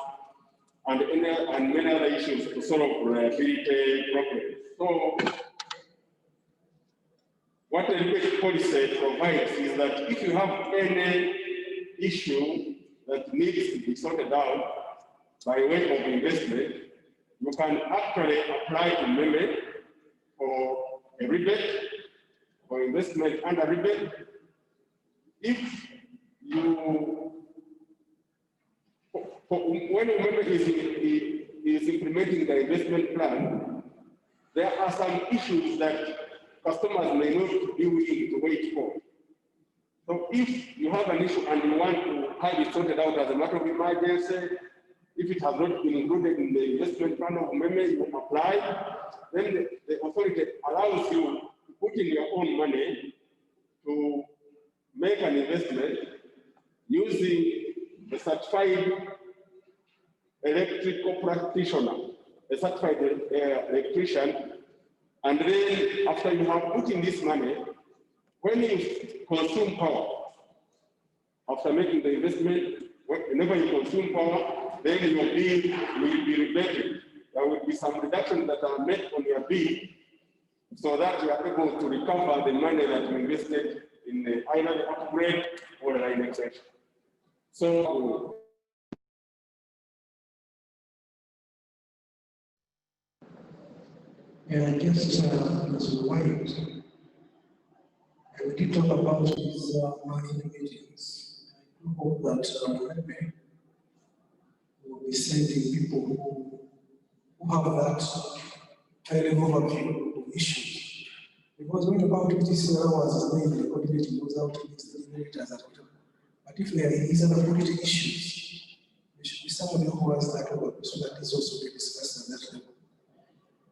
and many other issues to solve reliability problems. So, what the rebate policy provides is that if you have any issue that needs to be sorted out by way of investment, you can actually apply to Umeme for a rebate, for investment under rebate. If you, when Umeme is implementing the investment plan, there are some issues that customers may not be willing to wait for. So if you have an issue and you want to have it sorted out as a matter of emergency, if it has not been included in the investment plan of Umeme, you apply, then the authority allows you to put in your own money to make an investment using a certified electrical practitioner, a certified electrician, and then after you have put in this money, when you consume power, after making the investment, whenever you consume power, then your bill will be rebated. There will be some reductions that are made on your bill so that you are able to recover the money that you invested in either the upgrade or the line extension. So, yeah, just as white, we did talk about these marketing meetings. I do hope that Umeme will be sending people who have that high-level overview of issues. Because when about 56 hours is when the coordinator goes out to the generators and whatever. But if there is other quality issues, there should be somebody who has that overview so that this also be discussed at that level.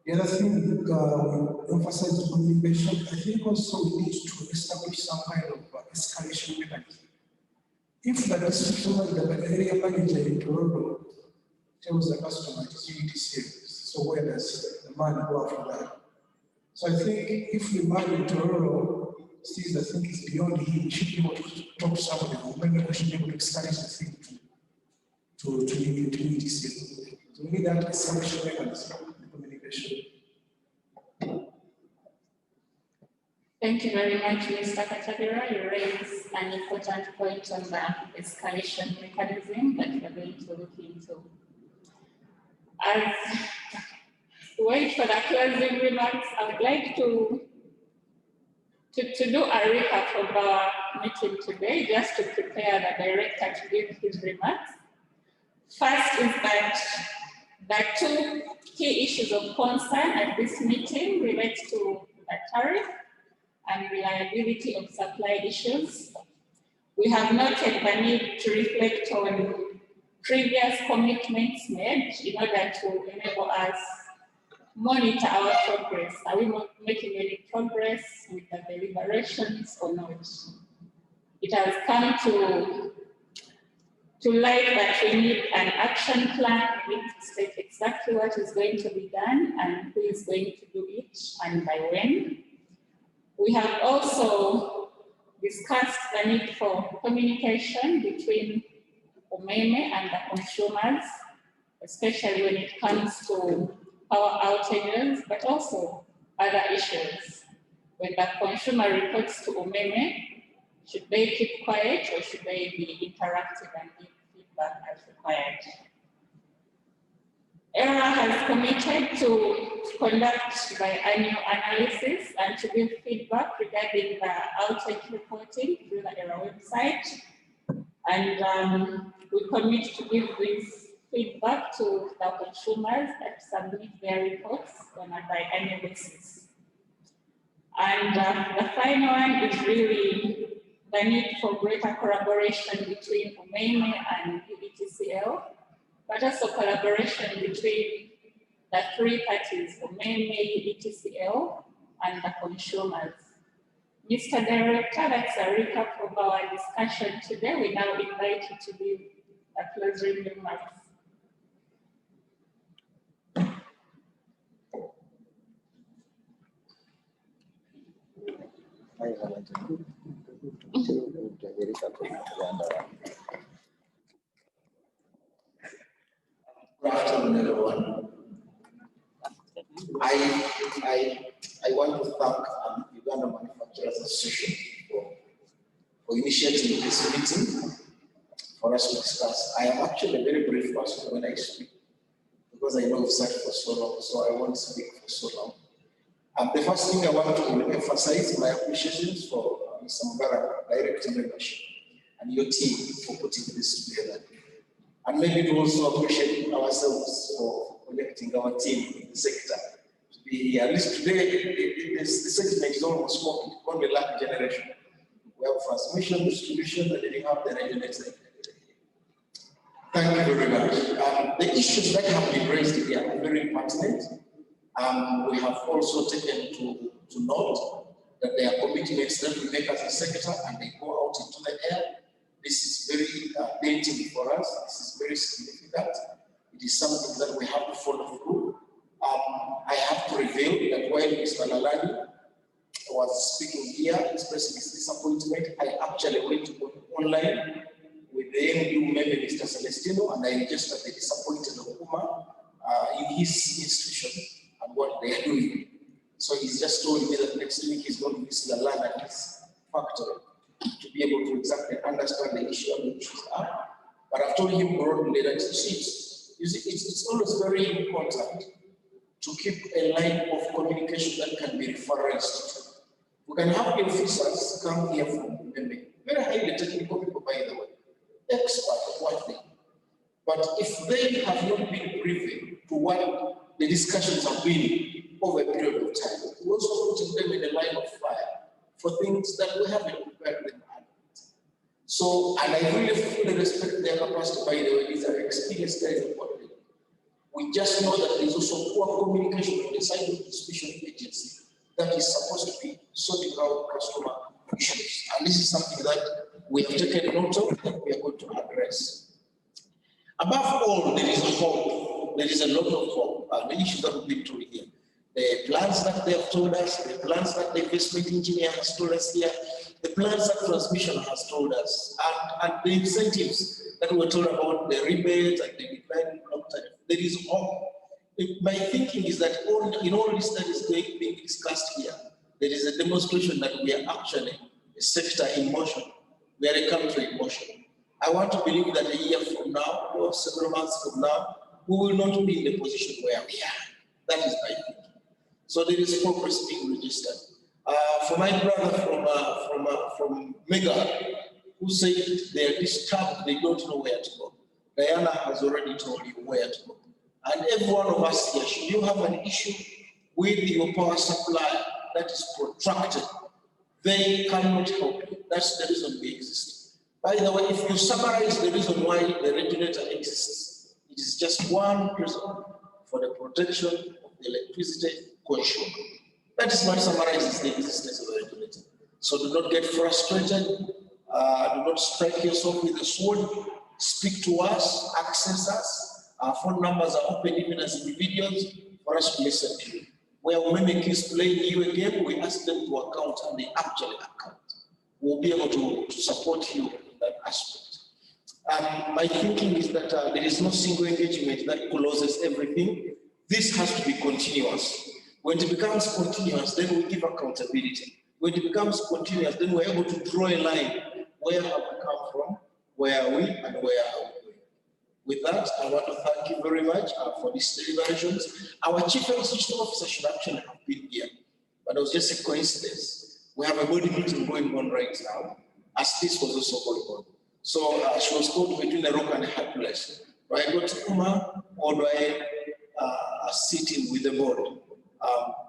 The other thing we emphasize communication. I think also we need to establish some kind of escalation mechanism. If the district the area manager in Toronto tells the customer it is Uetcl, so where does the man go after that? So I think if the man in Toronto sees the thing is beyond him, he should be able to talk to somebody, or maybe we should be able to escalate the thing to Uetcl. So we need that escalation mechanism. Thank you very much, Mr. Katabira. You raised an important point on the escalation mechanism that we're going to look into. As we wait for the closing remarks, I would like to do a recap of our meeting today, just to prepare the director to give his remarks. First is that the 2 key issues of concern at this meeting relate to the tariff and reliability of supply issues. We have noted the need to reflect on previous commitments made in order to enable us monitor our progress. Are we making any progress with the deliberations or not? It has come to light that we need an action plan. We need to state exactly what is going to be done and who is going to do it and by when. We have also discussed the need for communication between Umeme and the consumers especially when it comes to power outages, but also other issues. When the consumer reports to Umeme, should they keep quiet or should they be interactive and give feedback as required? ERA has committed to conduct biannual analysis and to give feedback regarding the outage reporting through the ERA website. And we commit to give this feedback to the consumers that submit their reports on a biannual basis. And the final one is really the need for greater collaboration between Umeme and Uetcl, but also collaboration between the three parties, Umeme, Uetcl, and the consumers. Mr. Director, that's a recap of our discussion today. We now invite you to give a closing remarks. Good afternoon, everyone. I want to thank Uganda Manufacturers Association for initiating this meeting for us to discuss. I am actually a very brief person when I speak because I know I've sat for so long, so I won't speak for so long. The first thing I want to emphasize my appreciations for Mr. Mugara, Director Membership, and your team for putting this together. And maybe to also appreciate ourselves for connecting our team in the sector to be here. At least today, the segment is almost complete, only lack generation. We have transmission, distribution, and then you have the regulator. Thank you very much. The issues that have been raised here are very pertinent. We have also taken to note that there are commitments that we make as a sector and they go out into the air. This is very daunting for us. This is very significant. It is something that we have to follow through. I have to reveal that while Mr. Lalani was speaking here, expressing his disappointment, I actually went online with the MD Umeme, Mr. Celestino, and I registered the disappointed of Uma in his institution and what they are doing. So he's just told me that next week he's going to visit the land at his factory to be able to exactly understand the issue and the issues are. But I've told him broadly that it's always very important to keep a line of communication that can be referenced. We can have the officers come here from Umeme, very highly technical people, by the way, expert at what they do. But if they have not been privy to what the discussions have been over a period of time, we also put them in a line of fire for things that we haven't prepared them at. So, and I really fully respect their capacity, by the way, these are experienced guys at what they do. We just know that there's also poor communication on the side of the distribution agency that is supposed to be sorting out customer issues. And this is something that we have taken note of and we are going to address. Above all, there is hope. There is a lot of hope. The issues that we've been through here. The plans that they have told us, the plans that the investment engineer has told us here, the plans that transmission has told us, and the incentives that we were told about, the rebates and the declining block tariff. There is hope. My thinking is that in all this that is being discussed here, there is a demonstration that we are actually a sector in motion. We are a country in motion. I want to believe that a year from now or several months from now, we will not be in the position where we are. That is my thinking. So there is progress being registered. For my brother from Mega, who said they are disturbed, they don't know where to go. Diana has already told you where to go. And every one of us here, should you have an issue with your power supply that is protracted, they cannot help you. That's the reason we exist. By the way, if you summarize the reason why the regulator exists, it is just one reason: for the protection of the electricity consumer. That is what summarizes the existence of the regulator. So do not get frustrated. Do not strike yourself with a sword. Speak to us, access us. Our phone numbers are open even as individuals for us to listen to you. Where Umeme is playing you a game, we ask them to account and they actually account. We'll be able to support you in that aspect. My thinking is that there is no single engagement that closes everything. This has to be continuous. When it becomes continuous, then we give accountability. When it becomes continuous, then we're able to draw a line. Where have we come from? Where are we? And where are we going? With that, I want to thank you very much for these deliberations. Our Chief Executive Officer should actually have been here, but it was just a coincidence. We have a body meeting going on right now, as this was also going on. So she was caught between a rock and a hard place. Do I go to Uma, or do I sit in with the board?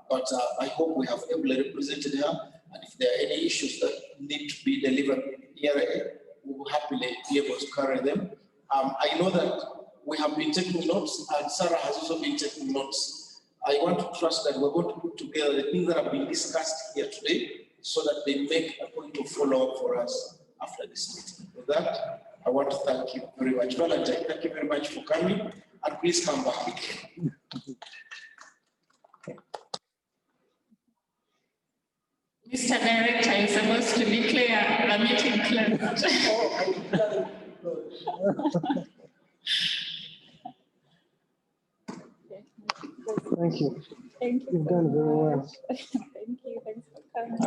But I hope we have ably represented her, and if there are any issues that need to be delivered here, we will happily be able to carry them. I know that we have been taking notes, and Sarah has also been taking notes. I want to trust that we're going to put together the things that have been discussed here today so that they make a point of follow-up for us after this meeting. With that, I want to thank you very much. Valentine, thank you very much for coming, and please come back again. Mr. Director, you're supposed to declare the meeting closed. Thank you. Thank you. You've done very well. Thank you. Thanks for coming.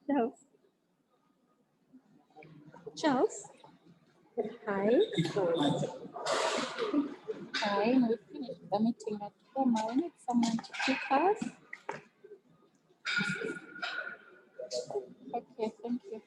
Charles. Charles. Hi. Hi. We finished the meeting at home. I need someone to pick us. Okay, thank you.